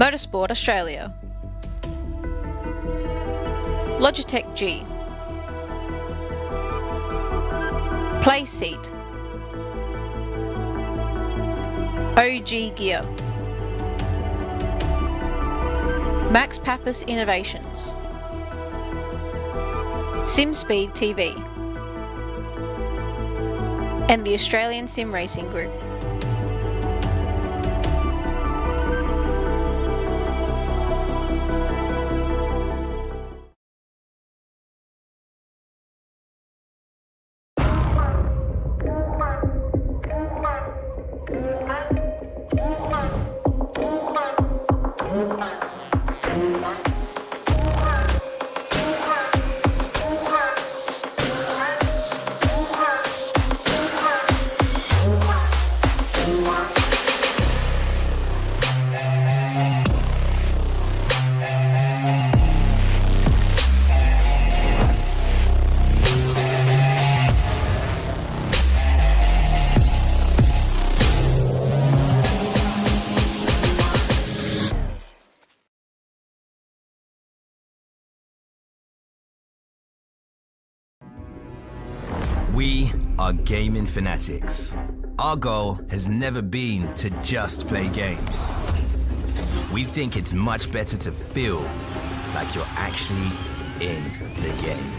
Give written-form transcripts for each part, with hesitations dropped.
Motorsport Australia. Logitech G. Play Seat. OG Gear. Max Pappas Innovations. SimSpeed TV. And the Australian Sim Racing Group. We are gaming fanatics. Our goal has never been to just play games. We think it's much better to feel like you're actually in the game.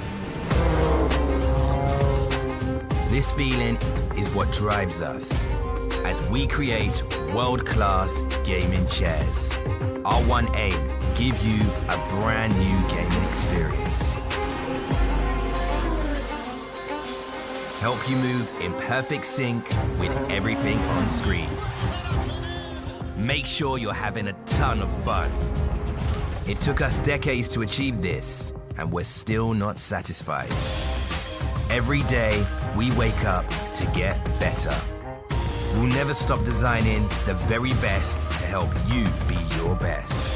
This feeling is what drives us as we create world-class gaming chairs. Our one aim, give you a brand new gaming experience. Help you move in perfect sync with everything on screen. Make sure you're having a ton of fun. It took us decades to achieve this, and we're still not satisfied. Every day, we wake up to get better. We'll never stop designing the very best to help you be your best.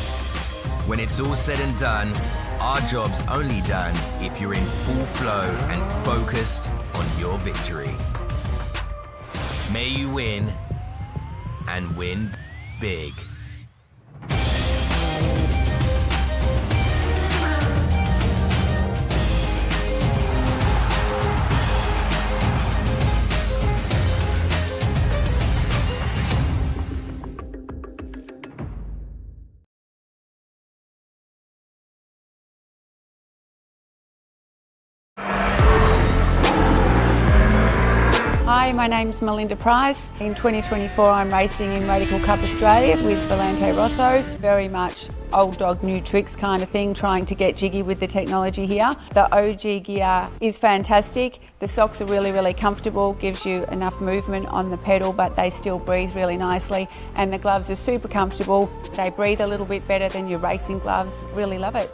When it's all said and done, our job's only done if you're in full flow and focused on your victory. May you win, and win big. Hi, my name's Melinda Price. In 2024 I'm racing in Radical Cup Australia with Volante Rosso. Very much old dog new tricks kind of thing, trying to get jiggy with the technology here. The OG gear is fantastic. The socks are really comfortable, gives you enough movement on the pedal but they still breathe really nicely, and the gloves are super comfortable. They breathe a little bit better than your racing gloves. Really love it.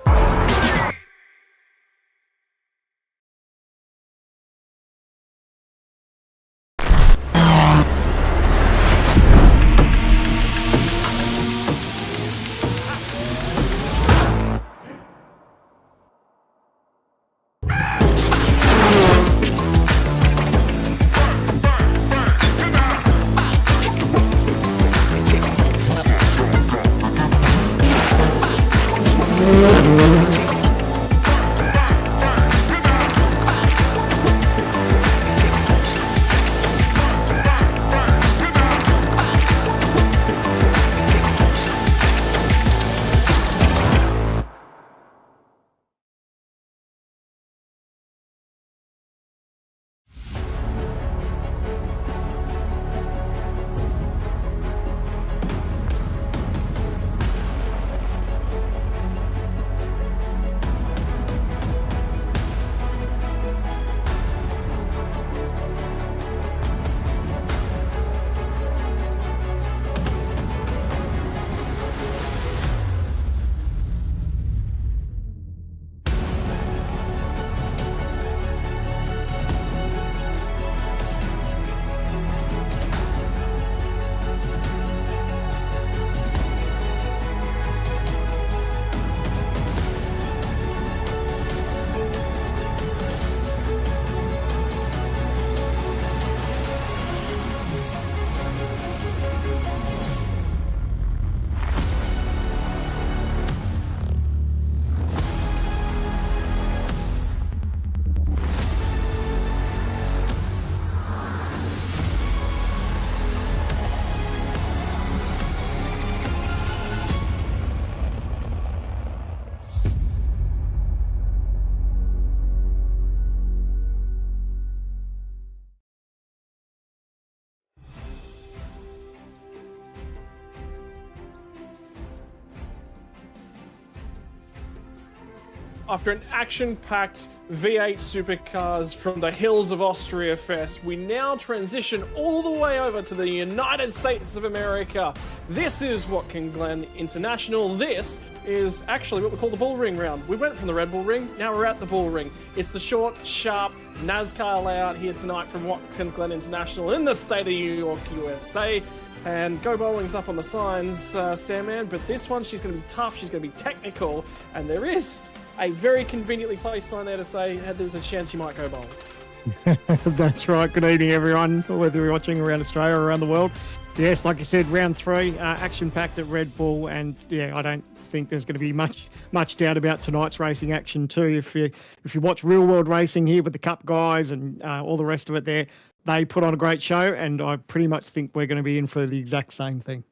after an action-packed V8 supercars from the hills of Austria Fest, we now transition all the way over to the United States of America. This is Watkins Glen International. This is actually what we call the Bull Ring round. We went from the Red Bull Ring, now we're at the Bull Ring. It's the short, sharp NASCAR layout here tonight from Watkins Glen International in the state of New York, USA. And Go Bowling's up on the signs, Sandman, but this one, she's going to be tough, she's going to be technical, and there is a very conveniently placed sign there to say, there's a chance you might go bowling. That's right. Good evening, everyone, whether you're watching around Australia or around the world. Yes, like you said, round 3, action-packed at Red Bull, and yeah, I don't think there's going to be much doubt about tonight's racing action too. If you watch real-world racing here with the Cup guys and all the rest of it there, they put on a great show, and I pretty much think we're going to be in for the exact same thing.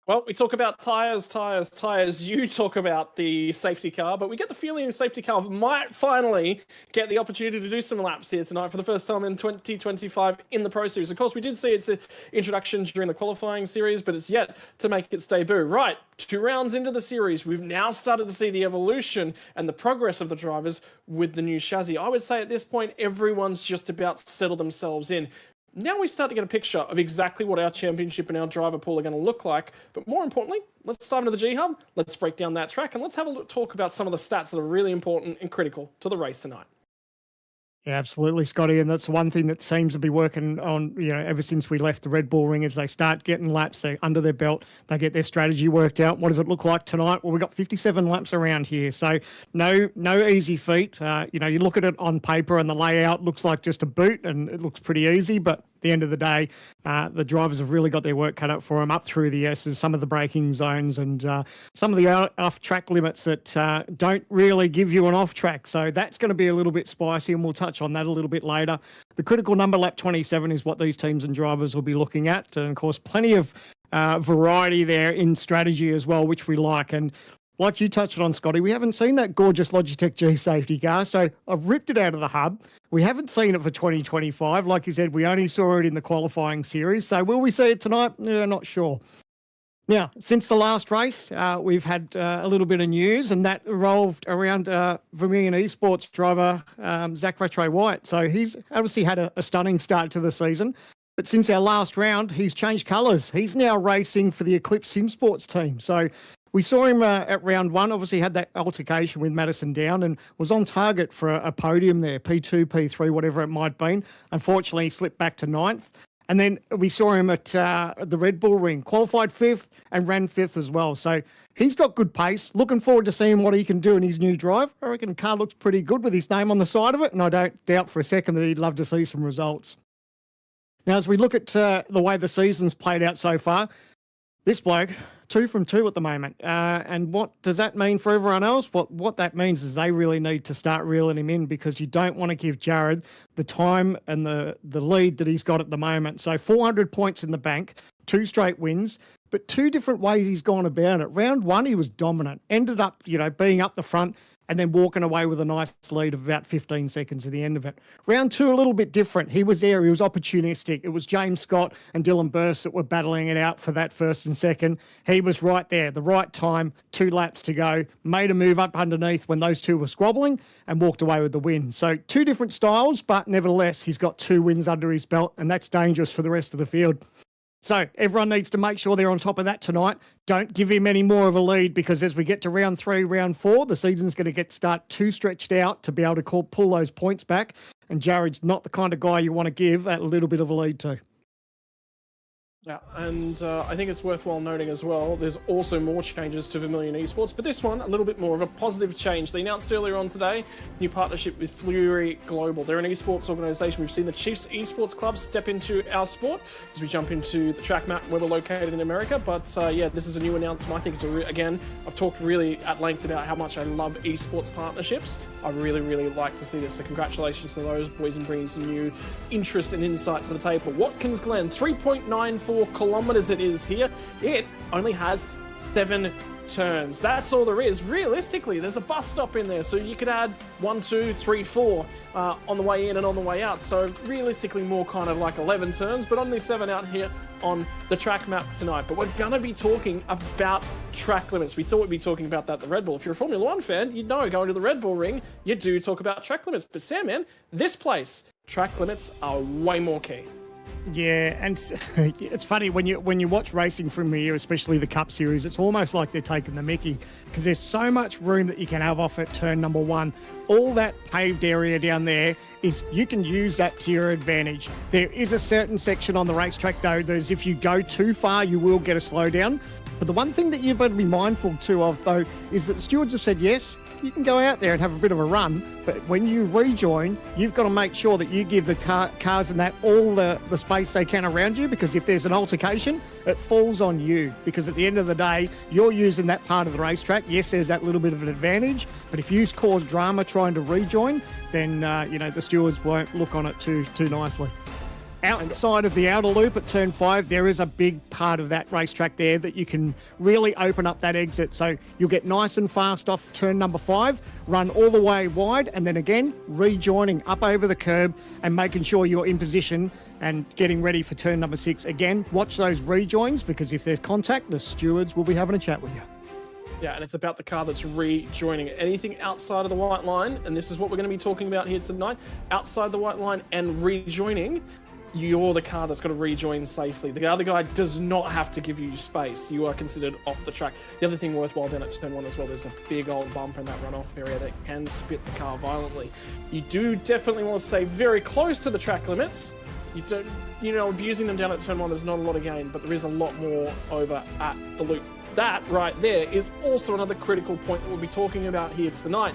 Well, we talk about tyres. You talk about the safety car, but we get the feeling the safety car might finally get the opportunity to do some laps here tonight for the first time in 2025 in the Pro Series. Of course, we did see its introduction during the qualifying series, but it's yet to make its debut. Right, 2 rounds into the series, we've now started to see the evolution and the progress of the drivers with the new chassis. I would say at this point, everyone's just about to settle themselves in. Now we start to get a picture of exactly what our championship and our driver pool are going to look like. But more importantly, let's dive into the G-Hub, let's break down that track, and let's have a talk about some of the stats that are really important and critical to the race tonight. Yeah, absolutely, Scotty. And that's one thing that seems to be working on, ever since we left the Red Bull Ring, is they start getting laps under their belt. They get their strategy worked out. What does it look like tonight? Well, we've got 57 laps around here. So no easy feat. You look at it on paper and the layout looks like just a boot and it looks pretty easy, but at the end of the day, the drivers have really got their work cut out for them up through the S's, some of the braking zones and some of the off-track limits that don't really give you an off-track. So that's going to be a little bit spicy, and we'll touch on that a little bit later. The critical number, lap 27, is what these teams and drivers will be looking at. And, of course, plenty of variety there in strategy as well, which we like. And like you touched on, Scotty, we haven't seen that gorgeous Logitech G safety car, so I've ripped it out of the hub. We haven't seen it for 2025. Like you said, we only saw it in the qualifying series. So will we see it tonight? Yeah, not sure. Now, since the last race, we've had a little bit of news, and that revolved around Vermilion Esports driver Zach Rattray White. So he's obviously had a stunning start to the season. But since our last round, he's changed colours. He's now racing for the Eclipse Sim Sports team. So we saw him at round 1, obviously had that altercation with Madison Down and was on target for a podium there, P2, P3, whatever it might have been. Unfortunately, he slipped back to 9th. And then we saw him at the Red Bull Ring, qualified 5th and ran 5th as well. So he's got good pace. Looking forward to seeing what he can do in his new drive. I reckon the car looks pretty good with his name on the side of it, and I don't doubt for a second that he'd love to see some results. Now, as we look at the way the season's played out so far, this bloke, 2 from 2 at the moment. And what does that mean for everyone else? What that means is they really need to start reeling him in, because you don't want to give Jared the time and the lead that he's got at the moment. So 400 points in the bank, 2 straight wins, but 2 different ways he's gone about it. Round 1, he was dominant, ended up, being up the front and then walking away with a nice lead of about 15 seconds at the end of it. Round 2, a little bit different. He was there. He was opportunistic. It was James Scott and Dylan Burst that were battling it out for that first and second. He was right there, the right time, 2 laps to go, made a move up underneath when those 2 were squabbling and walked away with the win. So 2 different styles, but nevertheless, he's got 2 wins under his belt, and that's dangerous for the rest of the field. So everyone needs to make sure they're on top of that tonight. Don't give him any more of a lead, because as we get to round 3, round 4, the season's going to start too stretched out to be able to pull those points back. And Jared's not the kind of guy you want to give that little bit of a lead to. Yeah, and I think it's worthwhile noting as well, there's also more changes to Vermilion Esports, but this one, a little bit more of a positive change. They announced earlier on today, new partnership with Fury Global. They're an esports organisation. We've seen the Chiefs Esports Club step into our sport as we jump into the track map where we're located in America, but this is a new announcement. I think it's again, I've talked really at length about how much I love esports partnerships. I really, really like to see this, so congratulations to those boys and bringing some new interest and insight to the table. Watkins Glen, 3.94 kilometers it is here. It only has 7 turns. That's all there is. Realistically, there's a bus stop in there, so you could add 1, 2, 3, 4 on the way in and on the way out. So realistically, more kind of like 11 turns, but only 7 out here on the track map tonight, but we're going to be talking about track limits. We thought we'd be talking about that at the Red Bull. If you're a Formula One fan, you'd know going to the Red Bull ring, you do talk about track limits. But Sam, man, this place, track limits are way more key. Yeah, and it's funny when you watch racing from here, especially the Cup Series, it's almost like they're taking the mickey because there's so much room that you can have off at turn number 1. All that paved area down there is you can use that to your advantage. There is a certain section on the racetrack though, that if you go too far, you will get a slowdown. But the one thing that you've got to be mindful too of though is that the stewards have said yes, you can go out there and have a bit of a run, but when you rejoin, you've got to make sure that you give the cars and that all the space they can around you, because if there's an altercation, it falls on you, because at the end of the day, you're using that part of the racetrack. Yes, there's that little bit of an advantage, but if you cause drama trying to rejoin, then the stewards won't look on it too nicely. Outside of the outer loop at turn 5, there is a big part of that racetrack there that you can really open up that exit. So you'll get nice and fast off turn number 5, run all the way wide, and then again, rejoining up over the curb and making sure you're in position and getting ready for turn number 6. Again, watch those rejoins, because if there's contact, the stewards will be having a chat with you. Yeah, and it's about the car that's rejoining. Anything outside of the white line, and this is what we're going to be talking about here tonight, outside the white line and rejoining, you're the car that's got to rejoin safely. The other guy does not have to give you space. You are considered off the track. The other thing worthwhile down at turn 1 as well, there's a big old bump in that runoff area that can spit the car violently. You do definitely want to stay very close to the track limits. You don't, abusing them down at turn 1, there's not a lot of gain, but there is a lot more over at the loop. That right there is also another critical point that we'll be talking about here tonight.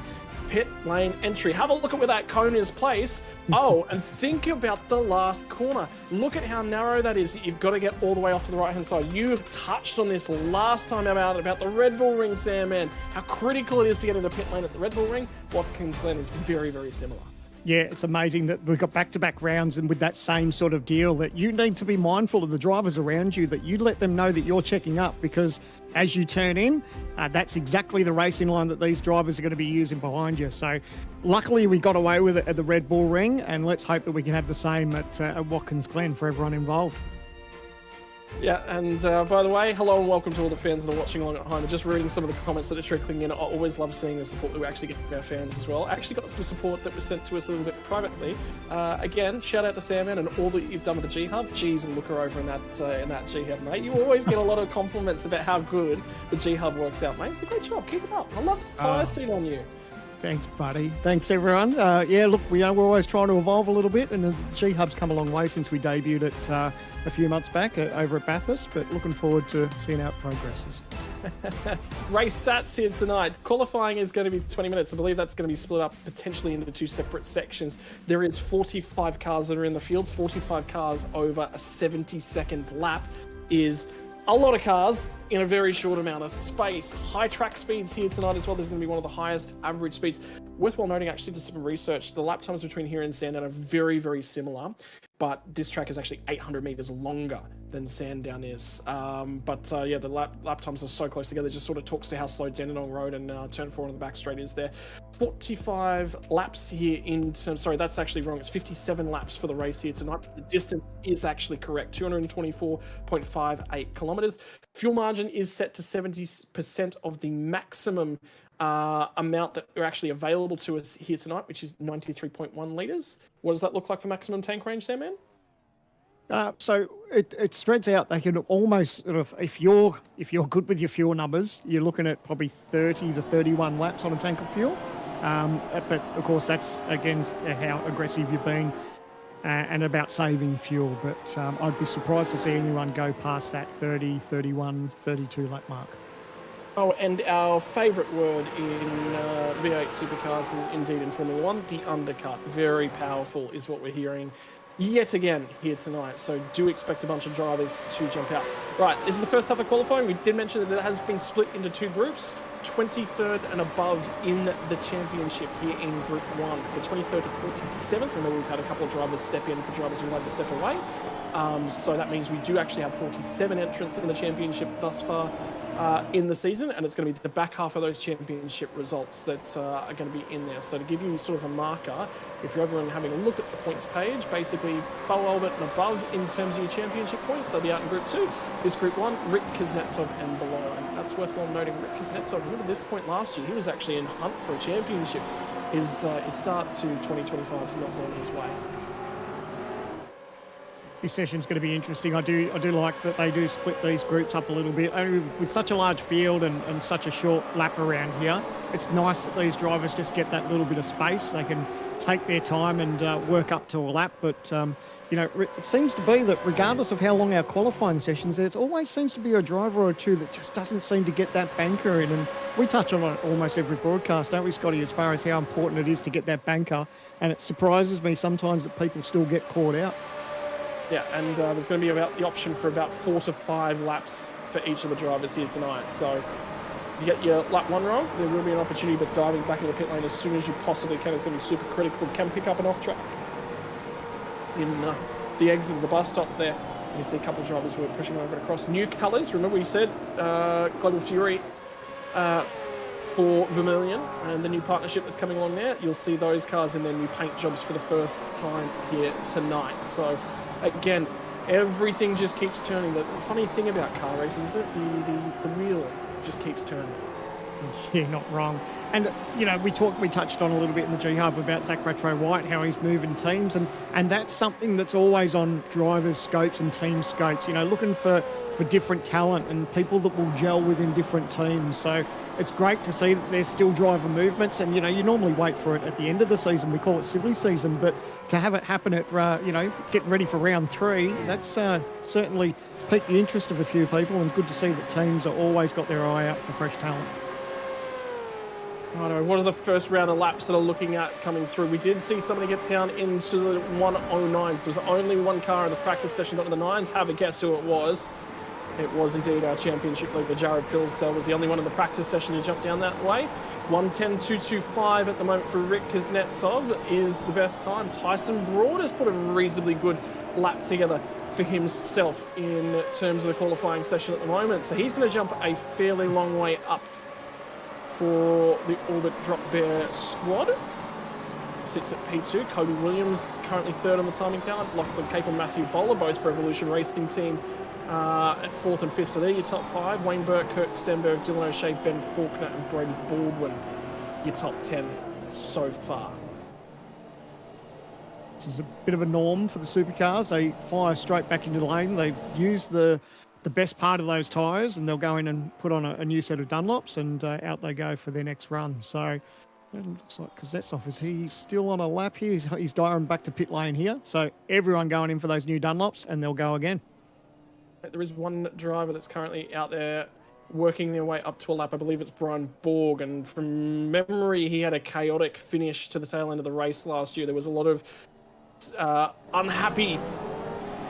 Pit lane entry. Have a look at where that cone is placed. Oh, and think about the last corner. Look at how narrow that is. You've got to get all the way off to the right-hand side. You touched on this last time about the Red Bull ring, Sam, man. How critical it is to get into pit lane at the Red Bull ring. Watkins Glen is very, very similar. Yeah, it's amazing that we've got back-to-back rounds, and with that same sort of deal that you need to be mindful of the drivers around you, that you let them know that you're checking up, because as you turn in, that's exactly the racing line that these drivers are going to be using behind you. So luckily we got away with it at the Red Bull ring, and let's hope that we can have the same at Watkins Glen for everyone involved. Yeah, and by the way, hello and welcome to all the fans that are watching along at home. Just reading some of the comments that are trickling in. I always love seeing the support that we actually get from our fans as well. I actually got some support that was sent to us a little bit privately. Again, shout out to Samman and all that you've done with the G-Hub. Jeez, and look her over in that G-Hub, mate. You always get a lot of compliments about how good the G-Hub works out, mate. It's a great job. Keep it up. I love the fire seat on you. Thanks, buddy. Thanks, everyone. Yeah, look, we're always trying to evolve a little bit, and the G-Hub's come a long way since we debuted it a few months back over at Bathurst, but looking forward to seeing how it progresses. Race stats here tonight. Qualifying is going to be 20 minutes. I believe that's going to be split up potentially into 2 separate sections. There is 45 cars that are in the field. 45 cars over a 70-second lap is a lot of cars in a very short amount of space. High track speeds here tonight as well. There's going to be one of the highest average speeds. Worthwhile noting, actually, did some research. The lap times between here and Sandown are very, very similar, but this track is actually 800 meters longer than Sandown is. Yeah, the lap times are so close together. It just sort of talks to how slow Dandenong Road and turn 4 on the back straight is there. 45 laps here in terms, sorry, that's actually wrong. It's 57 laps for the race here tonight. The distance is actually correct, 224.58 kilometers. Fuel margin is set to 70% of the maximum amount that are actually available to us here tonight, which is 93.1 litres. What does that look like for maximum tank range, Sam, man? So it spreads out. They can almost sort of, if you're good with your fuel numbers, you're looking at probably 30 to 31 laps on a tank of fuel. But of course, that's again how aggressive you've been and about saving fuel. But I'd be surprised to see anyone go past that 30, 31, 32 lap mark. Oh, and our favourite word in V8 supercars and indeed in Formula One, the undercut. Very powerful is what we're hearing yet again here tonight. So do expect a bunch of drivers to jump out. Right, this is the first half of qualifying. We did mention that it has been split into 2 groups. 23rd and above in the championship here in Group 1. So 23rd to 47th. Remember, we've had a couple of drivers step in for drivers who like to step away. So that means we do actually have 47 entrants in the championship thus far in the season, and it's going to be the back half of those championship results that are going to be in there. So to give you sort of a marker, if you're everyone having a look at the points page, basically Bo Albert and above in terms of your championship points, they'll be out in Group 2. This Group 1, Rick Kuznetsov and below. And that's worthwhile noting. Rick Kuznetsov, remember this point last year, he was actually in hunt for a championship. His start to 2025 has not gone his way. This session's going to be interesting. I do like that they do split these groups up a little bit. With such a large field and such a short lap around here, it's nice that these drivers just get that little bit of space. They can take their time and work up to a lap. But, it seems to be that regardless of how long our qualifying sessions, there always seems to be a driver or two that just doesn't seem to get that banker in. And we touch on it almost every broadcast, don't we, Scotty, as far as how important it is to get that banker. And it surprises me sometimes that people still get caught out. Yeah, and there's going to be about the option for about 4 to 5 laps for each of the drivers here tonight. So if you get your lap 1 wrong, there will be an opportunity, but diving back into the pit lane as soon as you possibly can is going to be super critical. Can pick up an off track in the exit of the bus stop there. You can see a couple of drivers were pushing over and across. New colours, remember we said Global Fury for Vermilion and the new partnership that's coming along there. You'll see those cars in their new paint jobs for the first time here tonight. So again, everything just keeps turning. The funny thing about car racing is that the wheel just keeps turning. Yeah, not wrong. And, we touched on a little bit in the G-Hub about Zach Retro White, how he's moving teams. And that's something that's always on drivers' scopes and team scopes, looking for different talent and people that will gel within different teams. So it's great to see that there's still driver movements. And, you normally wait for it at the end of the season. We call it silly season. But to have it happen at, getting ready for round 3, that's certainly piqued the interest of a few people. And good to see that teams are always got their eye out for fresh talent. Righto, what are the first round of laps that are looking at coming through? We did see somebody get down into the 109s. There was only one car in the practice session got to the 9s. Have a guess who it was. It was indeed our championship leader, Jared Filsell, was the only one in the practice session to jump down that way. 1:10.225 at the moment for Rick Kuznetsov is the best time. Tyson Broad has put a reasonably good lap together for himself in terms of the qualifying session at the moment. So he's going to jump a fairly long way up for the Orbit Drop Bear squad. Sits at P2. Kobe Williams currently 3rd on the timing talent. Lachlan Cape and Matthew Bowler, both for Evolution Racing Team, at 4th and 5th. So they're your top 5. Wayne Burke, Kurt Stenberg, Dylan O'Shea, Ben Faulkner and Brady Baldwin, your top 10 so far. This is a bit of a norm for the supercars. They fire straight back into the lane. They've used the best part of those tyres, and they'll go in and put on a new set of Dunlops, and out they go for their next run. So it looks like Kuznetsov, is he still on a lap here? He's diving back to pit lane here. So everyone going in for those new Dunlops, and they'll go again. There is one driver that's currently out there working their way up to a lap. I believe it's Brian Borg, and from memory, he had a chaotic finish to the tail end of the race last year. There was a lot of unhappy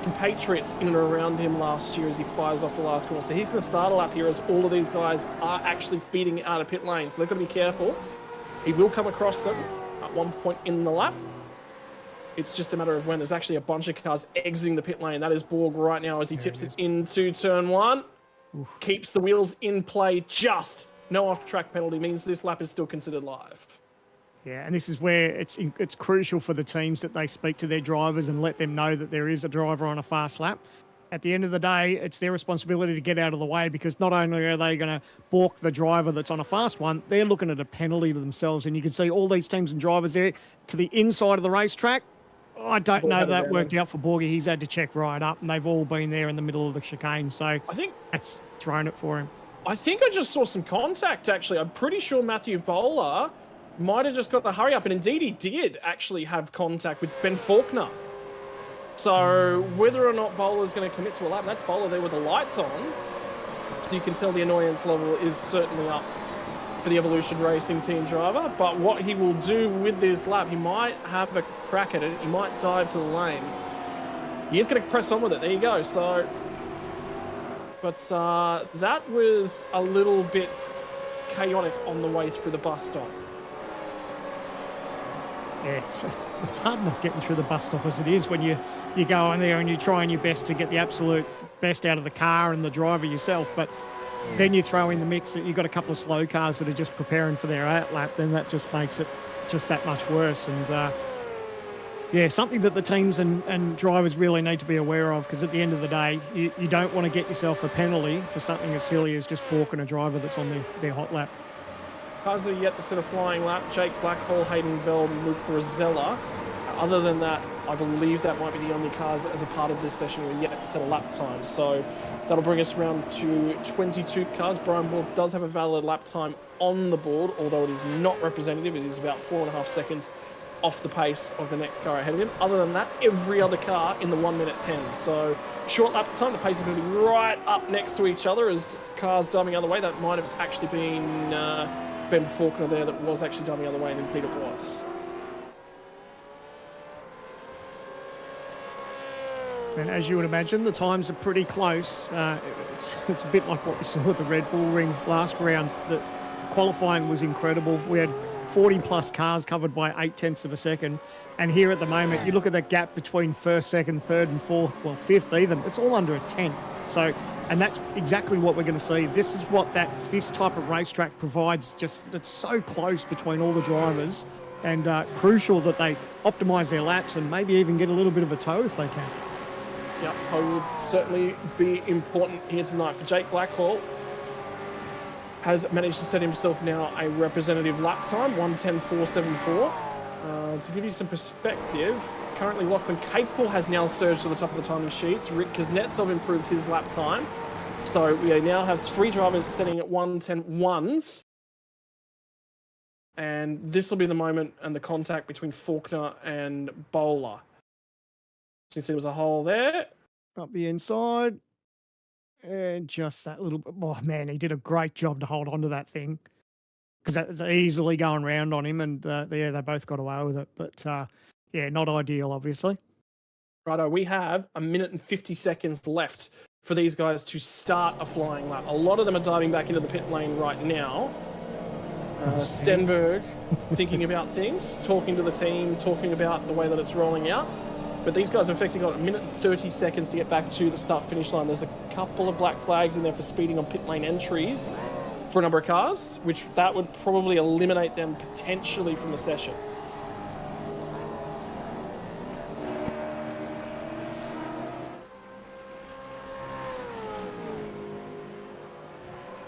compatriots in and around him last year as he fires off the last corner. So he's going to start a lap here as all of these guys are actually feeding out of pit lane. So they've got to be careful. He will come across them at one point in the lap. It's just a matter of when. There's actually a bunch of cars exiting the pit lane. That is Borg right now as he tips it into turn 1. Oof. Keeps the wheels in play just. No off-track penalty means this lap is still considered live. Yeah, and this is where it's crucial for the teams that they speak to their drivers and let them know that there is a driver on a fast lap. At the end of the day, it's their responsibility to get out of the way, because not only are they going to balk the driver that's on a fast one, they're looking at a penalty to themselves. And you can see all these teams and drivers there to the inside of the racetrack. I don't know that worked out for Borgie. He's had to check right up, and they've all been there in the middle of the chicane. So I think that's thrown it for him. I think I just saw some contact, actually. I'm pretty sure Matthew Bowler might have just got to hurry up, and indeed he did actually have contact with Ben Faulkner. So whether or not Bowler's going to commit to a lap, that's Bowler there with the lights on. So you can tell the annoyance level is certainly up for the Evolution Racing Team driver. But what he will do with this lap, he might have a crack at it. He might dive to the lane. He is going to press on with it. There you go. So, but that was a little bit chaotic on the way through the bus stop. yeah, it's hard enough getting through the bus stop as it is when you go in there and you're trying your best to get the absolute best out of the car and the driver yourself. But then you throw in the mix that you've got a couple of slow cars that are just preparing for their out lap, then that just makes it just that much worse. And yeah, something that the teams and drivers really need to be aware of, because at the end of the day, you don't want to get yourself a penalty for something as silly as just balking a driver that's on their hot lap. Cars that are yet to set a flying lap: Jake Blackhall, Hayden Veld, and Luke Rosella. Other than that, I believe that might be the only cars as a part of this session who are yet to set a lap time. So that'll bring us around to 22 cars. Brian Borg does have a valid lap time on the board, although it is not representative. It is about 4.5 seconds off the pace of the next car ahead of him. Other than that, every other car in the 1 minute 10. So short lap time, the pace is going to be right up next to each other as cars diving the other way. That might have actually been Ben Faulkner there that was actually diving the other way, and indeed it was. And as you would imagine, the times are pretty close. It's a bit like what we saw at the Red Bull Ring last round. The qualifying was incredible. We had 40 plus cars covered by 0.8 of a second. And here at the moment, you look at that gap between first, second, third and fourth, well, fifth even, it's all under a tenth. So, and that's exactly what we're going to see. This is what this type of racetrack provides. Just it's so close between all the drivers, and crucial that they optimise their laps and maybe even get a little bit of a tow if they can. Yeah, I would certainly be important here tonight. For Jake Blackhall, has managed to set himself now a representative lap time, 1:10.474. To give you some perspective, currently Lachlan Capel has now surged to the top of the timing sheets. Rick Kuznetsov improved his lap time. So we now have 3 drivers standing at 1:10.1s. And this will be the moment and the contact between Faulkner and Bowler. So you see there was a hole there. Up the inside. And just that little bit. Oh, man, he did a great job to hold on to that thing, because that was easily going round on him, and yeah, they both got away with it. But yeah, not ideal, obviously. Righto, we have 1 minute and 50 seconds left for these guys to start a flying lap. A lot of them are diving back into the pit lane right now. Stenberg thinking about things, talking to the team, talking about the way that it's rolling out. But these guys have effectively got 1 minute and 30 seconds to get back to the start-finish line. There's a couple of black flags in there for speeding on pit lane entries for a number of cars, which that would probably eliminate them potentially from the session.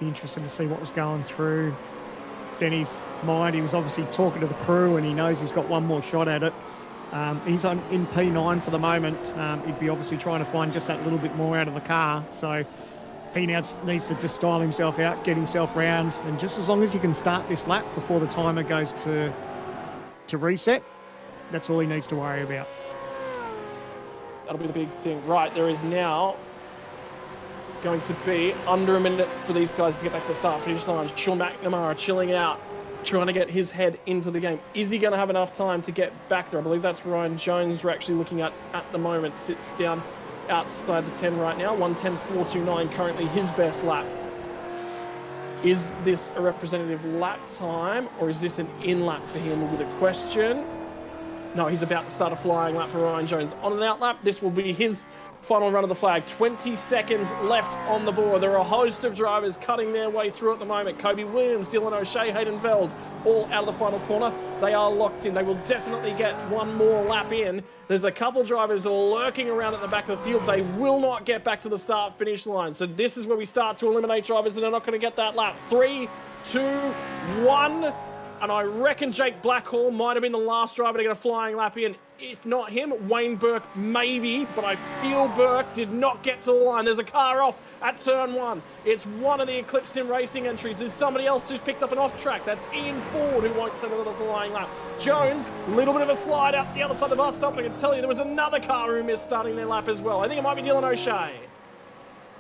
Be interesting to see what was going through Denny's mind. He was obviously talking to the crew, and he knows he's got one more shot at it. He's in P9 for the moment. He'd be obviously trying to find just that little bit more out of the car. So he now needs to just style himself out, get himself round, and just as long as he can start this lap before the timer goes to reset, that's all he needs to worry about. That'll be the big thing. Right, there is now going to be under a minute for these guys to get back to the start-finish line. Sean McNamara chilling out, trying to get his head into the game. Is he going to have enough time to get back there? I believe that's Ryan Jones we're actually looking at the moment. Sits down outside the 10 right now. 1:10.429 currently his best lap. Is this a representative lap time, or is this an in lap for him, will be the question. No, he's about to start a flying lap for Ryan Jones. On an out lap, this will be his final run of the flag. 20 seconds left on the board. There are a host of drivers cutting their way through at the moment. Kobe Williams, Dylan O'Shea, Hayden Veld, all out of the final corner. They are locked in. They will definitely get one more lap in. There's a couple drivers that are lurking around at the back of the field. They will not get back to the start-finish line. So this is where we start to eliminate drivers that are not going to get that lap. 3, 2, 1. And I reckon Jake Blackhall might have been the last driver to get a flying lap in. If not him, Wayne Burke maybe, but I feel Burke did not get to the line. There's a car off at turn 1. It's one of the Eclipse Sim Racing entries. There's somebody else who's picked up an off track. That's Ian Ford, who won't set another flying lap. Jones, a little bit of a slide out the other side of the bus stop. And I can tell you there was another car who missed starting their lap as well. I think it might be Dylan O'Shea.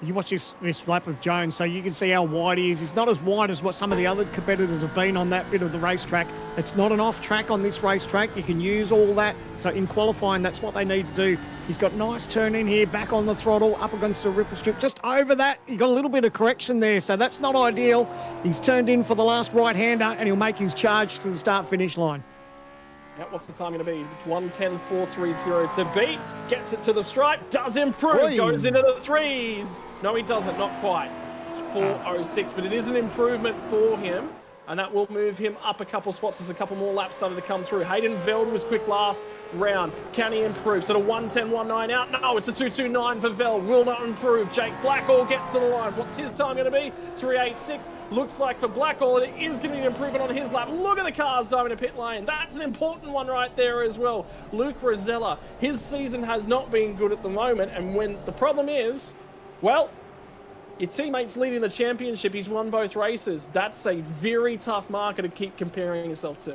You watch this lap of Jones, so you can see how wide he is. He's not as wide as what some of the other competitors have been on that bit of the racetrack. It's not an off track on this racetrack. You can use all that. So in qualifying, that's what they need to do. He's got nice turn in here, back on the throttle, up against the ripple strip. Just over that, he got a little bit of correction there, so that's not ideal. He's turned in for the last right-hander, and he'll make his charge to the start-finish line. Yeah, what's the time going to be? 1:10.430 to beat. Gets it to the stripe. Does improve. Oi. Goes into the threes. No, he doesn't. Not quite. 4:06, but it is an improvement for him. And that will move him up a couple spots as a couple more laps started to come through. Hayden Veld was quick last round. Can he improve? So a 1:10.19 out. No, it's a 2:29 for Veld. Will not improve. Jake Blackall gets to the line. What's his time going to be? 3:86. Looks like for Blackall, it is going to be an improvement on his lap. Look at the cars diving to pit lane. That's an important one right there as well. Luke Rosella, his season has not been good at the moment. And when the problem is, well, your teammate's leading the championship. He's won both races. That's a very tough marker to keep comparing yourself to.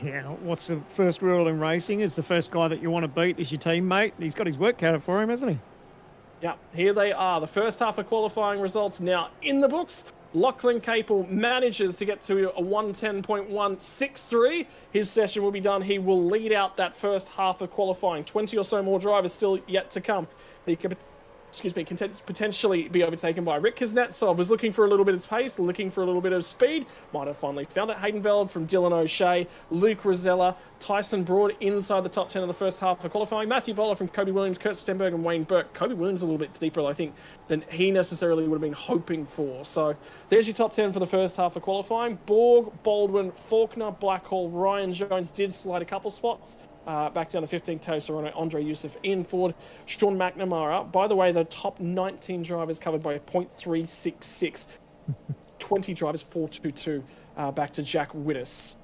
Yeah, what's the first rule in racing? Is the first guy that you want to beat is your teammate. He's got his work cut out for him, hasn't he? Yeah, here they are. The first half of qualifying results now in the books. Lachlan Capel manages to get to a 1:10.163. His session will be done. He will lead out that first half of qualifying. 20 or so more drivers still yet to come. He could potentially be overtaken by Rick Kuznetsov. Was looking for a little bit of pace, looking for a little bit of speed. Might have finally found it. Hayden Veld from Dylan O'Shea, Luke Rosella, Tyson Broad inside the top 10 of the first half of qualifying. Matthew Bowler from Kobe Williams, Kurt Stenberg and Wayne Burke. Kobe Williams a little bit deeper, I think, than he necessarily would have been hoping for. So there's your top 10 for the first half of qualifying. Borg, Baldwin, Faulkner, Blackhall, Ryan Jones did slide a couple spots. Back down to 15, Tao Serrano, Andre Youssef, Ian Ford, Sean McNamara. By the way, the top 19 drivers covered by 0.366. 20 drivers, 422, back to Jack Wittes.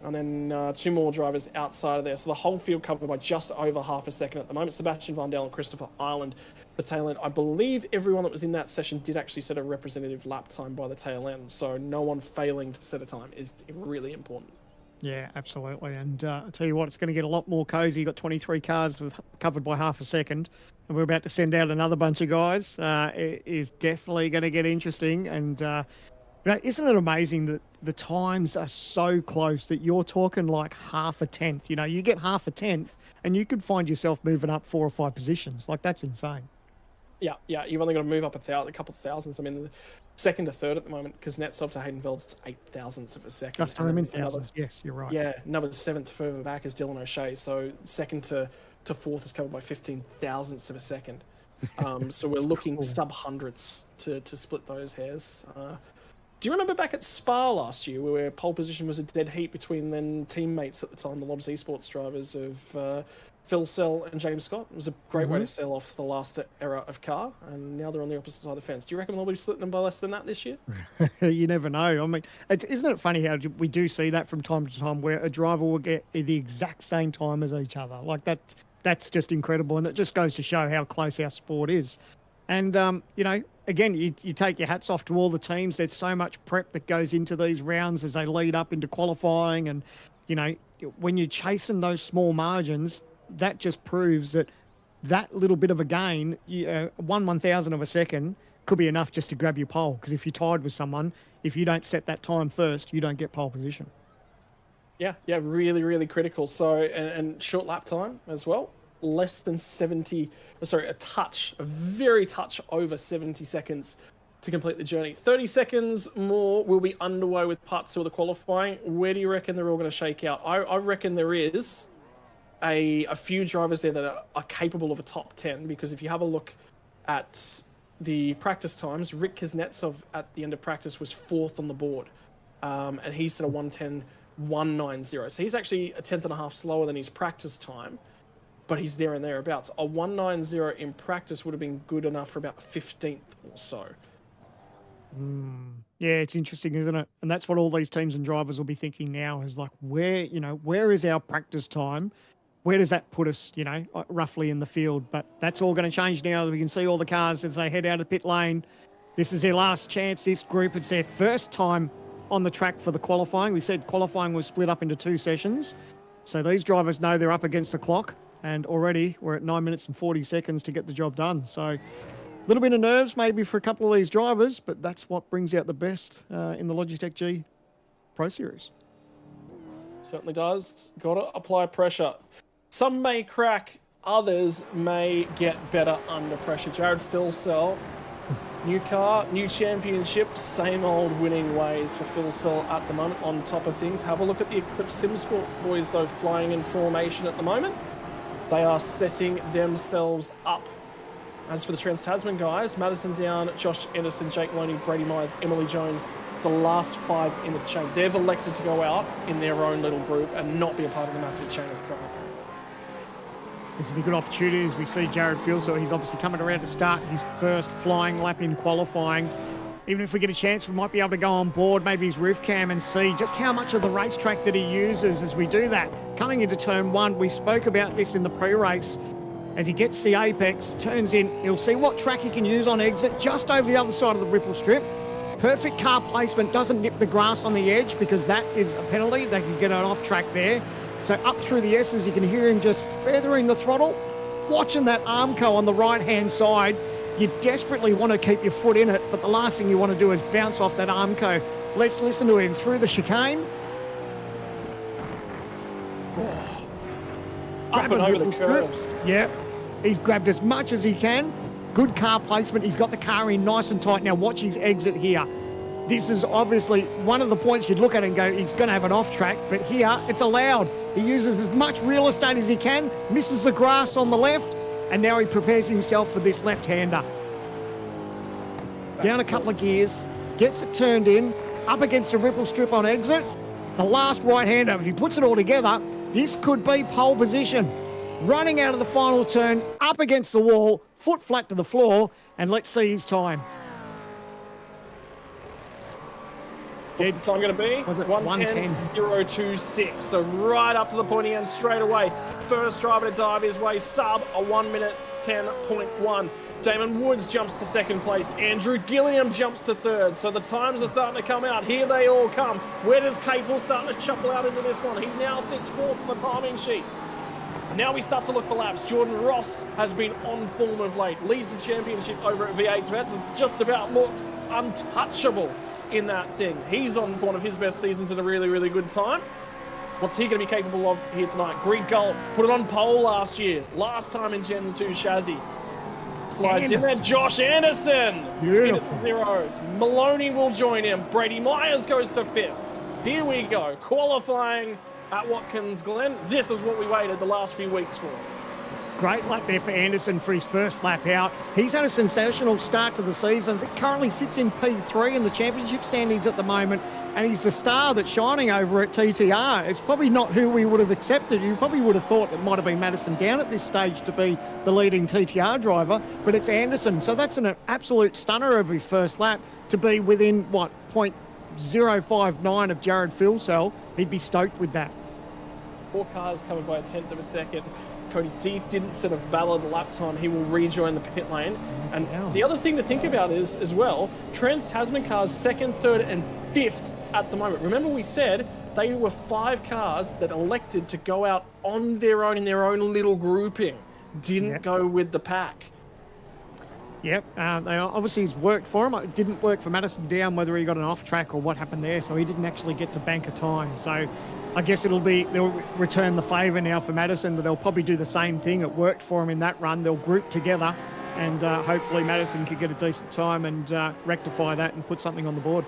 And then two more drivers outside of there. So the whole field covered by just over half a second at the moment. Sebastian Vandal and Christopher Ireland, the tail end. I believe everyone that was in that session did actually set a representative lap time by the tail end. So no one failing to set a time is really important. Yeah, absolutely. And I'll tell you what, it's going to get a lot more cozy. You've got 23 cars covered by half a second, and we're about to send out another bunch of guys. It is definitely going to get interesting. And isn't it amazing that the times are so close that you're talking like half a tenth? You know, you get half a tenth, and you could find yourself moving up 4 or 5 positions. Like, that's insane. Yeah, you've only got to move up a couple of thousands. I mean, the second to third at the moment, because Kuznetsov to Hayden Veld, it's 8 thousandths of a second. Just I'm in thousands. Yes, you're right. Yeah, another seventh further back is Dylan O'Shea. So second to fourth is covered by 15 thousandths of a second. So we're looking cool. Sub-hundredths to split those hairs. Do you remember back at Spa last year where pole position was a dead heat between then teammates at the time, the Lobs Esports drivers of Phil Sell and James Scott? It was a great way to sell off the last era of car, and now they're on the opposite side of the fence. Do you reckon they'll be splitting them by less than that this year? You never know. I mean, isn't it funny how we do see that from time to time where a driver will get the exact same time as each other? Like that's just incredible, and it just goes to show how close our sport is. And, you know, again, you take your hats off to all the teams. There's so much prep that goes into these rounds as they lead up into qualifying. And, you know, when you're chasing those small margins, that just proves that little bit of a gain, 1/1000 of a second, could be enough just to grab your pole. Because if you're tied with someone, if you don't set that time first, you don't get pole position. Yeah, really, really critical. So, and short lap time as well. Less than 70, a very touch over 70 seconds to complete the journey. 30 seconds more will be underway with part 2 of the qualifying. Where do you reckon they're all going to shake out? I reckon there is a few drivers there that are capable of a top 10, because if you have a look at the practice times, Rick Kuznetsov at the end of practice was 4th on the board, and he set a 1:10.190. So he's actually a tenth and a half slower than his practice time, but he's there and thereabouts. A 1:90 in practice would have been good enough for about 15th or so. Yeah, it's interesting, isn't it? And that's what all these teams and drivers will be thinking now is like, where is our practice time? Where does that put us, roughly in the field? But that's all going to change now. We can see all the cars as they head out of pit lane. This is their last chance. This group, it's their first time on the track for the qualifying. We said qualifying was split up into 2 sessions. So these drivers know they're up against the clock. And already we're at 9 minutes and 40 seconds to get the job done. So a little bit of nerves maybe for a couple of these drivers, but that's what brings out the best in the Logitech G Pro Series. Certainly does. Got to apply pressure. Some may crack, others may get better under pressure. Jared Filsell New car, new championship, same old winning ways for Phil Sell at the moment on top of things. Have a look at the Eclipse Sim Sport boys, though, flying in formation at the moment. They are setting themselves up. As for the Trans-Tasman guys, Madison Down, Josh Anderson, Jake Loney, Brady Myers, Emily Jones, the last 5 in the chain. They've elected to go out in their own little group and not be a part of the massive chain in front. This will be a good opportunity as we see Jared Field. So he's obviously coming around to start his first flying lap in qualifying. Even if we get a chance, we might be able to go on board, maybe his roof cam, and see just how much of the racetrack that he uses as we do that. Coming into turn 1, we spoke about this in the pre-race. As he gets the apex, turns in, he'll see what track he can use on exit just over the other side of the ripple strip. Perfect car placement, doesn't nip the grass on the edge because that is a penalty. They can get an off track there. So up through the S's, you can hear him just feathering the throttle, watching that Armco on the right-hand side. You desperately want to keep your foot in it, but the last thing you want to do is bounce off that Armco. Let's listen to him through the chicane. Up and over the curves. Yeah, he's grabbed as much as he can. Good car placement. He's got the car in nice and tight. Now watch his exit here. This is obviously one of the points you'd look at and go, he's going to have an off track, but here it's allowed. He uses as much real estate as he can, misses the grass on the left, and now he prepares himself for this left-hander. Down a couple of gears, gets it turned in, up against the ripple strip on exit. The last right-hander, if he puts it all together, this could be pole position. Running out of the final turn, up against the wall, foot flat to the floor, and let's see his time. What's the time going to be? Was it 1:10.026. So right up to the pointy end straight away. First driver to dive his way, sub a 1:10.1. Damon Woods jumps to second place. Andrew Gilliam jumps to third. So the times are starting to come out. Here they all come. Where does Capel start to shuffle out into this one? He now sits fourth on the timing sheets. Now we start to look for laps. Jordan Ross has been on form of late. Leads the championship over at V8. So that's just about looked untouchable in that thing. He's on for one of his best seasons in a really, really good time. What's he going to be capable of here tonight? Greg Gull put it on pole last year. Last time in Gen 2 chassis. Slides in there. Josh Anderson. Beautiful. Zeros. Maloney will join him. Brady Myers goes to 5th. Here we go. Qualifying at Watkins Glen. This is what we waited the last few weeks for. Great lap there for Anderson for his first lap out. He's had a sensational start to the season. He currently sits in P3 in the championship standings at the moment, and he's the star that's shining over at TTR. It's probably not who we would have accepted. You probably would have thought it might have been Madison Down at this stage to be the leading TTR driver, but it's Anderson. So that's an absolute stunner of his first lap to be within, what, 0.059 of Jared Filsell. He'd be stoked with that. 4 cars covered by a 1/10 of a second. Cody Deef didn't set a valid lap time. He will rejoin the pit lane. And the other thing to think about is, as well, Trans-Tasman cars 2nd, 3rd and 5th at the moment. Remember we said they were 5 cars that elected to go out on their own in their own little grouping. Didn't go with the pack. Yep, obviously it's worked for him. It didn't work for Madison Down, whether he got an off track or what happened there, so he didn't actually get to bank a time. So I guess they'll return the favour now for Madison, but they'll probably do the same thing. It worked for him in that run. They'll group together, and hopefully Madison could get a decent time and rectify that and put something on the board.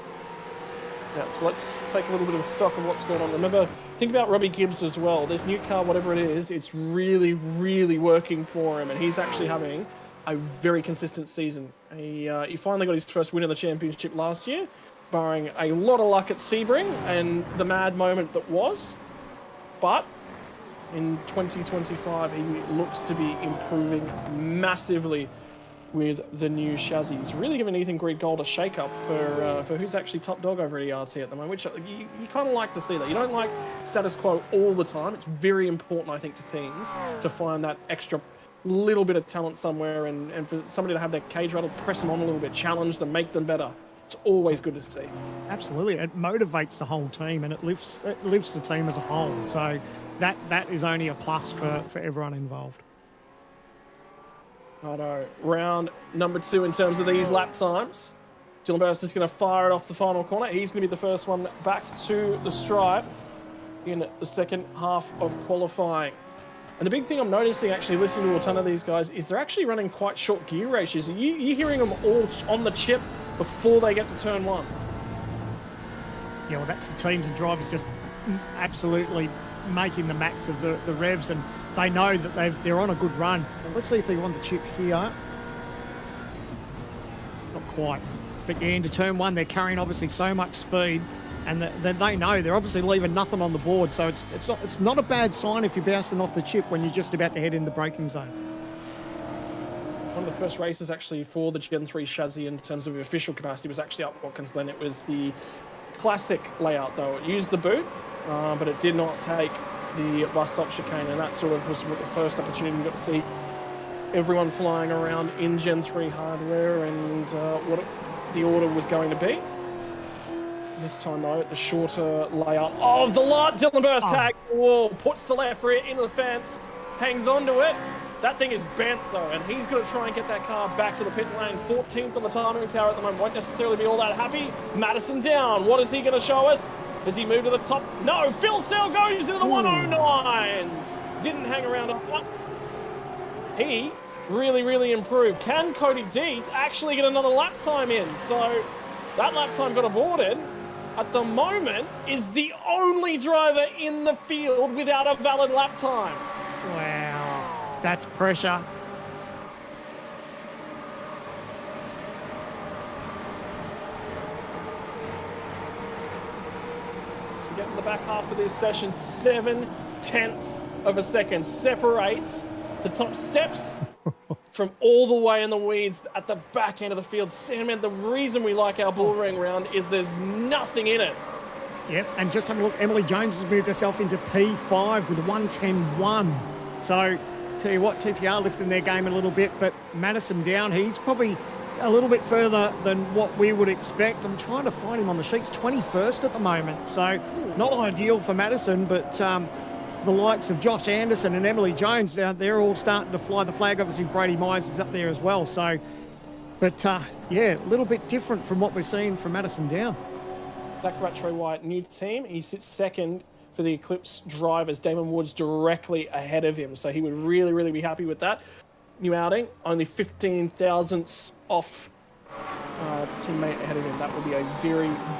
Yeah, so let's take a little bit of stock of what's going on. Remember, think about Robbie Gibbs as well. This new car, whatever it is, it's really, really working for him, and he's actually having a very consistent season. He finally got his first win in the championship last year, barring a lot of luck at Sebring and the mad moment that was. But in 2025, he looks to be improving massively with the new chassis. He's really giving Ethan Greg Gold a shake-up for who's actually top dog over at ERT at the moment, which you kind of like to see that. You don't like status quo all the time. It's very important, I think, to teams to find that extra little bit of talent somewhere and for somebody to have their cage rattled, press them on a little bit, challenge them, make them better. It's always good to see. Absolutely. It motivates the whole team and it lifts the team as a whole. So that is only a plus for everyone involved. Righto. Round number 2 in terms of these lap times. Dylan Burris is going to fire it off the final corner. He's going to be the first one back to the stripe in the second half of qualifying. And the big thing I'm noticing, actually listening to a ton of these guys, is they're actually running quite short gear ratios. You're hearing them all on the chip before they get to turn one. Yeah, well, that's the teams and drivers just absolutely making the max of the revs, and they know that they're on a good run. Well, let's see if they want the chip here. Not quite. But yeah, into turn one, they're carrying obviously so much speed, and they know they're obviously leaving nothing on the board. So it's not a bad sign if you're bouncing off the chip when you're just about to head in the braking zone. One of the first races actually for the Gen 3 chassis in terms of official capacity was actually up Watkins Glen. It was the classic layout though. It used the boot, but it did not take the bus stop chicane, and that sort of was the first opportunity we got to see everyone flying around in Gen 3 hardware and what the order was going to be. This time though, the shorter layout of the lot. Dylan Burst tags the wall, puts the left rear into the fence, hangs onto it. That thing is bent though, and he's going to try and get that car back to the pit lane. 14th on the timing tower at the moment, won't necessarily be all that happy. Madison down, what is he going to show us? Does he move to the top? No, Phil Sell goes into the 109s. Didn't hang around on that. He really improved. Can Cody Deeth actually get another lap time in? So that lap time got aborted. At the moment, is the only driver in the field without a valid lap time. Wow, that's pressure. So we get to the back half of this session, 0.7 of a second separates the top steps from all the way in the weeds at the back end of the field. Sandman, the reason we like our bullring round is there's nothing in it. Yep, and just have a look, Emily Jones has moved herself into P5 with a 1:10.1. So, tell you what, TTR lifting their game a little bit, but Madison down, he's probably a little bit further than what we would expect. I'm trying to find him on the sheets, 21st at the moment. So, not ideal for Madison, but the likes of Josh Anderson and Emily Jones, they're all starting to fly the flag. Obviously, Brady Myers is up there as well. So, but yeah, a little bit different from what we're seeing from Madison down. Zach Rattray White, new team. He sits second for the Eclipse drivers. Damon Woods directly ahead of him. So he would really be happy with that. New outing, only 15 thousandths off teammate ahead of him. That would be a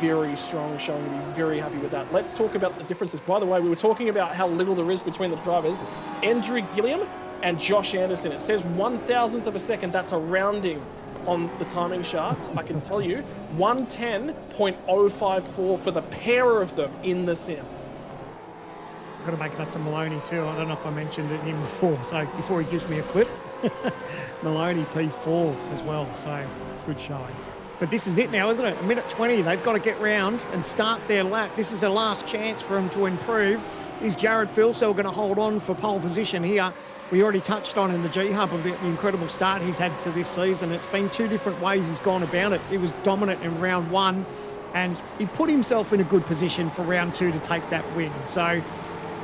very strong showing. To be very happy with that. Let's talk about the differences. By the way, we were talking about how little there is between the drivers. Andrew Gilliam and Josh Anderson. It says 1,000th of a second. That's a rounding on the timing charts. I can tell you 110.054 for the pair of them in the sim. I've got to make it up to Maloney too. I don't know if I mentioned it him before. So before he gives me a clip, Maloney P4 as well. So good showing. But this is it now, isn't it? A minute 20. They've got to get round and start their lap. This is their last chance for them to improve. Is Jared Filsell going to hold on for pole position here? We already touched on in the G-Hub of the incredible start he's had to this season. It's been two different ways he's gone about it. He was dominant in round one, and he put himself in a good position for round two to take that win. So,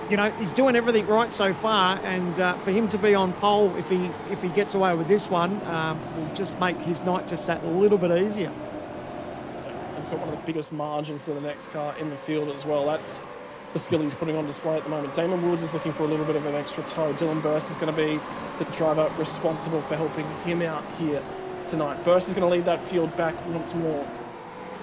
you know, he's doing everything right so far, and for him to be on pole, if he gets away with this one, will just make his night just that little bit easier. He's got one of the biggest margins to the next car in the field as well. That's the skill he's putting on display at the moment. Damon Woods is looking for a little bit of an extra toe. Dylan Burst is going to be the driver responsible for helping him out here tonight. Burst is going to lead that field back once more.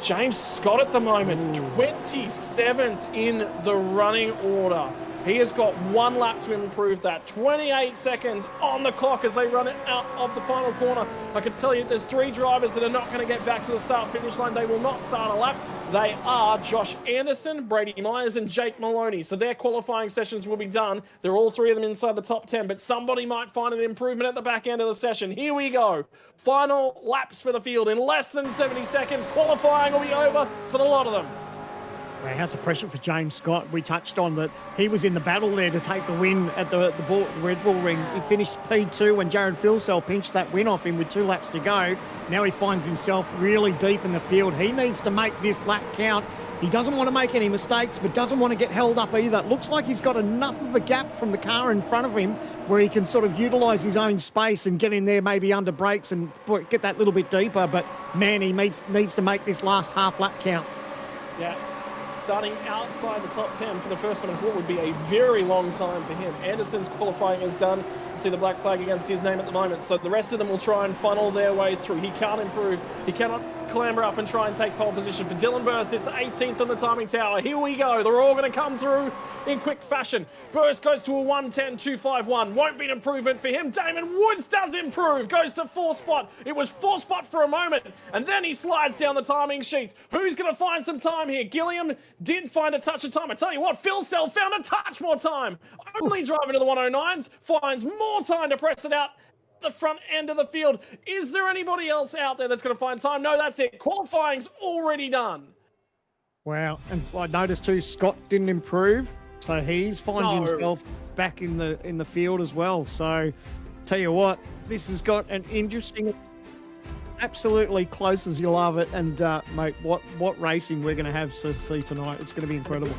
James Scott at the moment, 27th in the running order. He has got one lap to improve that. 28 seconds on the clock as they run it out of the final corner. I can tell you there's three drivers that are not going to get back to the start-finish line. They will not start a lap. They are Josh Anderson, Brady Myers, and Jake Maloney. So their qualifying sessions will be done. They're all three of them inside the top 10, but somebody might find an improvement at the back end of the session. Here we go. Final laps for the field in less than 70 seconds. Qualifying will be over for the lot of them. How's the pressure for James Scott? We touched on that he was in the battle there to take the win at the Red Bull Ring. He finished P2 when Jared Filsell pinched that win off him with 2 laps to go. Now he finds himself really deep in the field. He needs to make this lap count. He doesn't want to make any mistakes, but doesn't want to get held up either. It looks like he's got enough of a gap from the car in front of him where he can sort of utilise his own space and get in there maybe under brakes and get that little bit deeper. But, man, he needs to make this last half lap count. Yeah. starting outside the top 10 for the first time in what would be a very long time for him. Anderson's qualifying is done. You see the black flag against his name at the moment, so the rest of them will try and funnel their way through. He can't improve. He cannot clamber up and try and take pole position. For Dylan Burst, it's 18th on the timing tower. Here we go. They're all going to come through in quick fashion. Burst goes to a 1:10.251. Won't be an improvement for him. Damon Woods does improve. Goes to 4th spot. It was 4th spot for a moment, and then he slides down the timing sheets. Who's going to find some time here? Gilliam did find a touch of time. I tell you what, Phil Sell found a touch more time. Only driving to the 109s, finds more time to press it out the front end of the field. Is there anybody else out there that's going to find time? No, that's it. Qualifying's already done. Wow. And I noticed too, Scott didn't improve, so he's finding himself back in the field as well. So tell you what, this has got an interesting, absolutely close as you love it. And mate, what racing we're going to have to see tonight. It's going to be incredible.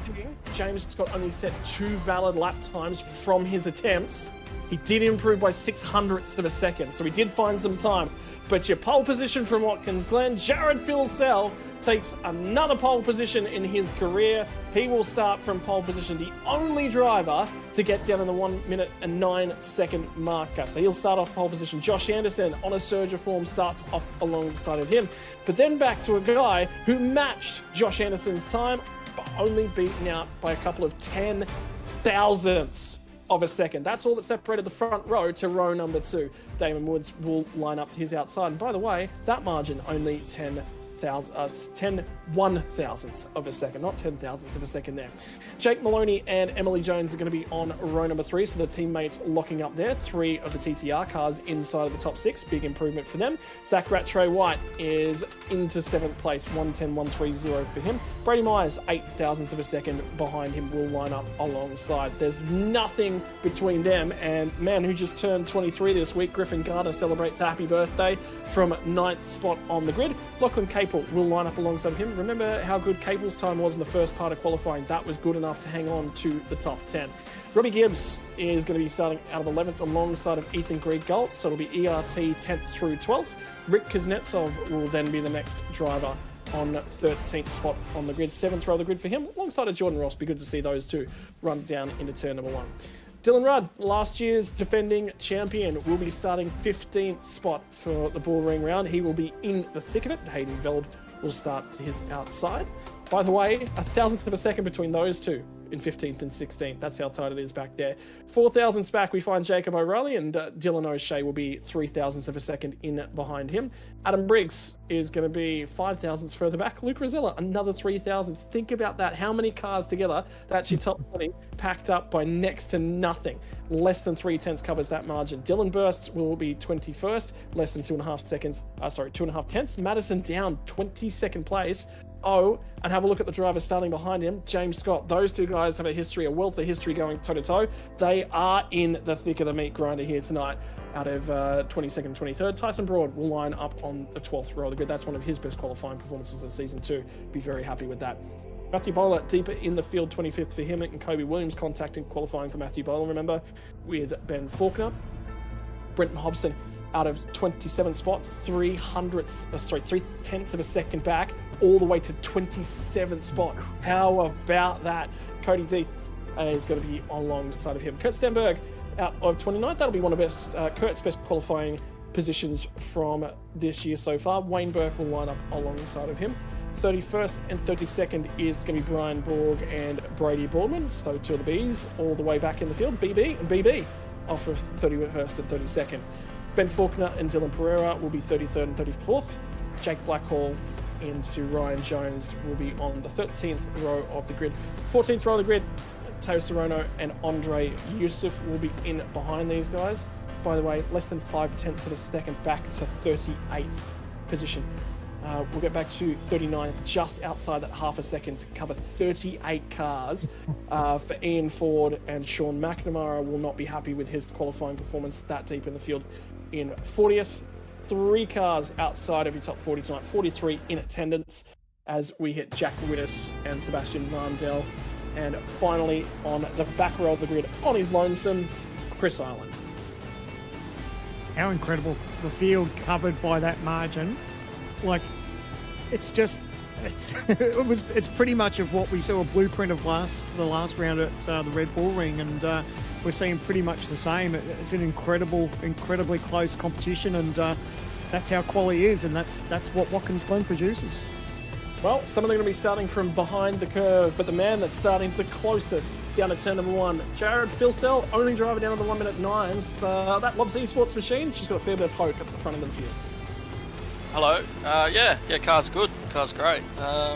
James Scott only set 2 valid lap times from his attempts. He did improve by 0.06 of a second, so he did find some time. But your pole position from Watkins, Glen, Jared Philsell takes another pole position in his career. He will start from pole position, the only driver to get down in the 1 minute and 9 second marker. So he'll start off pole position. Josh Anderson on a surge of form starts off alongside of him. But then back to a guy who matched Josh Anderson's time, but only beaten out by a couple of 10 thousandths of a second. That's all that separated the front row to row number 2. Damon Woods will line up to his outside. And by the way, that margin only 10 1,000ths of a second, not 10 thousandths of a second there. Jake Maloney and Emily Jones are going to be on row number 3, so the teammates locking up there. 3 of the TTR cars inside of the top 6, big improvement for them. Zach Rattray White is into 7th place, 1:10.130 for him. Brady Myers, 8 thousandths of a second behind him, will line up alongside. There's nothing between them, and man who just turned 23 this week, Griffin Gardner, celebrates a happy birthday from 9th spot on the grid. Lachlan Capel will line up alongside him. Remember how good Capel's time was in the first part of qualifying? That was good enough to hang on to the top 10. Robbie Gibbs is going to be starting out of 11th alongside of Ethan Grieg-Galt, so it'll be ERT 10th through 12th. Rick Kuznetsov will then be the next driver on 13th spot on the grid. 7th row of the grid for him, alongside of Jordan Ross. Be good to see those two run down into turn number 1. Dylan Rudd, last year's defending champion, will be starting 15th spot for the bull ring round. He will be in the thick of it. Hayden Veld will start to his outside. By the way, 1,000th of a second between those two in 15th and 16th. That's how tight it is back there. 4 thousandths back, we find Jacob O'Reilly, and Dylan O'Shea will be 3 thousandths of a second in behind him. Adam Briggs is going to be 5 thousandths further back. Luke Rosella, another 3 thousandths. Think about that. How many cars together? That's your top 20, packed up by next to nothing. Less than 3 tenths covers that margin. Dylan Burst will be 21st, less than 2.5 tenths. Madison down 22nd place. Oh, and have a look at the driver starting behind him, James Scott. Those two guys have a wealth of history going toe-to-toe. They are in the thick of the meat grinder here tonight. Out of 22nd and 23rd, Tyson Broad will line up on the 12th row of the grid. That's one of his best qualifying performances of season 2. Be very happy with that. Matthew Bowler deeper in the field, 25th for him, and Kobe Williams contacting qualifying for Matthew Bowler, remember, with Ben Faulkner. Brenton Hobson out of 27th spot, 3 tenths of a second back, all the way to 27th spot. How about that? Cody Deeth is going to be alongside of him. Kurt Stenberg out of 29th. That'll be one of Kurt's best qualifying positions from this year so far. Wayne Burke will line up alongside of him. 31st and 32nd is going to be Brian Borg and Brady Baldwin. So 2 of the Bs all the way back in the field. BB and BB off of 31st and 32nd. Ben Faulkner and Dylan Pereira will be 33rd and 34th. Jake Blackhall into Ryan Jones will be on the 13th row of the grid. 14th row of the grid, Teo Sorono and Andre Yusuf will be in behind these guys. By the way, less than 5 tenths of a second back to 38th position. We'll get back to 39th, just outside that half a second to cover 38 cars for Ian Ford, and Sean McNamara will not be happy with his qualifying performance that deep in the field. In 40th, 3 cars outside of your top 40 tonight, 43 in attendance as we hit Jack Wittes and Sebastian Vandel. And finally, on the back row of the grid, on his lonesome, Chris Island. How incredible. The field covered by that margin. Like, it's just it's pretty much of what we saw a blueprint of the last round at the Red Bull Ring, and we're seeing pretty much the same. It's an incredibly close competition, and that's how quality is, and that's what Watkins Glen produces. Well, some of them are going to be starting from behind the curve, but the man that's starting the closest down to turn number 1, Jared Filsell, only driver down to the 1:09s. That Lobs Esports machine, she's got a fair bit of poke at the front of the field. Hello. Yeah, car's good. Car's great. I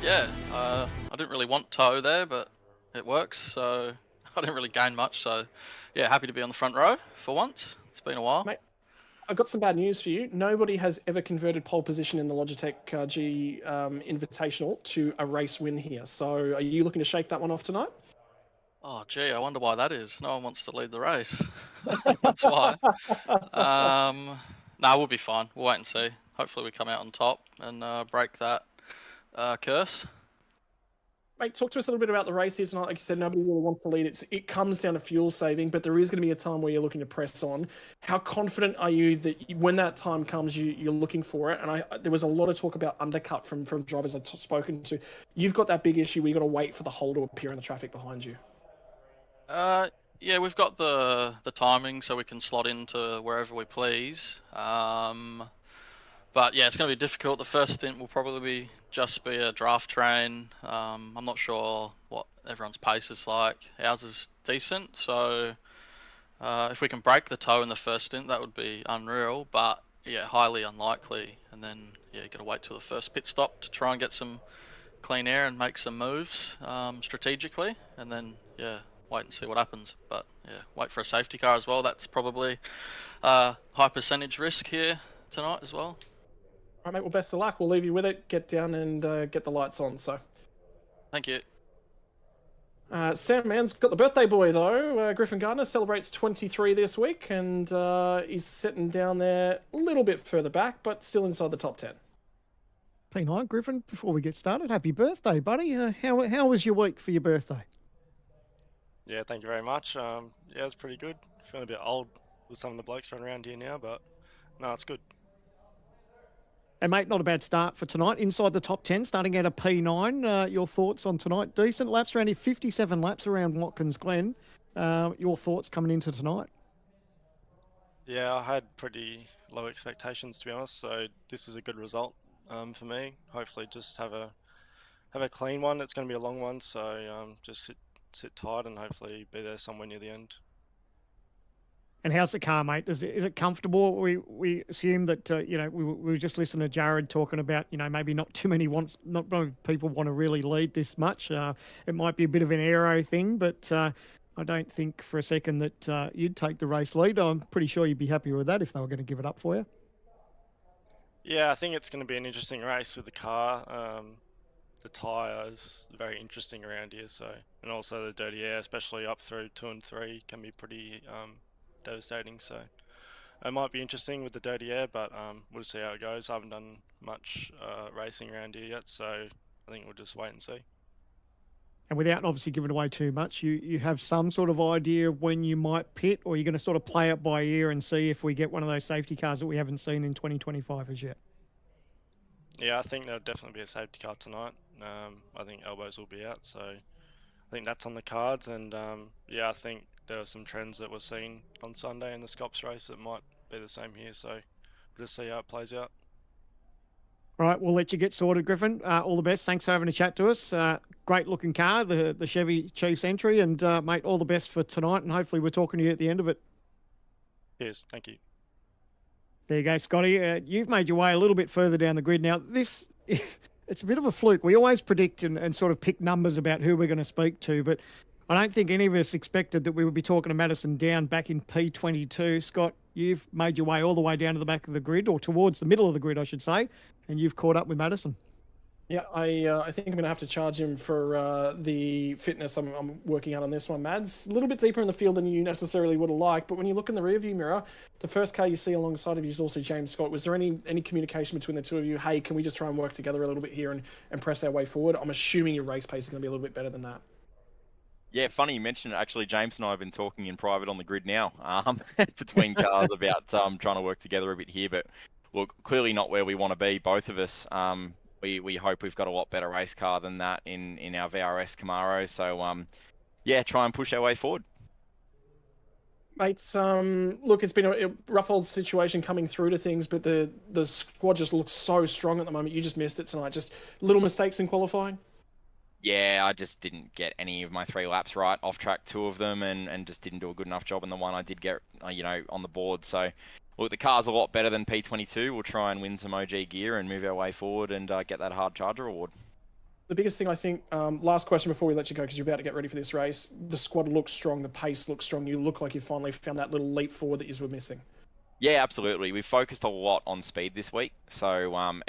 didn't really want tow there, but it works, so I didn't really gain much. So, yeah, happy to be on the front row for once. It's been a while. Mate, I've got some bad news for you. Nobody has ever converted pole position in the Logitech G Invitational to a race win here. So are you looking to shake that one off tonight? Oh, gee, I wonder why that is. No one wants to lead the race. That's why. No, we'll be fine. We'll wait and see. Hopefully we come out on top and break that curse. Mate, talk to us a little bit about the race here tonight. Like you said, nobody really wants to lead. It comes down to fuel saving, but there is going to be a time where you're looking to press on. How confident are you that when that time comes, you're looking for it? And there was a lot of talk about undercut from drivers I've spoken to. You've got that big issue where you've got to wait for the hole to appear in the traffic behind you. Yeah, we've got the timing so we can slot into wherever we please. But yeah, it's going to be difficult. The first stint will probably just be a draft train. I'm not sure what everyone's pace is like. Ours is decent, so if we can break the toe in the first stint, that would be unreal. But yeah, highly unlikely. And then yeah, you got to wait till the first pit stop to try and get some clean air and make some moves strategically, and then yeah, wait and see what happens. But yeah, wait for a safety car as well. That's probably high percentage risk here tonight as well. All right, mate, well, best of luck. We'll leave you with it. Get down and get the lights on. So, thank you. Sam Mann's got the birthday boy, though. Griffin Gardner celebrates 23 this week, and he's sitting down there a little bit further back, but still inside the top 10. P9, Griffin, before we get started, happy birthday, buddy. How was your week for your birthday? Yeah, thank you very much. Yeah, it's pretty good. Feeling a bit old with some of the blokes running around here now, but no, it's good. And mate, not a bad start for tonight. Inside the top 10, starting at a P9. Your thoughts on tonight? Decent laps around here, 57 laps around Watkins Glen. Your thoughts coming into tonight? Yeah, I had pretty low expectations, to be honest, so this is a good result for me. Hopefully just have a clean one. It's going to be a long one, so just sit tight and hopefully be there somewhere near the end. And how's the car, mate? Is it comfortable? We assume that we were just listening to Jared talking about maybe not many people want to really lead this much. It might be a bit of an aero thing, but I don't think for a second that you'd take the race lead. I'm pretty sure you'd be happy with that if they were going to give it up for you. Yeah, I think it's going to be an interesting race with the car. The tyre is very interesting around here, and also the dirty air, especially up through 2 and 3, can be pretty devastating. So it might be interesting with the dirty air, but we'll see how it goes. I haven't done much racing around here yet, so I think we'll just wait and see. And without obviously giving away too much, you have some sort of idea of when you might pit, or you're going to sort of play it by ear and see if we get one of those safety cars that we haven't seen in 2025 as yet? Yeah, I think there'll definitely be a safety car tonight. I think elbows will be out, so I think that's on the cards. And yeah, I think there are some trends that we're seeing on Sunday in the Scops race that might be the same here, so we'll just see how it plays out. All right, we'll let you get sorted, Griffin. All the best. Thanks for having a chat to us. Great looking car, the Chevy Chiefs entry, and mate, all the best for tonight, and hopefully we're talking to you at the end of it. Cheers, thank you. There you go, Scotty. You've made your way a little bit further down the grid. Now, it's a bit of a fluke. We always predict and sort of pick numbers about who we're going to speak to, but I don't think any of us expected that we would be talking to Madison Down back in P22. Scott, you've made your way all the way down to the back of the grid, or towards the middle of the grid, I should say, and you've caught up with Madison. Yeah, I think I'm going to have to charge him for the fitness I'm working out on this one, Mads. A little bit deeper in the field than you necessarily would have liked, but when you look in the rearview mirror, the first car you see alongside of you is also James Scott. Was there any communication between the two of you? Hey, can we just try and work together a little bit here and press our way forward? I'm assuming your race pace is going to be a little bit better than that. Yeah, funny you mentioned it. Actually, James and I have been talking in private on the grid now between cars about trying to work together a bit here, but look, clearly not where we want to be, both of us. we hope we've got a lot better race car than that in our VRS Camaro. So yeah, try and push our way forward. Mates, look, it's been a rough old situation coming through to things, but the squad just looks so strong at the moment. You just missed it tonight. Just little mistakes in qualifying. Yeah, I just didn't get any of my 3 laps right, off track 2 of them, and just didn't do a good enough job in the one I did get, on the board. So, look, the car's a lot better than P22. We'll try and win some OG gear and move our way forward and get that hard charger award. The biggest thing, I think, last question before we let you go, because you're about to get ready for this race. The squad looks strong, the pace looks strong. You look like you finally found that little leap forward that you were missing. Yeah, absolutely. We've focused a lot on speed this week, so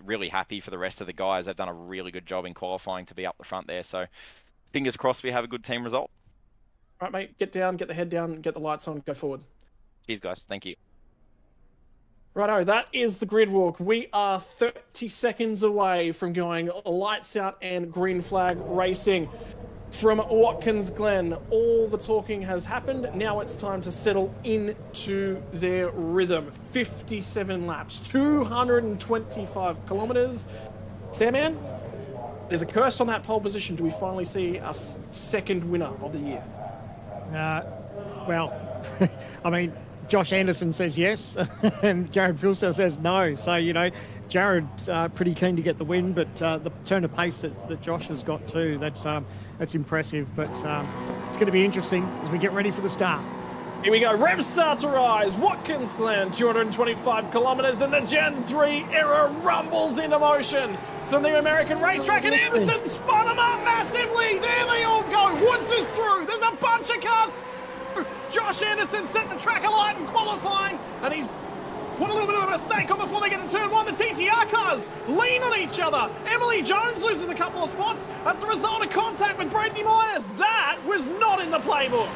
really happy for the rest of the guys. They've done a really good job in qualifying to be up the front there. So fingers crossed we have a good team result. All right, mate, get down, get the head down, get the lights on, go forward. Cheers, guys. Thank you. Righto, that is the grid walk. We are 30 seconds away from going lights out and green flag racing. From Watkins Glen, all the talking has happened. Now it's time to settle into their rhythm. 57 laps, 225 kilometres. Sandman, there's a curse on that pole position. Do we finally see our second winner of the year? Well, I mean, Josh Anderson says yes, and Jared Filsell says no. So, Jared's pretty keen to get the win, but the turn of pace that Josh has got too, that's impressive. But it's going to be interesting as we get ready for the start. Here we go. Rev start to rise. Watkins Glen, 225 kilometres, and the Gen 3 era rumbles into motion. From the American racetrack, and Anderson spun them up massively. There they all go. Woods is through. There's a bunch of cars. Josh Anderson set the track alight in qualifying, and he's put a little bit of a mistake on before they get to turn 1. The TTR cars lean on each other. Emily Jones loses a couple of spots. That's the result of contact with Brittany Myers. That was not in the playbook.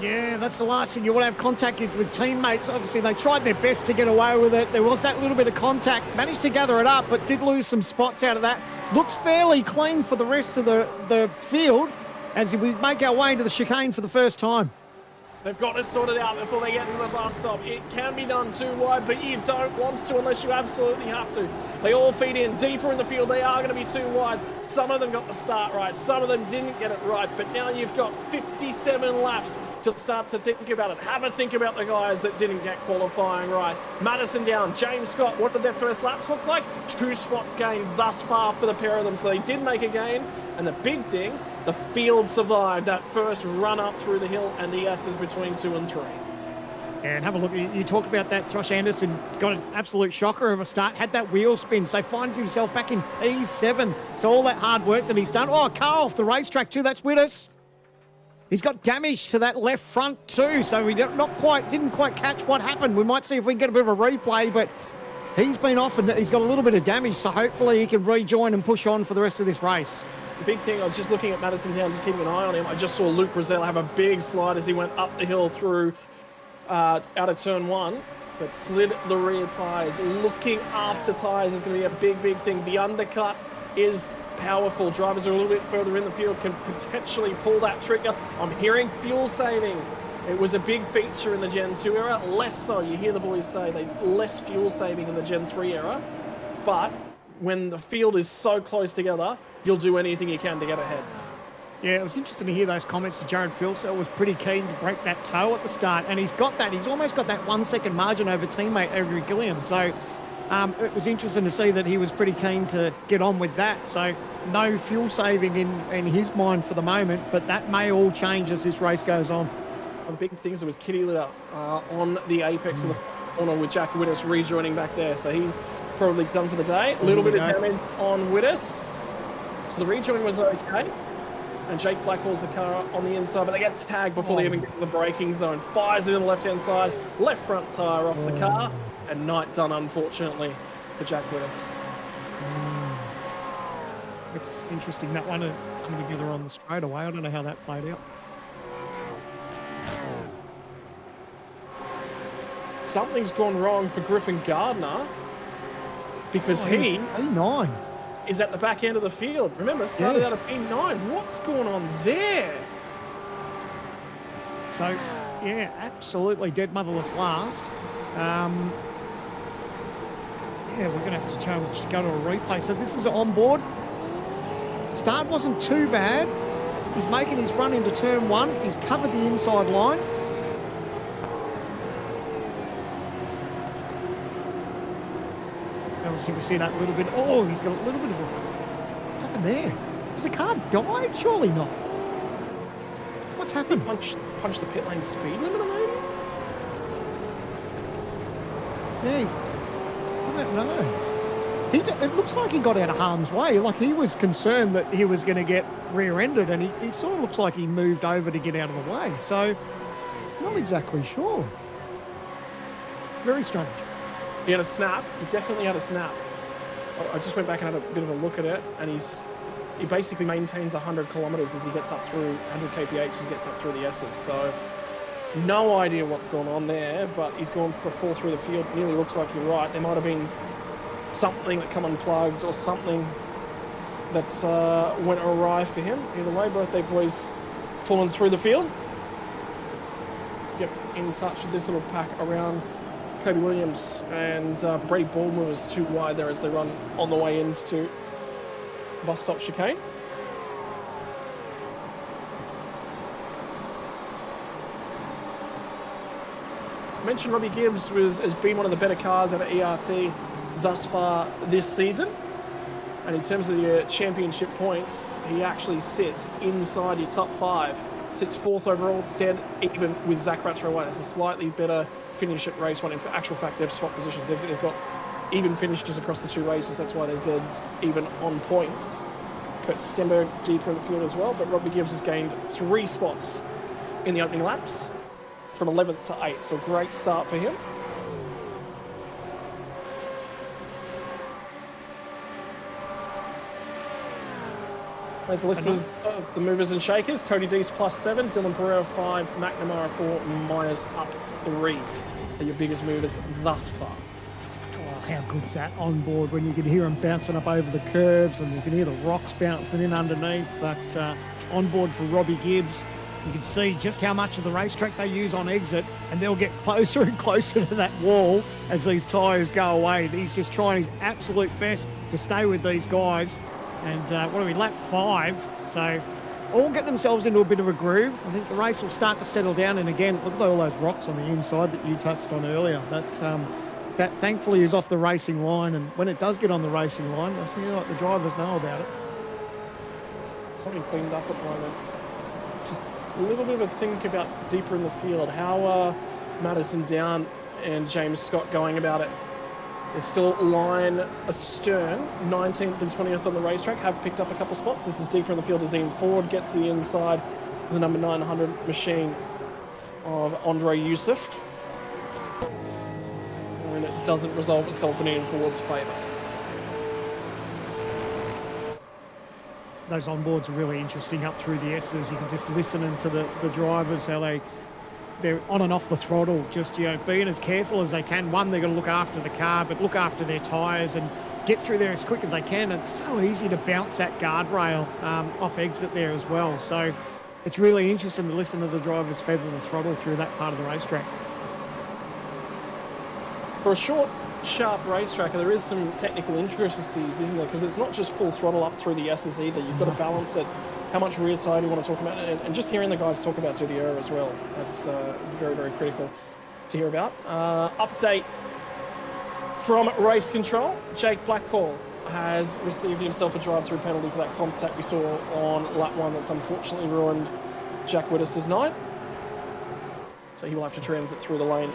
Yeah, that's the last thing. You want to have contact with teammates. Obviously, they tried their best to get away with it. There was that little bit of contact. Managed to gather it up, but did lose some spots out of that. Looks fairly clean for the rest of the field as we make our way into the chicane for the first time. They've got to sort it out before they get into the bus stop. It can be done too wide, but you don't want to unless you absolutely have to. They all feed in deeper in the field. They are going to be too wide. Some of them got the start right. Some of them didn't get it right. But now you've got 57 laps to start to think about it. Have a think about the guys that didn't get qualifying right. Madison down. James Scott, what did their first laps look like? 2 spots gained thus far for the pair of them. So they did make a gain. And the big thing, the field survived that first run up through the hill and the S's between 2 and 3. And have a look. You talked about that. Josh Anderson got an absolute shocker of a start. Had that wheel spin, so finds himself back in P7. So all that hard work that he's done. Oh, a car off the racetrack too. That's Wittes. He's got damage to that left front too. So we didn't quite catch what happened. We might see if we can get a bit of a replay, but he's been off and he's got a little bit of damage. So hopefully he can rejoin and push on for the rest of this race. The big thing, I was just looking at Madison down, just keeping an eye on him. I just saw Luke Rosell have a big slide as he went up the hill through out of turn 1, but slid the rear tyres. Looking after tyres is going to be a big thing. The undercut is powerful. Drivers are a little bit further in the field, can potentially pull that trigger. I'm hearing fuel saving. It was a big feature in the Gen 2 era, less so. You hear the boys say they less fuel saving in the Gen 3 era, but when the field is so close together, you'll do anything you can to get ahead. Yeah, it was interesting to hear those comments. Jared Filsell was pretty keen to break that toe at the start, and he's got that. He's almost got that 1 second margin over teammate Avery Gilliam. So it was interesting to see that he was pretty keen to get on with that. So no fuel saving in his mind for the moment, but that may all change as this race goes on. One of the big things, there was Kitty Litter on the apex of the corner with Jack Wittes rejoining back there. So he's probably done for the day. A little bit of damage on Wittes. So the rejoin was okay. And Jake Blackwell's the car on the inside, but they get tagged before they even get to the braking zone. Fires it in the left-hand side, left front tyre off the car, and night done, unfortunately, for Jack Wittes. It's interesting, that one coming together on the straightaway. I don't know how that played out. Something's gone wrong for Griffin Gardner, because he P9 is at the back end of the field. Remember, started out of P9. What's going on there? So, yeah, absolutely dead motherless last. Yeah, we're going to have to go to a replay. So this is on board. Start wasn't too bad. He's making his run into turn 1. He's covered the inside line. Obviously, we see that a little bit. Oh, he's got a little bit of a... What's happened there? Has the car died? Surely not. What's happened? Punch the pit lane speed limit, maybe? Yeah, I don't know. It looks like he got out of harm's way. Like he was concerned that he was going to get rear-ended, and he sort of looks like he moved over to get out of the way. So, not exactly sure. Very strange. He had a snap. He definitely had a snap. I just went back and had a bit of a look at it, and he basically maintains 100 kilometers as he gets up through 100 kph as he gets up through the S's. So no idea what's going on there, but he's gone for a fall through the field. Nearly looks like you're right. There might have been something that come unplugged or something that went awry for him. Either way, birthday boys falling through the field. Get in touch with this little pack around Cody Williams, and Brady Baldwin was too wide there as they run on the way into bus stop chicane. I mentioned Robbie Gibbs has been one of the better cars out of ERT thus far this season, and in terms of your championship points, he actually sits inside your top 5, sits 4th overall, dead even with Zach Ratcher. It's a slightly better finish at race 1. In actual fact, they've swapped positions. They've got even finishes across the 2 races. That's why they did even on points. Kurt Stenberg deeper in the field as well, but Robbie Gibbs has gained 3 spots in the opening laps from 11th to 8th. So great start for him. There's the listers of the movers and shakers. Cody Deese +7, Dylan Pereira 5, McNamara 4, Myers up 3. Are your biggest movers thus far. Oh, how good's that on board when you can hear them bouncing up over the curves and you can hear the rocks bouncing in underneath. But on board for Robbie Gibbs, you can see just how much of the racetrack they use on exit, and they'll get closer and closer to that wall as these tyres go away. He's just trying his absolute best to stay with these guys. And what are we, lap 5? So all getting themselves into a bit of a groove. I think the race will start to settle down. And again, look at all those rocks on the inside that you touched on earlier. That thankfully is off the racing line. And when it does get on the racing line, I feel like the drivers know about it. Something cleaned up at the moment. Just a little bit of a think about deeper in the field. How are Madison Down and James Scott going about it? They're still line astern, 19th and 20th on the racetrack, have picked up a couple spots. This is deeper in the field as Ian Ford gets the inside of the number 900 machine of Andre Youssef. And it doesn't resolve itself in Ian Ford's favour. Those onboards are really interesting up through the S's. You can just listen to the drivers, how they're on and off the throttle, just, being as careful as they can. One, they're going to look after the car, but look after their tyres and get through there as quick as they can. It's so easy to bounce that guardrail off exit there as well. So it's really interesting to listen to the drivers feather the throttle through that part of the racetrack. For a short, sharp racetrack, there is some technical intricacies, isn't there? Because it's not just full throttle up through the S's either. You've got to balance it. How much rear tyre do you want to talk about? And just hearing the guys talk about Didier as well. That's very, very critical to hear about. Update from race control. Jake Blackcall has received himself a drive-through penalty for that contact we saw on lap 1 that's unfortunately ruined Jack Wittes' night. So he will have to transit through the lane.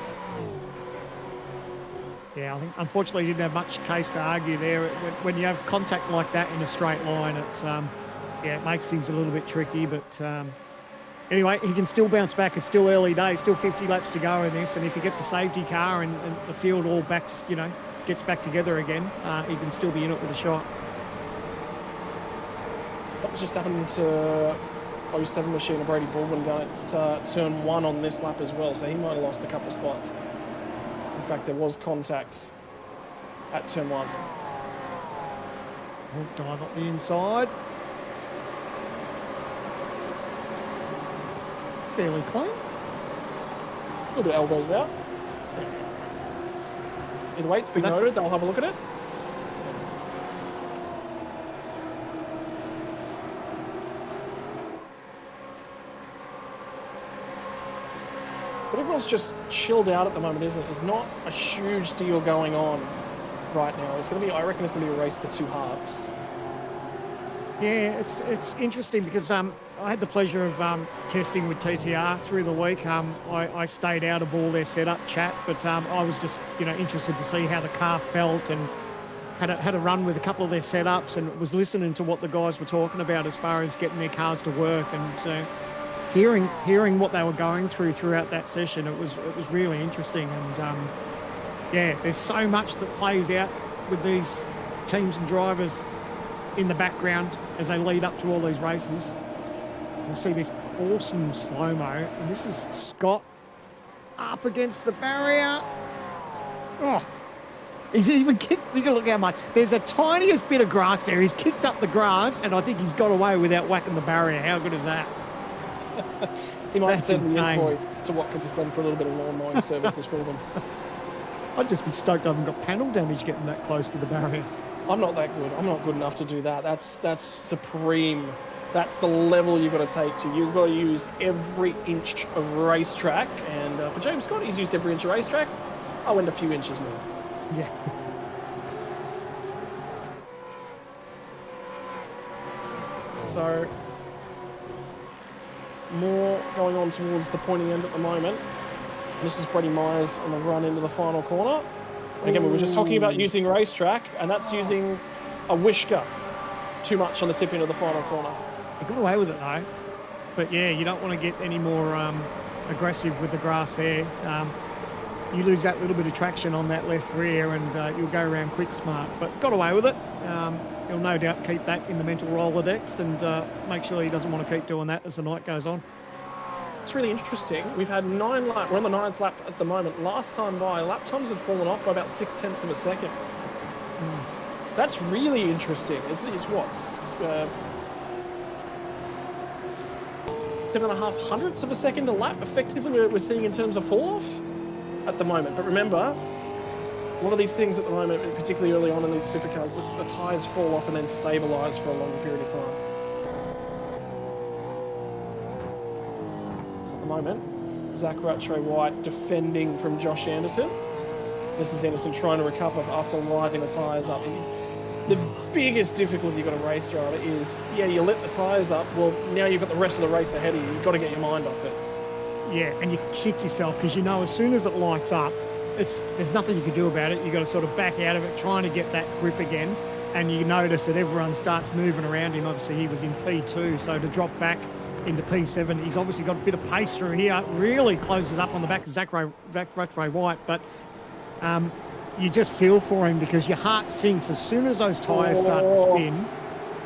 Yeah, I think unfortunately he didn't have much case to argue there. When you have contact like that in a straight line, it makes things a little bit tricky. But anyway, he can still bounce back. It's still early days, still 50 laps to go in this. And if he gets a safety car and the field all backs, gets back together again, he can still be in it with a shot. What just happened to 07 machine and Brady Baldwin going at turn 1 on this lap as well, so he might have lost a couple of spots. In fact, there was contact at turn 1. We'll dive up the inside. Fairly clean. A little bit of elbows out. Either way, it's been noted. They'll have a look at it. But everyone's just chilled out at the moment, isn't it? There's not a huge deal going on right now. It's going to be, I reckon it's going to be a race to two halves. Yeah, it's interesting because I had the pleasure of testing with TTR through the week. I stayed out of all their setup chat, but I was just interested to see how the car felt and had a run with a couple of their setups and was listening to what the guys were talking about as far as getting their cars to work and hearing what they were going throughout that session. It was really interesting and yeah, there's so much that plays out with these teams and drivers in the background as they lead up to all these races. We'll see this awesome slow-mo, and this is Scott up against the barrier. Oh, he's even kicked, you can look how much, there's the tiniest bit of grass there. He's kicked up the grass, and I think he's got away without whacking the barrier. How good is that? He might send the invoice to Watkins Glen for a little bit of lawn mowing services for them. I'd just be stoked I haven't got panel damage getting that close to the barrier. I'm not that good. I'm not good enough to do that. That's supreme. That's the level you've got to take to. You've got to use every inch of racetrack. And for James Scott, he's used every inch of racetrack. I went a few inches more. Yeah. So, more going on towards the pointy end at the moment. This is Brady Myers on the run into the final corner. And again, we were just talking about using racetrack, and that's using a whisker too much on the tip end of the final corner. He got away with it though. But yeah, you don't want to get any more aggressive with the grass there. You lose that little bit of traction on that left rear and you'll go around quick smart. But got away with it. He'll no doubt keep that in the mental Rolodex and make sure he doesn't want to keep doing that as the night goes on. It's really interesting. We've had 9 laps. We're on the 9th lap at the moment. Last time by, lap times had fallen off by about 0.6 of a second. That's really interesting. It's what? 7.5 hundredths of a second a lap, effectively, we're seeing in terms of fall off at the moment. But remember, a lot of these things at the moment, particularly early on in the supercars, the tyres fall off and then stabilise for a longer period of time. So at the moment, Zach Rattray-White defending from Josh Anderson. This is Anderson trying to recover after lighting the tyres up. The biggest difficulty you've got a race driver is, yeah, you lit the tyres up, well, now you've got the rest of the race ahead of you. You've got to get your mind off it. Yeah, and you kick yourself because you know as soon as it lights up, there's nothing you can do about it. You've got to sort of back out of it, trying to get that grip again. And you notice that everyone starts moving around him. Obviously, he was in P2, so to drop back into P7, he's obviously got a bit of pace through here. Really closes up on the back of Zach Rattray-White, but you just feel for him because your heart sinks as soon as those tyres start to spin.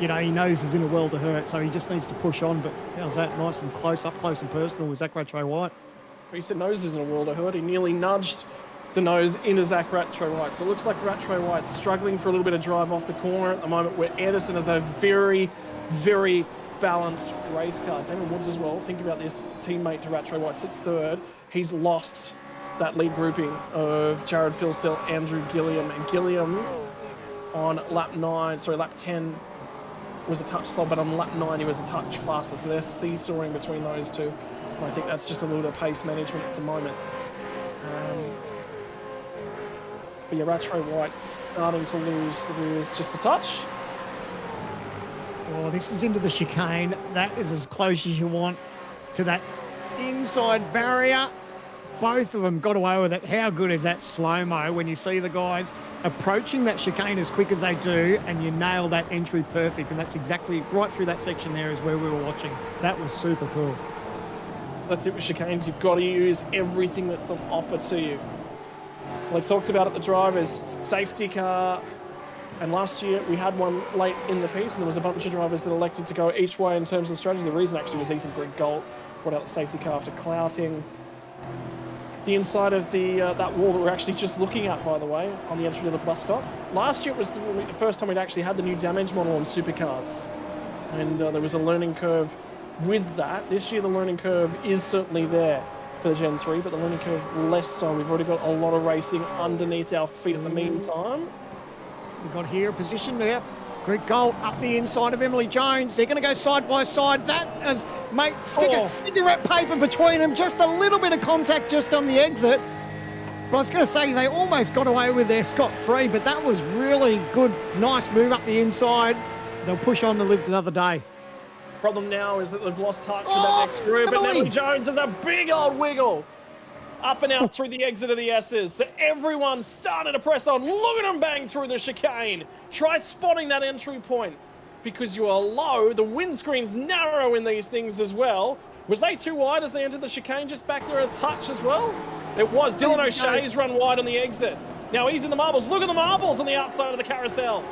You know, he knows he's in a world of hurt, so he just needs to push on. But how's that? Nice and close, up close and personal with Zach Rattray-White. He said nose is in a world of hurt. He nearly nudged the nose into Zach Rattray-White. So it looks like Rattray-White's struggling for a little bit of drive off the corner at the moment, where Anderson has a very, very balanced race car. Damon Woods as well. Think about this teammate to Rattray-White. Sits third. He's lost that lead grouping of Jared Philsell, Andrew Gilliam. And Gilliam on lap 10 was a touch slow, but on lap 9 he was a touch faster. So they're seesawing between those two. And I think that's just a little bit of pace management at the moment. But yeah, Rattray-White's starting to lose the rears just a touch. Oh, this is into the chicane. That is as close as you want to that inside barrier. Both of them got away with it. How good is that slow-mo when you see the guys approaching that chicane as quick as they do and you nail that entry perfect? And that's exactly right through that section there is where we were watching. That was super cool. That's it with chicanes. You've got to use everything that's on offer to you. Well, I talked about it, the drivers, safety car. And last year we had one late in the piece and there was a bunch of drivers that elected to go each way in terms of strategy. The reason actually was Ethan Greg-Galt brought out the safety car after clouting the inside of the that wall that we're actually just looking at, by the way, on the entry to the bus stop. Last year it was the first time we'd actually had the new damage model on supercars. And there was a learning curve with that. This year the learning curve is certainly there. for the Gen 3, but the learning curve less so. We've already got a lot of racing underneath our feet in the meantime. We've got here a position there. Great goal up the inside of Emily Jones. They're going to go side by side. That as mate stick a cigarette paper between them. Just a little bit of contact just on the exit. But I was going to say they almost got away with their scot-free, but that was really good. Nice move up the inside. They'll push on to live another day. Problem now is that they've lost touch with that next group, and Emily Jones has a big old wiggle up and out through the exit of the S's. So everyone's starting to press on. Look at them bang through the chicane. Try spotting that entry point because you are low. The windscreen's narrow in these things as well. Was they too wide as they entered the chicane? Just back there a touch as well? It was. Dylan O'Shea's run wide on the exit. Now he's in the marbles. Look at the marbles on the outside of the carousel.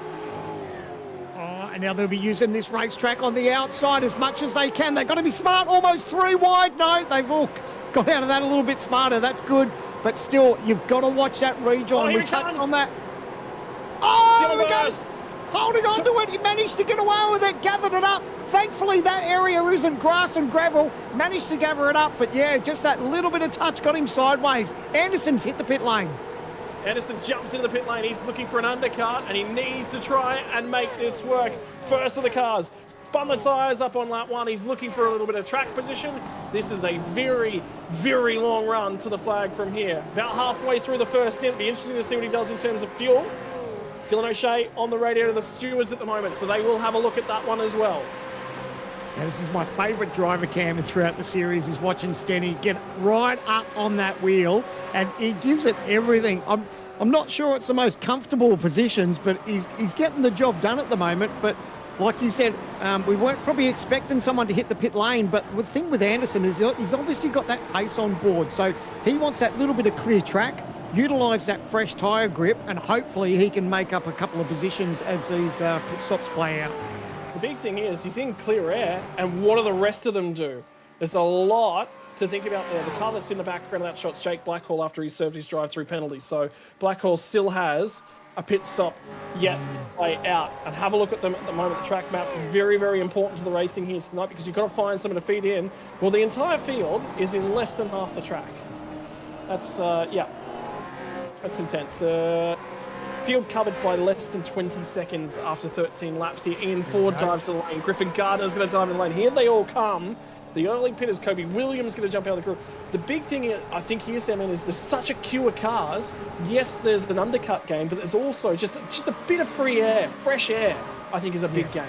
And now they'll be using this racetrack on the outside as much as they can. They've got to be smart. Almost 3 wide. No, they've all got out of that a little bit smarter. That's good. But still, you've got to watch that rejoin. We touched on that. Oh, there we go. Holding on to it. He managed to get away with it, gathered it up. Thankfully, that area isn't grass and gravel. Managed to gather it up. But yeah, just that little bit of touch got him sideways. Anderson's hit the pit lane. Anderson jumps into the pit lane. He's looking for an undercut, and he needs to try and make this work. First of the cars. Spun the tyres up on lap 1. He's looking for a little bit of track position. This is a very, very long run to the flag from here. About halfway through the first stint. Be interesting to see what he does in terms of fuel. Dylan O'Shea on the radio to the stewards at the moment, so they will have a look at that one as well. Now, this is my favourite driver cam throughout the series, is watching Stenny get right up on that wheel, and he gives it everything. I'm not sure it's the most comfortable positions, but he's getting the job done at the moment. But like you said, we weren't probably expecting someone to hit the pit lane, but the thing with Anderson is he's obviously got that pace on board, so he wants that little bit of clear track, utilise that fresh tyre grip, and hopefully he can make up a couple of positions as these pit stops play out. The big thing is he's in clear air, and what do the rest of them do? There's a lot to think about there. The car that's in the background of that shot's Jake Blackhall after he served his drive-through penalty. So Blackhall still has a pit stop yet to play out. And have a look at them at the moment. The track map, very, very important to the racing here tonight because you've got to find someone to feed in. Well, the entire field is in less than half the track. That's, yeah, that's intense. The field covered by less than 20 seconds after 13 laps here. Ian Ford dives to the lane. Griffin Gardner's going to dive in the lane. Here they all come. The early pitters, Kobe Williams going to jump out of the group. The big thing I think here, Sam, is there's such a queue of cars. Yes, there's an undercut game, but there's also just a bit of free air, fresh air, I think is a big game.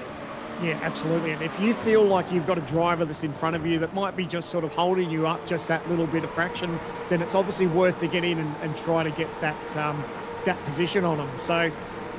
Yeah, absolutely. And if you feel like you've got a driver that's in front of you that might be just sort of holding you up just that little bit of fraction, then it's obviously worth to get in and try to get that position on them. So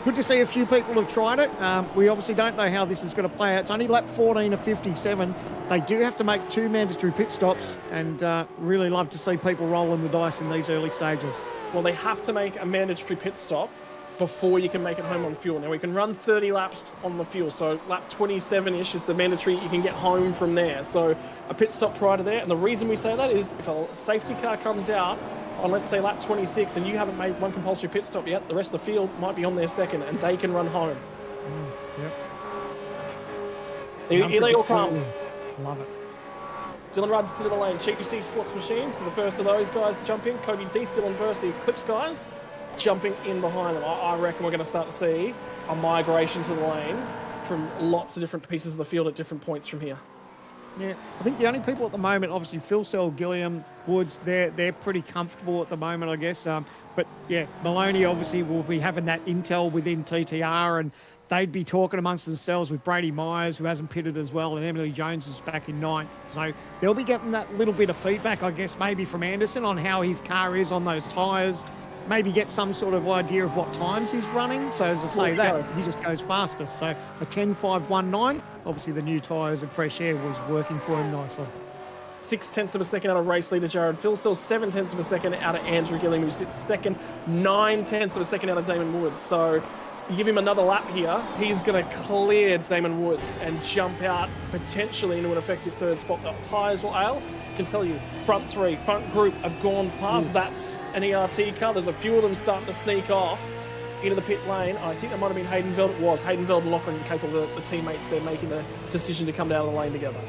good to see a few people have tried it. We obviously don't know how this is going to play out. It's only lap 14 of 57. They do have to make 2 mandatory pit stops, and really love to see people rolling the dice in these early stages. Well, they have to make a mandatory pit stop before you can make it home on fuel. Now, we can run 30 laps on the fuel, so lap 27-ish is the mandatory. You can get home from there. So a pit stop prior to there, and the reason we say that is if a safety car comes out on, let's say, lap 26 and you haven't made one compulsory pit stop yet, the rest of the field might be on their second and they can run home. Yep. Here they all come. Love it. Dylan runs into the lane. GPC Sports Machines, the first of those guys to jump in. Cody Deeth, Dylan Burst, the Eclipse guys, jumping in behind them. I reckon we're going to start to see a migration to the lane from lots of different pieces of the field at different points from here. Yeah, I think the only people at the moment, obviously Phil Sell, Gilliam, Woods, they're pretty comfortable at the moment, I guess. But yeah, Maloney obviously will be having that intel within TTR, and they'd be talking amongst themselves with Brady Myers, who hasn't pitted as well, and Emily Jones is back in 9th. So they'll be getting that little bit of feedback, I guess, maybe from Anderson on how his car is on those tyres. Maybe get some sort of idea of what times he's running. So as I say that, he just goes faster. So a 10.519, obviously the new tyres and fresh air was working for him nicely. 0.6 of a second out of race leader Jared Philsell, 0.7 of a second out of Andrew Gilliam, who sits second, 0.9 of a second out of Damon Woods. So you give him another lap here, he's going to clear Damon Woods and jump out potentially into an effective third spot. The tyres will ail. I can tell you, front group have gone past. That's an ERT car. There's a few of them starting to sneak off into the pit lane. I think that might have been Haydenveld. It was Haydenveld and Lachlan capable of the teammates there making the decision to come down the lane together.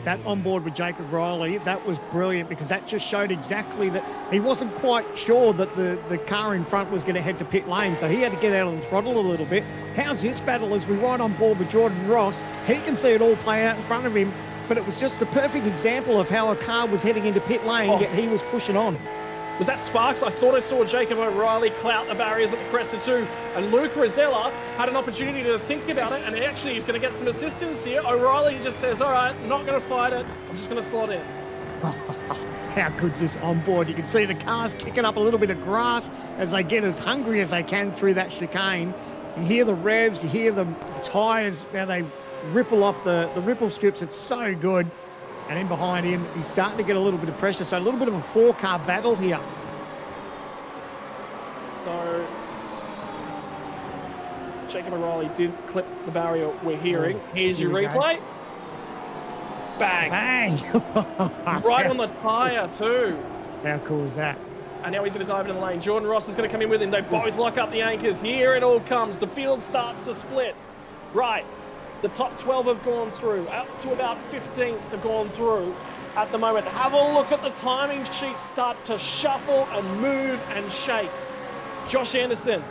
that on board with Jacob Riley, that was brilliant because that just showed exactly that he wasn't quite sure that the car in front was going to head to pit lane, so he had to get out of the throttle a little bit. How's this battle as we ride on board with Jordan Ross? He can see it all play out in front of him, but it was just the perfect example of how a car was heading into pit lane, yet he was pushing on. Was that Sparks? I thought I saw Jacob O'Reilly clout the barriers at the crest of 2, and Luke Rosella had an opportunity to think about it, and actually he's going to get some assistance here. O'Reilly just says, all right, not going to fight it. I'm just going to slot in. How good's this on board? You can see the cars kicking up a little bit of grass as they get as hungry as they can through that chicane. You hear the revs, you hear the tyres, how they ripple off the ripple strips. It's so good. And in behind him, he's starting to get a little bit of pressure. So a little bit of a 4-car battle here. So Jacob O'Reilly did clip the barrier we're hearing. Here's your replay. Bang. Bang. Right on the tyre too. How cool is that? And now he's going to dive into the lane. Jordan Ross is going to come in with him. They both lock up the anchors. Here it all comes. The field starts to split. Right. The top 12 have gone through. Up to about 15th have gone through at the moment. Have a look at the timing sheets start to shuffle and move and shake. Josh Anderson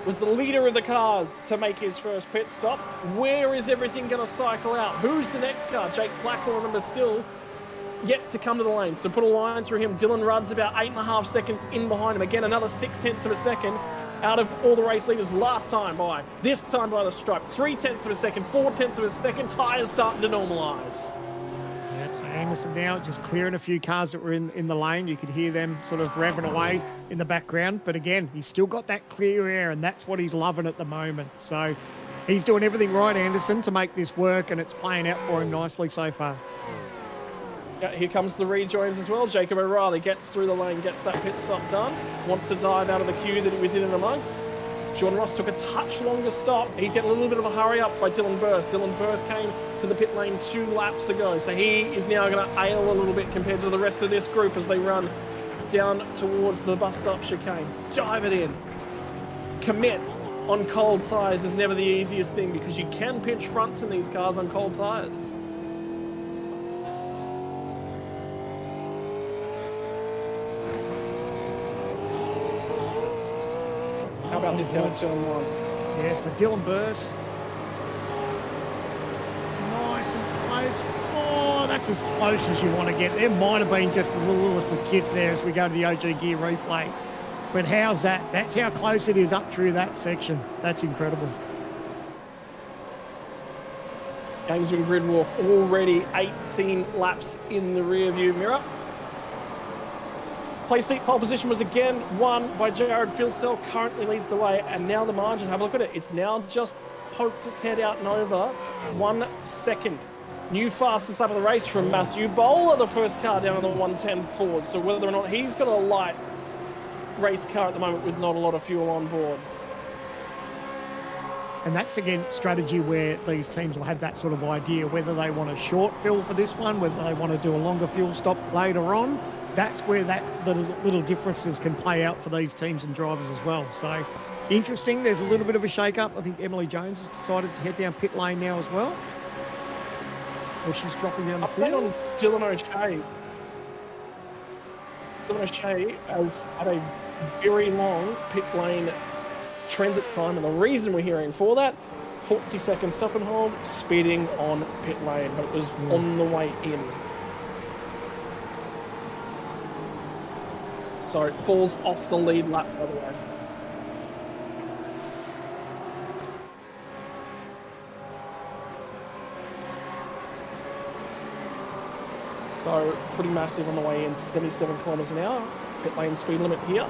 was the leader of the cars to make his first pit stop. Where is everything going to cycle out? Who's the next car? Jake Blackwell, remember, still yet to come to the lane. So put a line through him. Dylan Rudd's about 8.5 seconds in behind him. Again, another 0.6 of a second out of all the race leaders last time by. This time by the stripe. 0.3 of a second, 0.4 of a second. Tyres starting to normalise. Yep, so Anderson now just clearing a few cars that were in the lane. You could hear them sort of revving away in the background. But again, he's still got that clear air, and that's what he's loving at the moment. So he's doing everything right, Anderson, to make this work, and it's playing out for him nicely so far. Yeah, here comes the rejoins as well. Jacob O'Reilly gets through the lane, gets that pit stop done. Wants to dive out of the queue that he was in and amongst. Jordan Ross took a touch longer stop. He get a little bit of a hurry up by Dylan Burst. Dylan Burst came to the pit lane 2 laps ago, so he is now going to ail a little bit compared to the rest of this group as they run down towards the bus stop chicane. Dive it in. Commit on cold tyres is never the easiest thing because you can pinch fronts in these cars on cold tyres. How about this down at turn 1? Yeah, so Dylan Burst. Nice and close. Oh, that's as close as you want to get. There might have been just the littlest of kiss there as we go to the OG Gear replay. But how's that? That's how close it is up through that section. That's incredible. Gainsman grid walk already 18 laps in the rear view mirror. Place seat pole position was again won by Jared Filsell, currently leads the way, and now the margin, have a look at it, it's now just poked its head out and over 1 second. New fastest lap of the race from Matthew Bowler, the first car down on the 110 Ford, so whether or not he's got a light race car at the moment with not a lot of fuel on board. And that's, again, strategy where these teams will have that sort of idea, whether they want a short fill for this one, whether they want to do a longer fuel stop later on. That's where the little differences can play out for these teams and drivers as well. So interesting. There's a little bit of a shake-up. I think Emily Jones has decided to head down pit lane now as well. Or she's dropping down the field. On Dylan O'Shea. Dylan O'Shea has had a very long pit lane transit time, and the reason we're hearing for that, 40-second stop and hold, speeding on pit lane, but it was on the way in. So it falls off the lead lap, by the way. So pretty massive on the way in, 77 kilometres an hour. Pit lane speed limit here,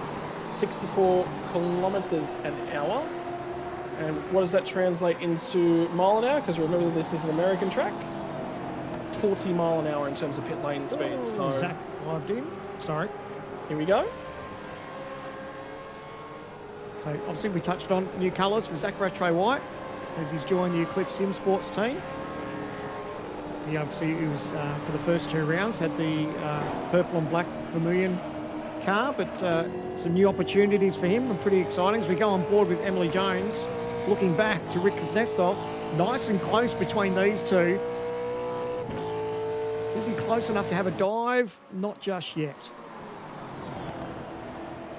64 kilometres an hour. And what does that translate into mile an hour? Because remember, this is an American track. 40 mile an hour in terms of pit lane speed. So Zach lived in. Sorry. Here we go. So obviously we touched on new colours for Zach Rattray White as he's joined the Eclipse Sim Sports team. He obviously was, for the first 2 rounds, had the purple and black Vermilion car, but some new opportunities for him and pretty exciting as we go on board with Emily Jones. Looking back to Rick Kazestov, nice and close between these two. Is he close enough to have a dive? Not just yet.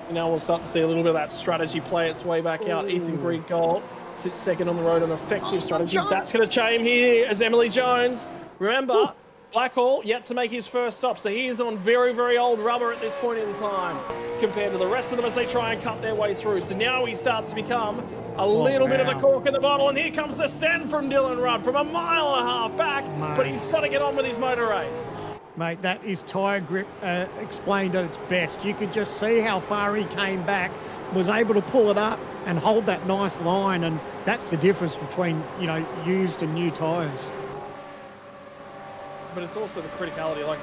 So now we'll start to see a little bit of that strategy play its way back out. Ethan Greengold sits second on the road, an effective strategy. That's going to change here as Emily Jones. Remember, Blackhall yet to make his first stop, so he is on very, very old rubber at this point in time compared to the rest of them as they try and cut their way through. So now he starts to become a little bit of a cork in the bottle, and here comes the send from Dylan Rudd from 1.5 miles back, but he's got to get on with his motor race. Mate, that is tyre grip explained at its best. You could just see how far he came back, was able to pull it up and hold that nice line, and that's the difference between, used and new tyres. But it's also the criticality, like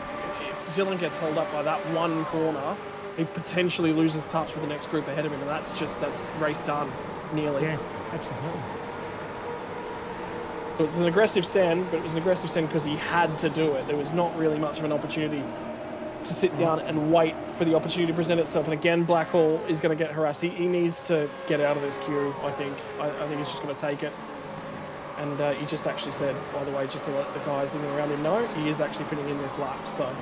if Dylan gets held up by that one corner, he potentially loses touch with the next group ahead of him, and that's race done, nearly. Yeah, absolutely. So it's an aggressive send, but it was an aggressive send because he had to do it. There was not really much of an opportunity to sit down and wait for the opportunity to present itself. And again, Blackhall is going to get harassed. He needs to get out of this queue, I think. I think he's just going to take it. And he just actually said, by the way, just to let the guys in and around him know, he is actually pitting in this lap. So,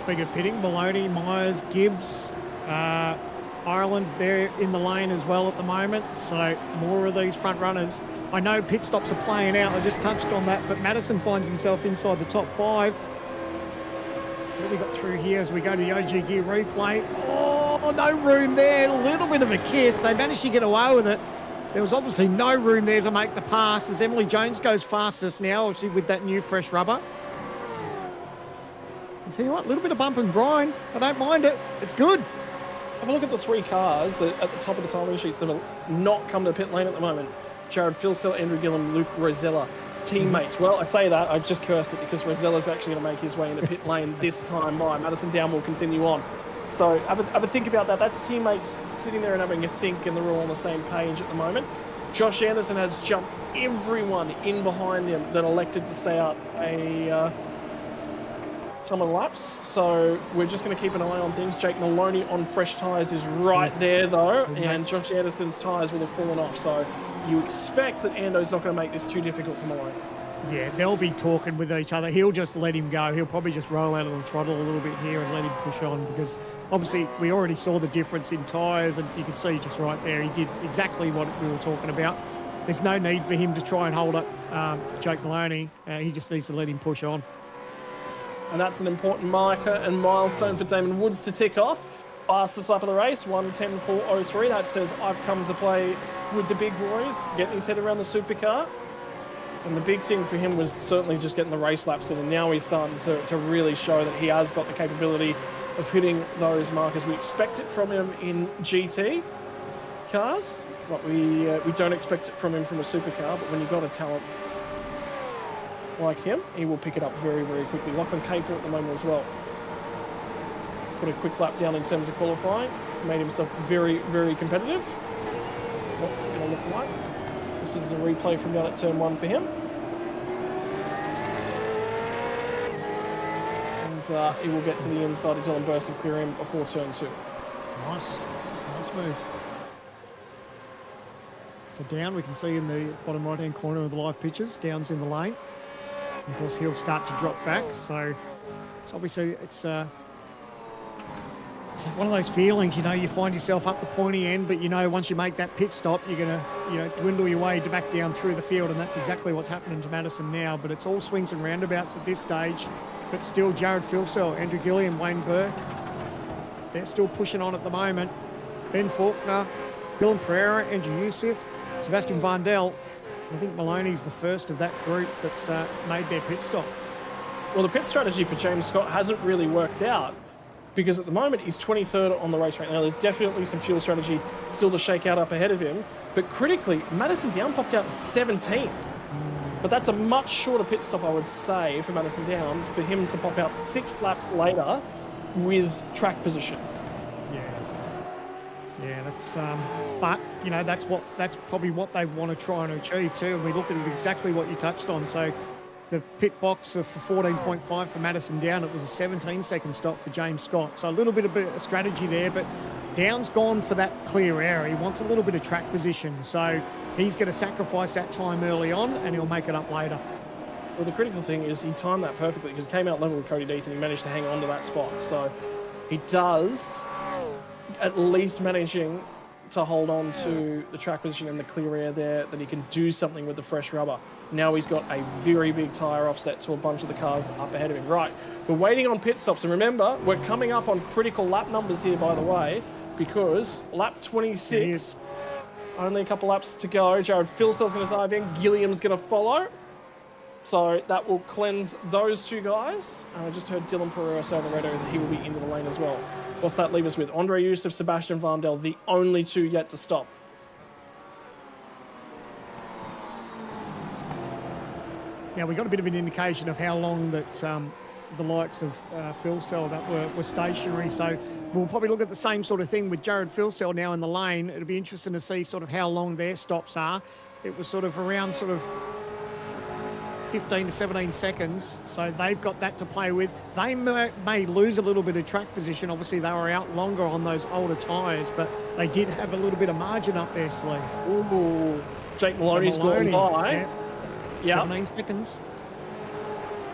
bigger pitting, Maloney, Myers, Gibbs, Ireland, they're in the lane as well at the moment. So more of these front runners. I know pit stops are playing out. I just touched on that, but Madison finds himself inside the top 5. What have we got through here as we go to the OG Gear replay? Oh, no room there. A little bit of a kiss. They managed to get away with it. There was obviously no room there to make the pass as Emily Jones goes fastest now, obviously with that new fresh rubber. I'll tell you what, a little bit of bump and grind. I don't mind it. It's good. have a look at the 3 cars that at the top of the timing sheets that have not come to the pit lane at the moment. Jared Filsell, Andrew Gillen, Luke Rosella. Teammates. Well, I say that, I just cursed it because Rosella's actually going to make his way into pit lane this time by. Madison Down will continue on. So have a think about that. That's teammates sitting there and having a think, and they're all on the same page at the moment. Josh Anderson has jumped everyone in behind him that elected to stay out a time of laps. So we're just going to keep an eye on things. Jake Maloney on fresh tyres is right there though, and Josh Anderson's tyres will have fallen off. So you expect that Ando's not going to make this too difficult for Maloney. Yeah, they'll be talking with each other. He'll just let him go. He'll probably just roll out of the throttle a little bit here and let him push on, because obviously we already saw the difference in tyres, and you can see just right there, he did exactly what we were talking about. There's no need for him to try and hold up Jake Maloney. He just needs to let him push on. And that's an important marker and milestone for Damon Woods to tick off. Fastest lap of the race, 1:10.403. That says, I've come to play with the big boys, getting his head around the supercar. And the big thing for him was certainly just getting the race laps in, and now he's starting to really show that he has got the capability of hitting those markers. We expect it from him in GT cars, but we don't expect it from him from a supercar. But when you've got a talent like him, he will pick it up very, very quickly. Lachlan Capel at the moment as well. Put a quick lap down in terms of qualifying. Made himself very, very competitive. What's it going to look like? This is a replay from down at turn 1 for him. And he will get to the inside of Dylan Burst and clear him before turn 2. Nice. That's a nice move. So Down, we can see in the bottom right-hand corner of the live pictures, Down's in the lane. And of course, he'll start to drop back. So it's obviously, it's one of those feelings, you find yourself up the pointy end, but once you make that pit stop, you're going to, dwindle your way back down through the field, and that's exactly what's happening to Madison now. But it's all swings and roundabouts at this stage, but still Jared Filsell, Andrew Gilliam, Wayne Burke, they're still pushing on at the moment. Ben Faulkner, Dylan Pereira, Andrew Youssef, Sebastian Vandel. I think Maloney's the first of that group that's made their pit stop. Well, the pit strategy for James Scott hasn't really worked out, because at the moment he's 23rd on the race right now. There's definitely some fuel strategy still to shake out up ahead of him. But critically, Madison Down popped out in 17th. But that's a much shorter pit stop, I would say, for Madison Down, for him to pop out 6 laps later with track position. Yeah, that's but that's probably what they want to try and achieve too. And we look at it exactly what you touched on. So the pit box for 14.5 for Madison Down, it was a 17-second stop for James Scott. So a little bit of a strategy there, but Down's gone for that clear air. He wants a little bit of track position. So he's going to sacrifice that time early on, and he'll make it up later. Well, the critical thing is he timed that perfectly because he came out level with Cody Death and he managed to hang on to that spot. So he does at least managing to hold on to the track position and the clear air there, that he can do something with the fresh rubber. Now he's got a very big tyre offset to a bunch of the cars up ahead of him. Right, we're waiting on pit stops. And remember, we're coming up on critical lap numbers here, by the way, because lap 26, only a couple laps to go. Jared Filsell's going to dive in. Gilliam's going to follow. So that will cleanse those two guys. I just heard Dylan Pereira say on the radio that he will be into the lane as well. What's that leave us with? Andre Youssef, Sebastian Vandel, the only two yet to stop. Now, we got a bit of an indication of how long that the likes of Filsell that were stationary. So we'll probably look at the same sort of thing with Jared Filsell now in the lane. It'll be interesting to see sort of how long their stops are. It was sort of around sort of 15 to 17 seconds, so they've got that to play with. They may lose a little bit of track position. Obviously, they were out longer on those older tyres, but they did have a little bit of margin up their sleeve. Ooh, Jake Maloney's gone by. Yeah. 17 seconds.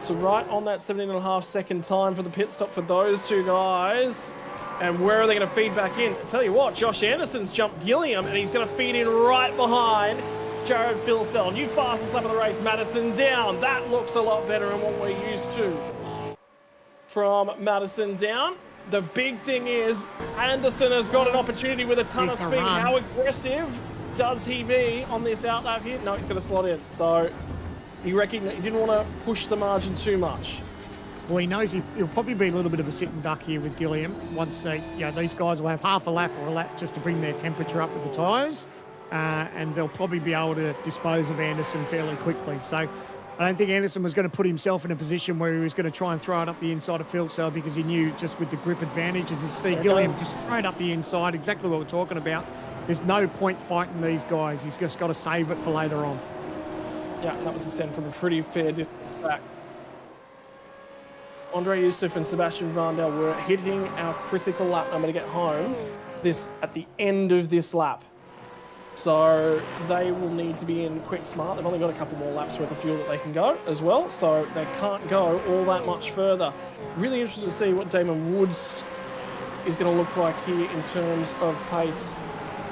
So right on that 17.5 second time for the pit stop for those two guys. And where are they going to feed back in? I tell you what, Josh Anderson's jumped Gilliam, and he's going to feed in right behind Jared Filsell. New fastest lap of the race, Madison down. That looks a lot better than what we're used to from Madison down. The big thing is Anderson has got an opportunity with a ton of speed. How aggressive does he be on this outlap here? No, he's going to slot in. So he recognised he didn't want to push the margin too much. Well, he knows he'll probably be a little bit of a sitting duck here with Gilliam. Once these guys will have half a lap or a lap just to bring their temperature up with the tyres. And they'll probably be able to dispose of Anderson fairly quickly. So I don't think Anderson was going to put himself in a position where he was going to try and throw it up the inside of Filsell, because he knew just with the grip advantage, as you see Gilliam just straight up the inside, exactly what we're talking about. There's no point fighting these guys. He's just got to save it for later on. Yeah, that was a send from a pretty fair distance back. Andre Youssef and Sebastian Vandel were hitting our critical lap number to get home at the end of this lap. So they will need to be in quick smart. They've only got a couple more laps worth of fuel that they can go as well, so they can't go all that much further. Really interested to see what Damon Woods is going to look like here in terms of pace.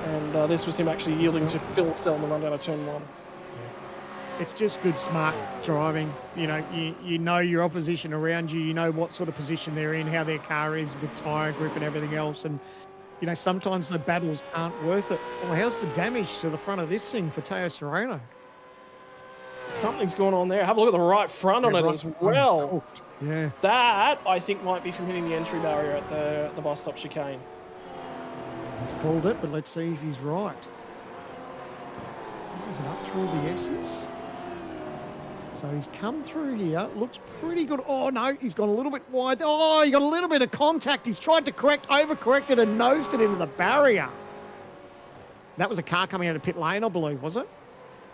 And this was him actually yielding to Filsell in the run down of turn one. It's just good, smart driving. You know your opposition around you. You know what sort of position they're in, how their car is with tyre grip and everything else. And sometimes the battles aren't worth it. Well, how's the damage to the front of this thing for Teo Sereno? Something's going on there. Have a look at the right front on it as well. Yeah. That, I think, might be from hitting the entry barrier at the bus stop chicane. He's called it, but let's see if he's right. Is it up through the S's? So he's come through here. Looks pretty good. Oh, no, he's gone a little bit wide. Oh, he got a little bit of contact. He's tried to overcorrected and nosed it into the barrier. That was a car coming out of pit lane, I believe, was it?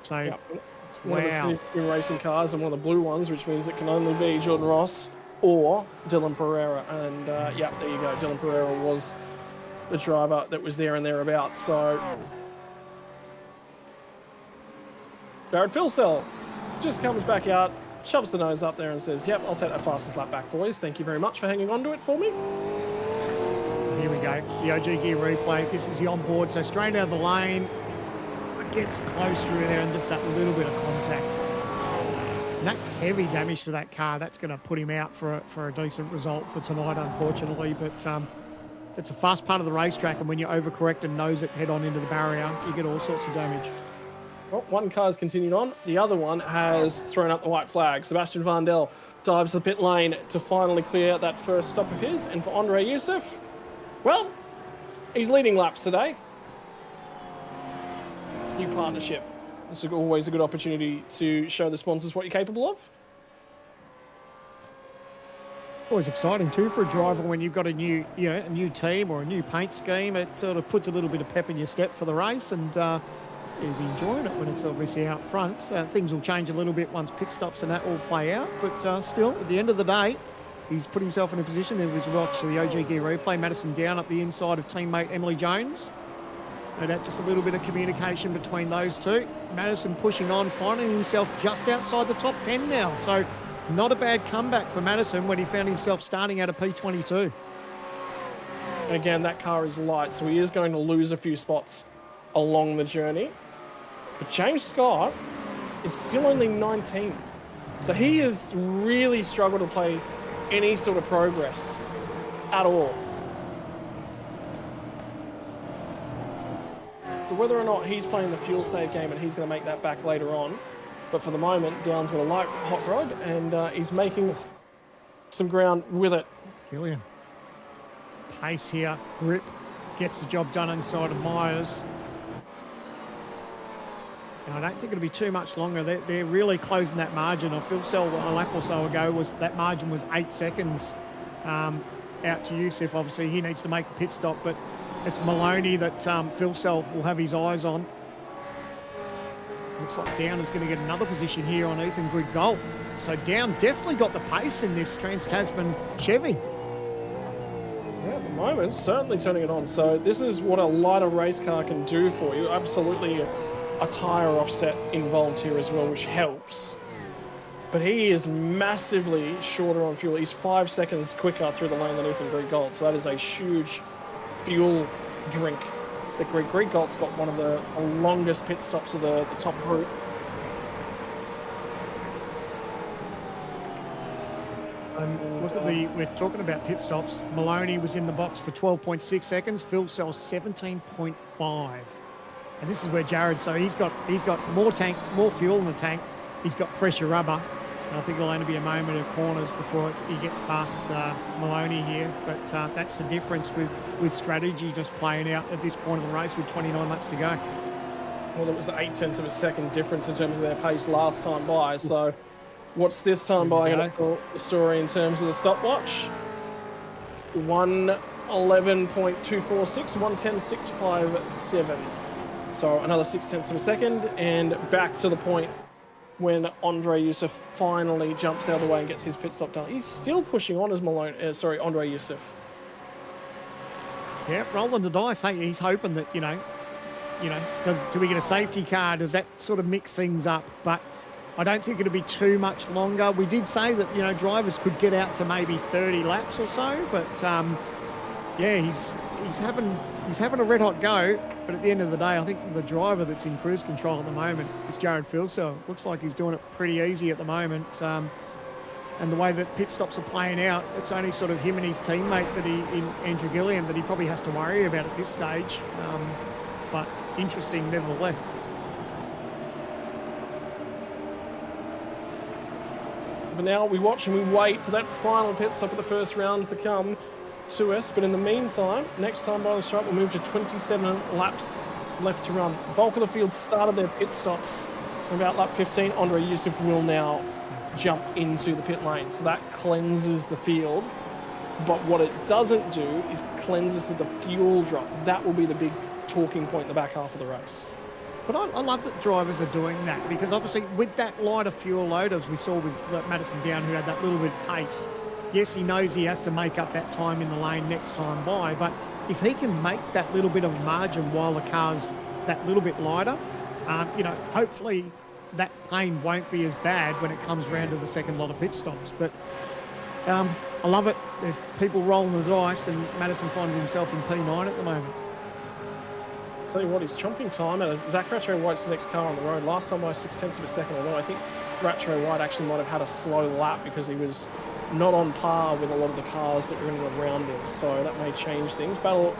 So, yep. It's one of the racing cars and one of the blue ones, which means it can only be Jordan Ross or Dylan Pereira. And, there you go. Dylan Pereira was the driver that was there and thereabouts. So, Jared Filsell just comes back out, shoves the nose up there and says, yep, I'll take that fastest lap back, boys. Thank you very much for hanging on to it for me. Here we go. The OG gear replay. This is the onboard. So straight out of the lane. It gets close through there and just that little bit of contact. And that's heavy damage to that car. That's going to put him out for a decent result for tonight, unfortunately. But it's a fast part of the racetrack, and when you overcorrect and nose it head on into the barrier, you get all sorts of damage. Well, one car's continued on. The other one has thrown up the white flag. Sebastian Vandel dives the pit lane to finally clear that first stop of his. And for Andre Youssef, well, he's leading laps today. New partnership. It's always a good opportunity to show the sponsors what you're capable of. Always exciting too for a driver when you've got a new team or a new paint scheme. It sort of puts a little bit of pep in your step for the race, and you'll be enjoying it when it's obviously out front. Things will change a little bit once pit stops and that all play out, but still, at the end of the day, he's put himself in a position. There was watch the OG gear replay. Madison down up the inside of teammate Emily Jones. No doubt just a little bit of communication between those two. Madison pushing on, finding himself just outside the top 10 now. So not a bad comeback for Madison when he found himself starting out of P22. And again, that car is light, so he is going to lose a few spots along the journey. But James Scott is still only 19th. So he has really struggled to play any sort of progress at all. So whether or not he's playing the fuel save game and he's going to make that back later on, but for the moment, Down's got a light hot rod and he's making some ground with it. Gillian. Pace here, grip, gets the job done inside of Myers. And I don't think it'll be too much longer. They're really closing that margin. I feel so a lap or so ago that margin was 8 seconds out to Yusuf. Obviously, he needs to make a pit stop, but it's Maloney that Phil Sell will have his eyes on. Looks like Down is going to get another position here on Ethan Grigol. So Down definitely got the pace in this Trans-Tasman Chevy. Yeah, at the moment, certainly turning it on. So this is what a lighter race car can do for you. Absolutely a tyre offset involved here as well, which helps. But he is massively shorter on fuel. He's 5 seconds quicker through the lane than Ethan Grigol. So that is a huge fuel drink. The Grigol's got one of the longest pit stops of the top group. Look at we're talking about pit stops. Maloney was in the box for 12.6 seconds. Phil Sell 17.5. And this is where Jared, so he's got more fuel in the tank. He's got fresher rubber. And I think it'll only be a moment of corners before he gets past Maloney here. But that's the difference with strategy just playing out at this point of the race with 29 laps to go. Well, it was 0.8 of a second difference in terms of their pace last time by. So what's this time by going to tell the story in terms of the stopwatch? 1:11.246, 1:10.657. So another 0.6 of a second, and back to the point when Andre Yusuf finally jumps out of the way and gets his pit stop done. He's still pushing on as Andre Yusuf. Yeah, rolling the dice. Hey, he's hoping that do we get a safety car? Does that sort of mix things up? But I don't think it'll be too much longer. We did say that drivers could get out to maybe 30 laps or so, but yeah, he's having a red hot go. But at the end of the day, I think the driver that's in cruise control at the moment is Jared Filsell. Looks like he's doing it pretty easy at the moment. And the way that pit stops are playing out, it's only sort of him and his teammate Andrew Gilliam that he probably has to worry about at this stage. But interesting nevertheless. So for now, we watch and we wait for that final pit stop of the first round to come to us, but in the meantime, next time by the stripe, we'll move to 27 laps left to run. Bulk of the field started their pit stops about lap 15. Andre Yusuf will now jump into the pit lane, so that cleanses the field. But what it doesn't do is cleanses the fuel drop. That will be the big talking point in the back half of the race. But I love that drivers are doing that, because obviously with that lighter fuel load, as we saw with Madison Down, who had that little bit of pace, yes, he knows he has to make up that time in the lane next time by, but if he can make that little bit of margin while the car's that little bit lighter, hopefully that pain won't be as bad when it comes round to the second lot of pit stops. But I love it. There's people rolling the dice, and Madison finds himself in P9 at the moment. I'll tell you what, he's chomping time out. Zach Rattray White's the next car on the road. Last time by 0.6 of a second, although I think Rattray White actually might have had a slow lap because he was not on par with a lot of the cars that were in and around him, so that may change things. Battle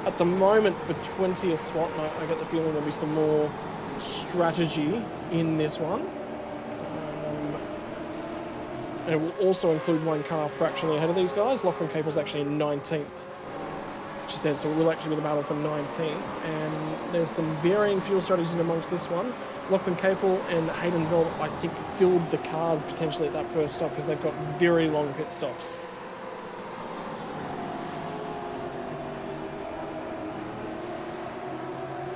at the moment for 20th spot, and I get the feeling there'll be some more strategy in this one. And it will also include one car fractionally ahead of these guys. Lachlan Capel's actually in 19th. Just said, so it will actually be the battle for 19th. And there's some varying fuel strategies amongst this one. Lachlan Capel and Hayden Veld, I think, filled the cars potentially at that first stop because they've got very long pit stops.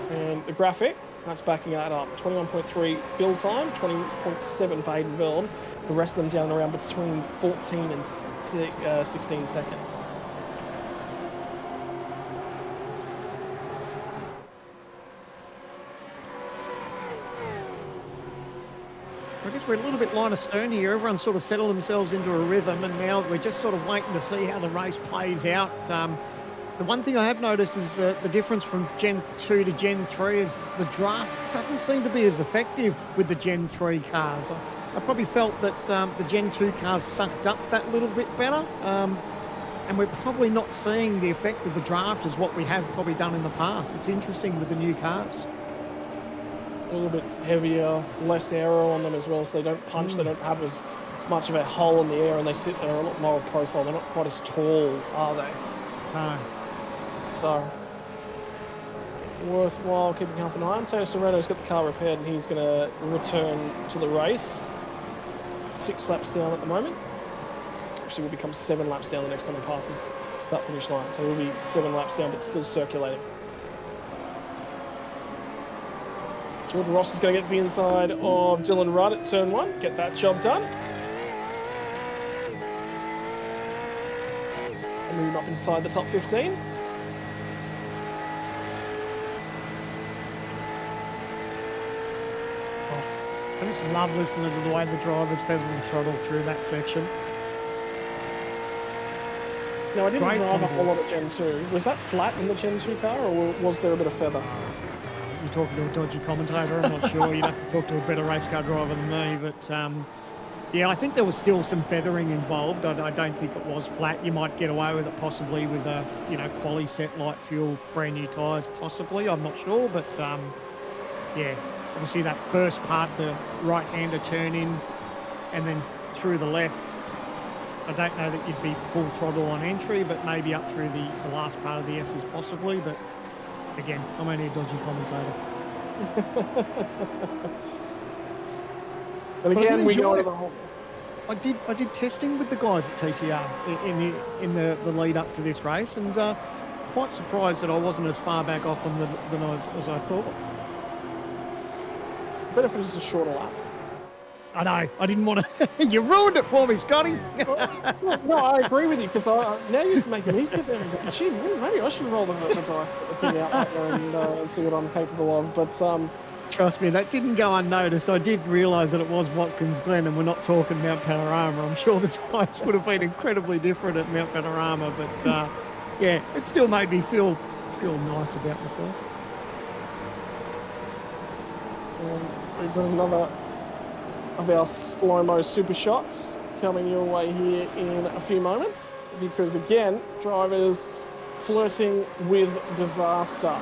And the graphic, that's backing that up. 21.3 fill time, 20.7 for Hayden Veld. The rest of them down around between 14 and 16 seconds. we're a little bit line astern here. Everyone's sort of settled themselves into a rhythm, and now we're just sort of waiting to see how the race plays out. The one thing I have noticed is the difference from Gen 2 to Gen 3 is the draft doesn't seem to be as effective with the Gen 3 cars. I probably felt that the Gen 2 cars sucked up that little bit better, and we're probably not seeing the effect of the draft as what we have probably done in the past. It's interesting with the new cars. A little bit heavier, less aero on them as well, so they don't punch, they don't have as much of a hole in the air, and they sit there a lot more profile. They're not quite as tall, are they? No. So, worthwhile keeping half an eye on. Teo Serrano's got the car repaired, and he's going to return to the race. 6 laps down at the moment. Actually, will become 7 laps down the next time he passes that finish line. So he'll be 7 laps down, but still circulating. Jordan Ross is going to get to the inside of Dylan Rudd at turn 1. Get that job done. And move him up inside the top 15. I just love listening to the way the drivers feather the throttle through that section. No, I didn't Great drive a on whole board. lot of Gen 2. Was that flat in the Gen 2 car, or was there a bit of feather? You're talking to a dodgy commentator, I'm not sure. You'd have to talk to a better race car driver than me. But, yeah, I think there was still some feathering involved. I don't think it was flat. You might get away with it possibly with a, quali set, light fuel, brand new tyres, possibly. I'm not sure. But, yeah, obviously that first part, the right-hander turn in and then through the left, I don't know that you'd be full throttle on entry, but maybe up through the last part of the S's possibly. But again, I'm only a dodgy commentator. And again, we go to the whole... I did testing with the guys at TCR in the lead up to this race, and quite surprised that I wasn't as far back off them than as I thought. Better if it was a shorter lap. I know. I didn't want to. You ruined it for me, Scotty. No, I agree with you, because now you're just making me sit there and go, gee, maybe I should roll the dice thing out like there and see what I'm capable of. But trust me, that didn't go unnoticed. I did realise that it was Watkins Glen, and we're not talking Mount Panorama. I'm sure the times would have been incredibly different at Mount Panorama, but yeah, it still made me feel nice about myself. We've got another of our slow-mo super shots coming your way here in a few moments, because again, drivers flirting with disaster.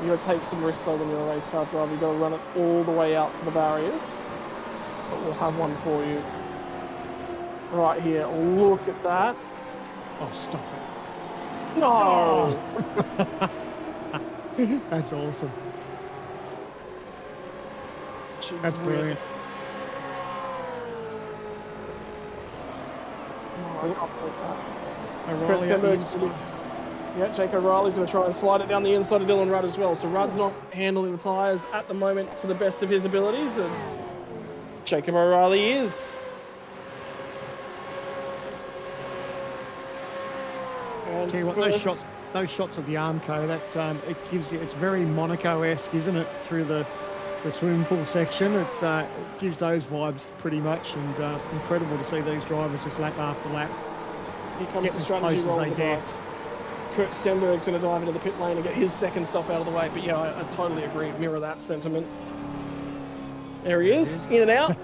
You got to take some risks though when you're a race car driver. You got to run it all the way out to the barriers, but we'll have one for you right here. Look at that. Oh, stop it. No! Oh. That's awesome. That's brilliant. Yeah, Jake O'Reilly's going to try and slide it down the inside of Dylan Rudd as well. So Rudd's not handling the tyres at the moment to the best of his abilities, and Jacob O'Reilly is. And tell you what, those shots of the Armco, that it gives you, it's very Monaco-esque, isn't it? Through the swimming pool section, it gives those vibes pretty much, and incredible to see these drivers just lap after lap. Here comes the strategy roll of the dice. Kurt Stenberg's going to dive into the pit lane and get his second stop out of the way. But yeah, I totally agree. Mirror that sentiment. There he is, in and out.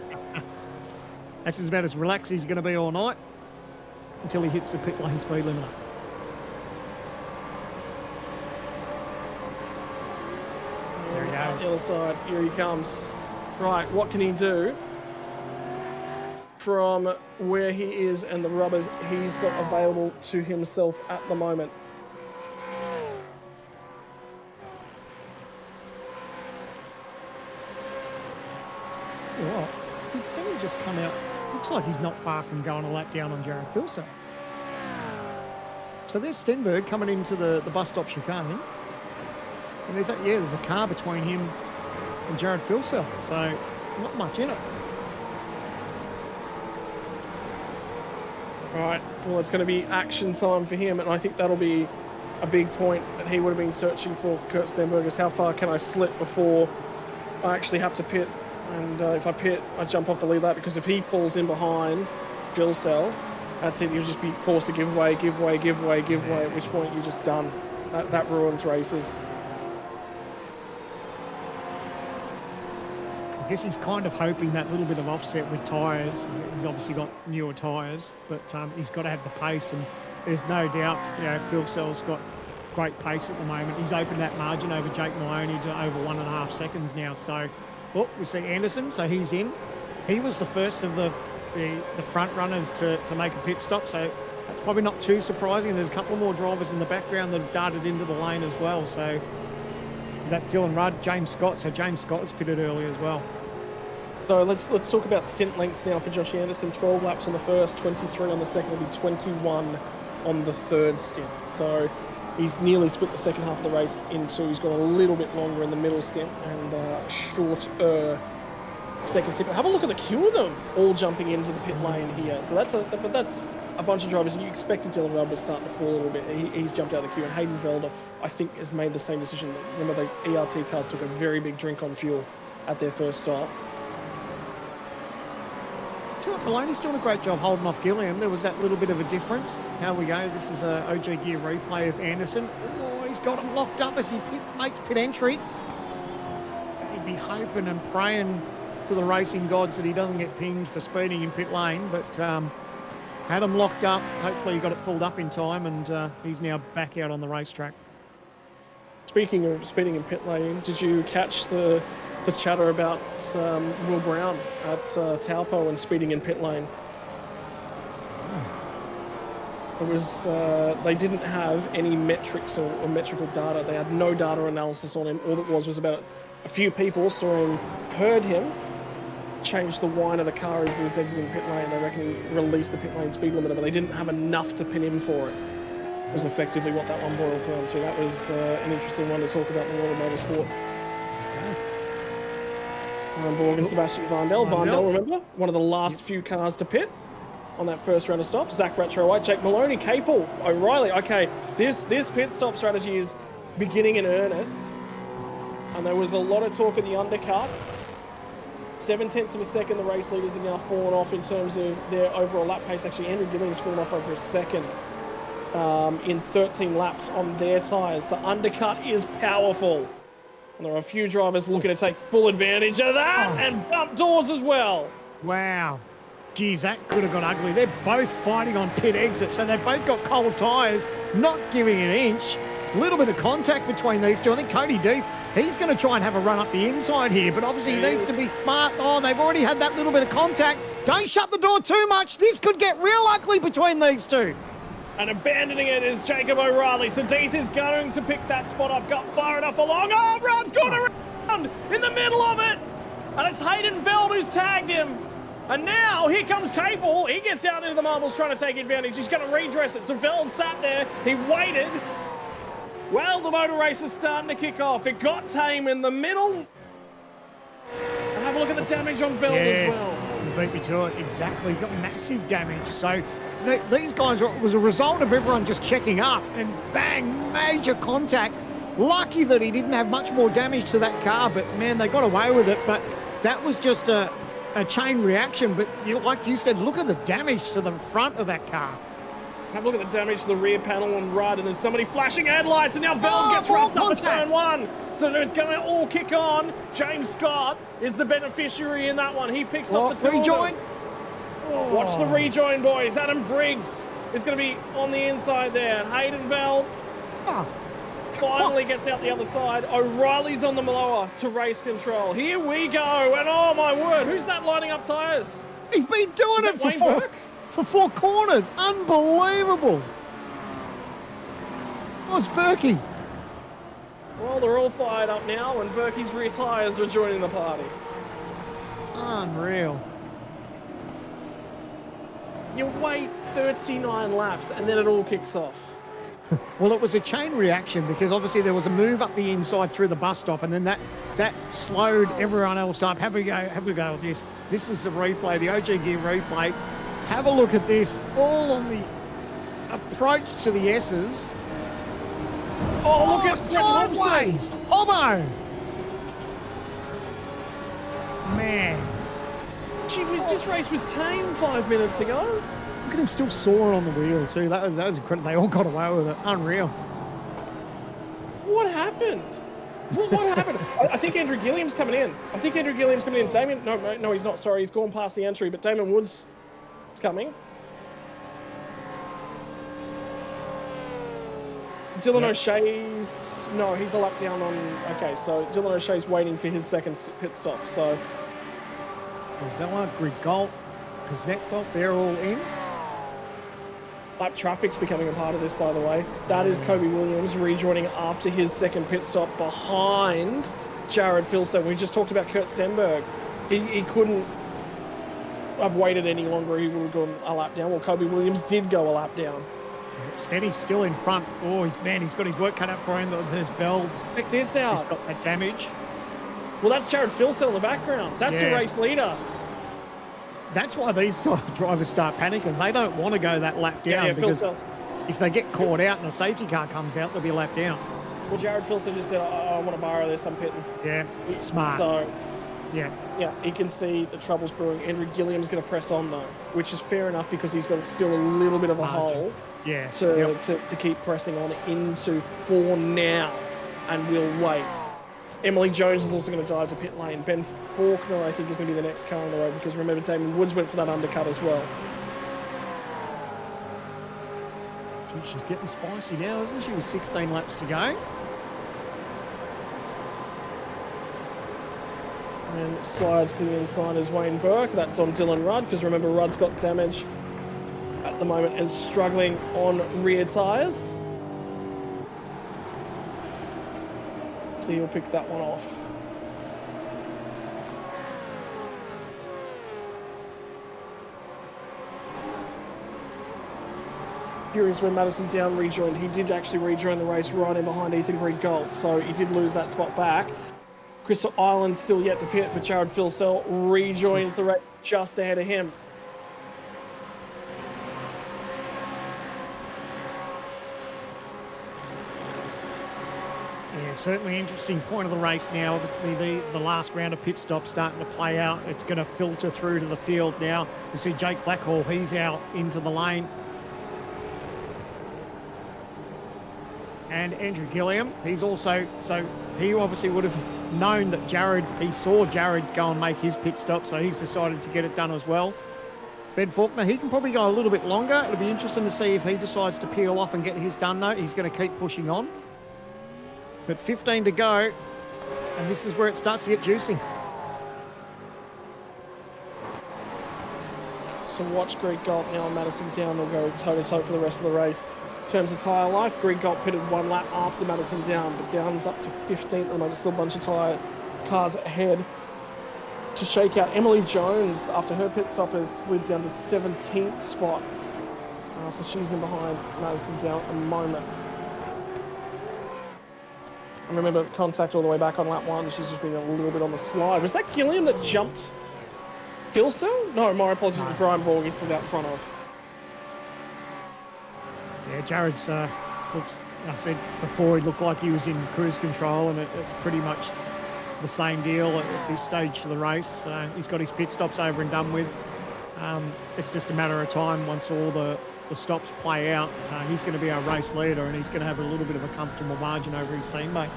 That's about as relaxed as he's going to be all night until he hits the pit lane speed limit. There he goes. The other side, here he comes. Right, what can he do from where he is and the rubbers he's got available to himself at the moment? What? Did Stenny just come out? Looks like he's not far from going a lap down on Jared Filson. So there's Stenberg coming into the bus stop chicane. And there's a car between him and Jared Filson. So not much in it. Right, well, it's going to be action time for him, and I think that'll be a big point that he would have been searching for Kurt Stenberg, is how far can I slip before I actually have to pit And if I pit, I jump off the lead lap, because if he falls in behind Phil Cell, that's it. You'll just be forced to give way, at which point you're just done. That ruins races. I guess he's kind of hoping that little bit of offset with tyres. He's obviously got newer tyres, but he's got to have the pace, and there's no doubt, Phil Cell's got great pace at the moment. He's opened that margin over Jake Maloney to over 1.5 seconds now. So, we see Anderson, so he's in. He was the first of the front runners to make a pit stop, so that's probably not too surprising. There's a couple more drivers in the background that have darted into the lane as well. So that Dylan Rudd, James Scott. So James Scott has pitted early as well. So let's talk about stint lengths now for Josh Anderson. 12 laps on the first, 23 on the second, will be 21 on the third stint. So he's nearly split the second half of the race in two. He's gone a little bit longer in the middle stint and shorter second stint. But have a look at the queue of them all jumping into the pit lane here. So that's a bunch of drivers. You expected Dylan Rudd was starting to fall a little bit. He's jumped out of the queue, and Hayden Velder, I think, has made the same decision. Remember, the ERT cars took a very big drink on fuel at their first stop. Maloney's doing a great job holding off Gilliam. There was that little bit of a difference. How we go. This is a OG Gear replay of Anderson. Oh, he's got him locked up as he makes pit entry. He'd be hoping and praying to the racing gods that he doesn't get pinged for speeding in pit lane, but had him locked up. Hopefully he got it pulled up in time, and he's now back out on the racetrack. Speaking of speeding in pit lane, did you catch the chatter about Will Brown at Taupo and speeding in pit lane? It was they didn't have any metrics or metrical data. They had no data analysis on him. All it was about a few people saw him, heard him, changed the whine of the car as he was exiting pit lane. They reckon he released the pit lane speed limiter, but they didn't have enough to pin him for it. Was effectively what that one boiled down to. That was an interesting one to talk about in the world of motorsport. Borg and Sebastian Vandel. Vandel, remember, one of the last few cars to pit on that first round of stops. Zach Retro White, Jake Maloney, Capel, O'Reilly. Okay, this pit stop strategy is beginning in earnest. And there was a lot of talk at the undercut. 0.7 of a second, the race leaders have now fallen off in terms of their overall lap pace. Actually, Andrew Gilliam's fallen off over a second in 13 laps on their tyres. So undercut is powerful. And there are a few drivers looking to take full advantage of that and bump doors as well. Wow. Geez, that could have got ugly. They're both fighting on pit exit, so they've both got cold tyres, not giving an inch. A little bit of contact between these two. I think Cody Deeth, he's going to try and have a run up the inside here, but obviously he needs to be smart. Oh, they've already had that little bit of contact. Don't shut the door too much. This could get real ugly between these two. And abandoning it is Jacob O'Reilly. So Deeth is going to pick that spot up. Got far enough along. Oh, Rudd's gone around in the middle of it. And it's Hayden Veld who's tagged him. And now here comes Capel. He gets out into the marbles trying to take advantage. He's going to redress it. So Veld sat there. He waited. Well, the motor race is starting to kick off. It got tame in the middle. And have a look at the damage on Veld as well. Beat me to it. Exactly. He's got massive damage. So these guys was a result of everyone just checking up, and bang, major contact. Lucky that he didn't have much more damage to that car, but man, they got away with it. But that was just a chain reaction. But like you said, look at the damage to the front of that car. Have a look at the damage to the rear panel on Rudd, and there's somebody flashing headlights, and now Veld gets wrapped up at turn one. So it's going to all kick on. James Scott is the beneficiary in that one. He picks off the two. Rejoin. Watch the rejoin, boys. Adam Briggs is going to be on the inside there. Hayden Veld finally gets out the other side. O'Reilly's on the blower to race control. Here we go. And oh my word, who's that lining up tyres? He's been doing it for four corners. Unbelievable. Oh, it's Berkey. Well, they're all fired up now, and Berkey's rear tyres are joining the party. Unreal. You wait 39 laps, and then it all kicks off. Well, it was a chain reaction because obviously there was a move up the inside through the bus stop, and then that slowed everyone else up. Have a go at this. This is the replay, the OG Gear replay. Have a look at this, all on the approach to the S's. Oh, look at sideways! Homo! man. Gee whiz, this race was tame 5 minutes ago. Look at him still soaring on the wheel too. That was incredible. They all got away with it. Unreal. What happened? What happened? I think Andrew Gilliam's coming in. Damien, no, he's not. Sorry, he's gone past the entry, but Damon Woods is coming. Dylan O'Shea's... No, he's a lap down on... Okay, so Dylan O'Shea's waiting for his second pit stop, so... Zella, Grigolt, Kuznetsov, they're all in. Lap traffic's becoming a part of this, by the way. That is Kobe Williams rejoining after his second pit stop behind Jared Filson. We just talked about Kurt Stenberg. He couldn't have waited any longer. He would have gone a lap down. Well, Kobe Williams did go a lap down. Steady's still in front. Oh, he's got his work cut out for him. There's Veld. Check this out. He's got that damage. Well, that's Jared Filson in the background. That's the race leader. That's why these drivers start panicking. They don't want to go that lap down because if they get caught out and a safety car comes out, they'll be a lap down. Well, Jared Filson just said, I want to borrow this, I'm pitting. Yeah, smart. So, yeah, he can see the troubles brewing. Andrew Gilliam's going to press on, though, which is fair enough because he's got still a little bit of a hole to keep pressing on into for now, and we'll wait. Emily Jones is also going to dive to pit lane. Ben Faulkner, I think, is going to be the next car on the road because remember, Damon Woods went for that undercut as well. She's getting spicy now, isn't she? With 16 laps to go. And slides to the inside is Wayne Burke. That's on Dylan Rudd because remember, Rudd's got damage at the moment and struggling on rear tyres. So he'll pick that one off. Here is where Madison Down rejoined. He did actually rejoin the race right in behind Ethan Green-Gold, so he did lose that spot back. Crystal Island still yet to pit, but Jared Filsell rejoins the race just ahead of him. Yeah, certainly interesting point of the race now. Obviously, the last round of pit stops starting to play out. It's going to filter through to the field now. You see Jake Blackhall, he's out into the lane. And Andrew Gilliam, he's also, so he obviously would have known that he saw Jared go and make his pit stop, so he's decided to get it done as well. Ben Faulkner, he can probably go a little bit longer. It'll be interesting to see if he decides to peel off and get his done though. He's going to keep pushing on. But 15 to go, and this is where it starts to get juicy. So watch Greg Galt now and Madison Down will go toe-to-toe for the rest of the race. In terms of tyre life, Greg Galt pitted one lap after Madison Down, but Down's up to 15th at the moment. Still a bunch of tyre cars ahead to shake out. Emily Jones, after her pit stop, has slid down to 17th spot. So she's in behind Madison Down at the moment. And remember, contact all the way back on lap one. She's just been a little bit on the slide. Was that Gilliam that jumped Filsell? No, my apologies. It was Brian Borg he slid out in front of. Yeah, Jared's looks, I said before, he looked like he was in cruise control, and it's pretty much the same deal at this stage of the race. He's got his pit stops over and done with. It's just a matter of time once all the stops play out. He's going to be our race leader, and he's going to have a little bit of a comfortable margin over his teammate.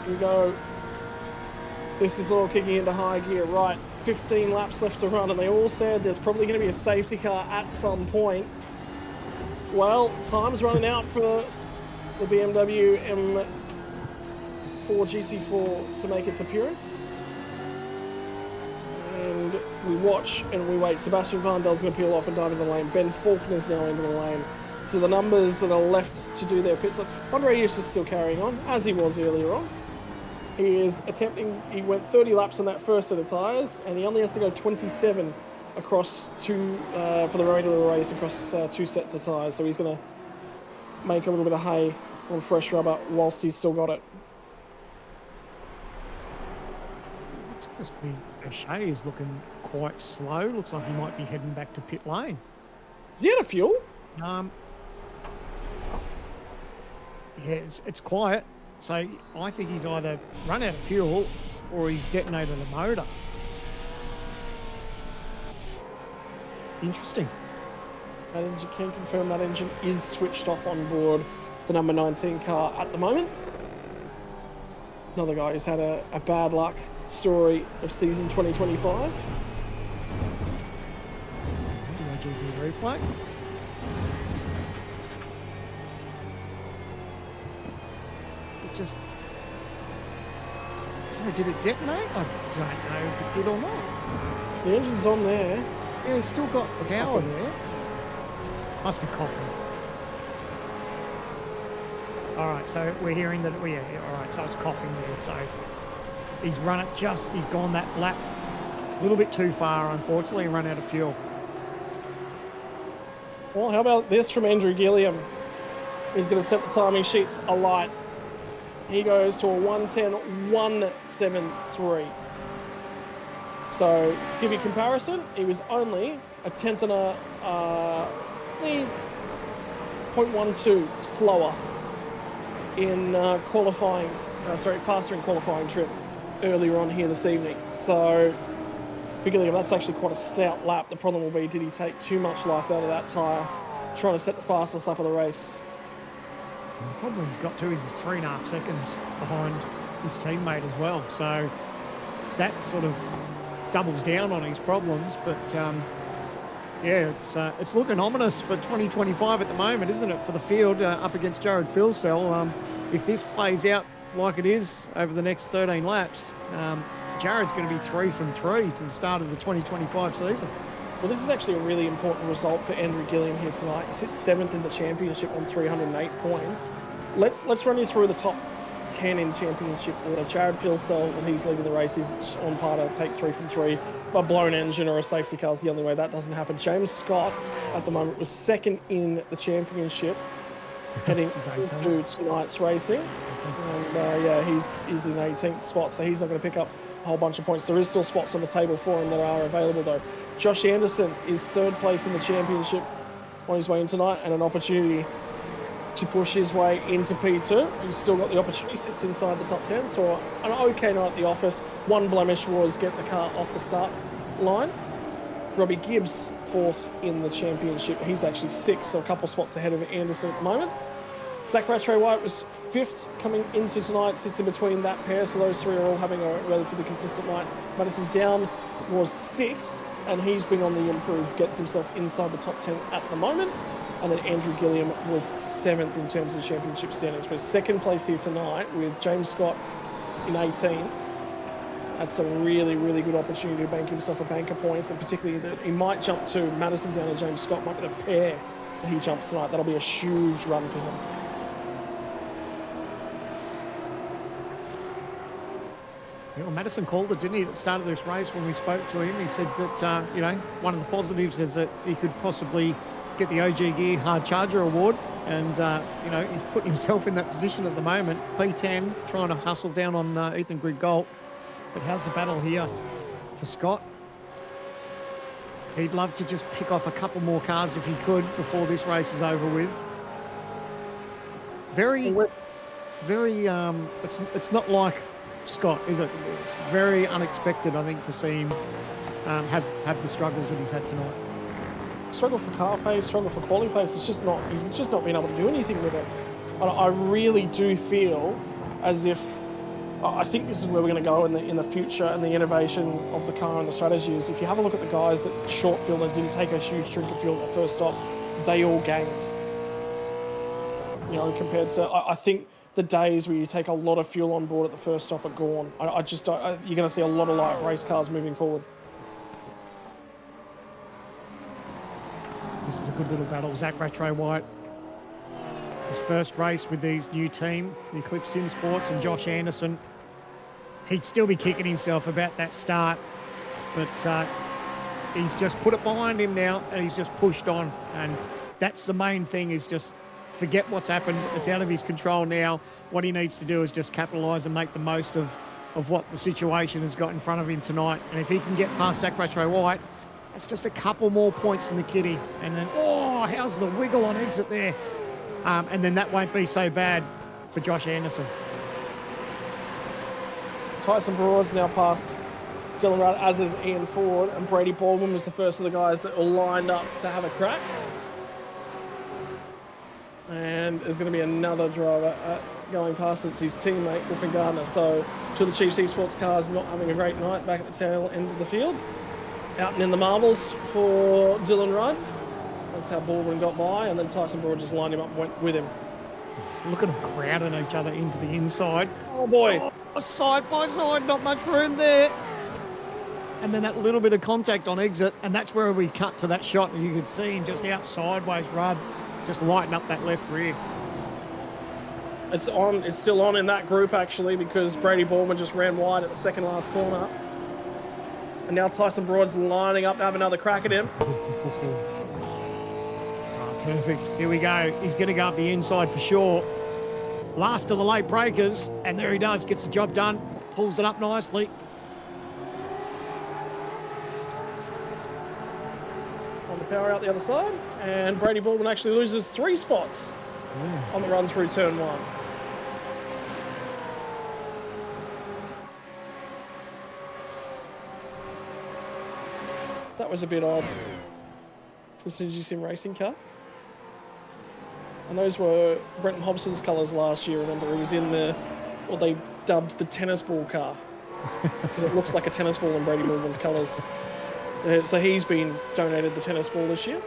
Here we go. This is all kicking into high gear. Right, 15 laps left to run, and they all said there's probably going to be a safety car at some point. Well, time's running out for the BMW M4 GT4 to make its appearance. And we watch and we wait. Sebastian Vandel's going to peel off and dive into the lane. Ben Faulkner's now into the lane. So the numbers that are left to do their pit stop. Andre Eustace is still carrying on, as he was earlier on. He is attempting, he went 30 laps on that first set of tyres, and he only has to go 27 across two, for the remainder of the race, across two sets of tyres. So he's going to make a little bit of hay on fresh rubber whilst he's still got it. It's just O'Shea is looking quite slow. Looks like he might be heading back to pit lane. Is he out of fuel? Yeah, it's quiet. So I think he's either run out of fuel or he's detonated a motor. Interesting. That engine can confirm that engine is switched off on board the number 19 car at the moment. Another guy who's had a bad luck story of season 2025. GP replay. It just... So did it detonate? I don't know if it did or not. The engine's on there. Yeah, he's still got It's power coughing. there. Must be coughing. All right, so we're hearing that, yeah, all right, so it's coughing there. So he's run it he's gone that lap a little bit too far, unfortunately, and run out of fuel. Well, how about this from Andrew Gilliam? He's going to set the timing sheets alight. He goes to a 1:10.173. So, to give you a comparison, he was only a tenth and a 0.12 slower in qualifying, faster in qualifying trip earlier on here this evening. So, for Gilliam, that's actually quite a stout lap. The problem will be, did he take too much life out of that tyre, trying to set the fastest lap of the race? The problem he's got too is he's 3.5 seconds behind his teammate as well. So that sort of doubles down on his problems. But yeah, it's looking ominous for 2025 at the moment, isn't it, for the field up against Jared Filsell. If this plays out like it is over the next 13 laps, Jared's going to be 3 from 3 to the start of the 2025 season. Well, this is actually a really important result for Andrew Gilliam here tonight. He sits 7th in the championship on 308 points. Let's run you through the top 10 in championship order. Jared Filsell, when he's leading the race, is on par to take 3 from 3. A blown engine or a safety car is the only way that doesn't happen. James Scott, at the moment, was 2nd in the championship, heading into tonight's racing. And yeah, he's in 18th spot, so he's not going to pick up a whole bunch of points. There is still spots on the table for him that are available, though. Josh Anderson is 3rd place in the championship on his way in tonight, and an opportunity to push his way into P2. He's still got the opportunity, sits inside the top 10, so an okay night at the office. One blemish was getting the car off the start line. Robbie Gibbs, 4th in the championship. He's actually 6th, so a couple spots ahead of Anderson at the moment. Zach Rattray-White was 5th coming into tonight, sits in between that pair, so those three are all having a relatively consistent night. Madison Down was 6th, and he's been on the improve, gets himself inside the top 10 at the moment. And then Andrew Gilliam was 7th in terms of championship standings, but 2nd place here tonight with James Scott in 18th. That's a really, really good opportunity to bank himself a bank of points, and particularly that he might jump to Madison Down and James Scott might be the pair that he jumps tonight. That'll be a huge run for him. Well, Madison called it, didn't he, at the start of this race when we spoke to him? He said that, you know, one of the positives is that he could possibly get the OG Gear Hard Charger Award. And, you know, he's put himself in that position at the moment. P10, trying to hustle down on Ethan Griggolt. But how's the battle here for Scott? He'd love to just pick off a couple more cars if he could before this race is over with. Very, it's not like Scott, is it? It's very unexpected, I think, to see him have the struggles that he's had tonight. Struggle for car pace, struggle for quality pace. He's just not been able to do anything with it. I really do feel as if I think this is where we're going to go in the future, and the innovation of the car and the strategy is, if you have a look at the guys that short fuel and didn't take a huge drink of fuel at the first stop, they all gained. You know, compared to I think the days where you take a lot of fuel on board at the first stop are gone. I just don't. You're going to see a lot of light race cars moving forward. This is a good little battle. Zach Rattray-White, his first race with his new team, the Eclipse Sim Sports, and Josh Anderson. He'd still be kicking himself about that start, but he's just put it behind him now, and he's just pushed on. And that's the main thing, is just forget what's happened. It's out of his control now. What he needs to do is just capitalise and make the most of what the situation has got in front of him tonight. And if he can get past Zach Rattray-White, that's just a couple more points in the kitty. And then, oh, how's the wiggle on exit there? And then that won't be so bad for Josh Anderson. Tyson Broad's now past Dylan Rudd, as is Ian Ford, and Brady Baldwin was the first of the guys that were lined up to have a crack. And there's going to be another driver going past. It's his teammate, Griffin Gardner. So two of the Chiefs Esports cars not having a great night back at the tail end of the field. Out and in the marbles for Dylan Rudd. That's how Baldwin got by, and then Tyson Broad just lined him up and went with him. Look at them crowding each other into the inside. Oh boy. Oh, side by side, not much room there. And then that little bit of contact on exit, and that's where we cut to that shot, and you could see him just out sideways, Rudd, just lighten up that left rear. It's on. It's still on in that group, actually, because Brady Baldwin just ran wide at the second last corner. And now Tyson Broad's lining up to have another crack at him. Oh, perfect. Here we go. He's going to go up the inside for sure. Last of the late breakers, and there he does. Gets the job done. Pulls it up nicely. On the power out the other side. And Brady Baldwin actually loses 3 spots on the run through turn 1. So that was a bit odd for the Synergy Sim Racing car. And those were Brenton Hobson's colours last year, remember? He was in what they dubbed the tennis ball car. Because it looks like a tennis ball in Brady Baldwin's colours. So he's been donated the tennis ball this year.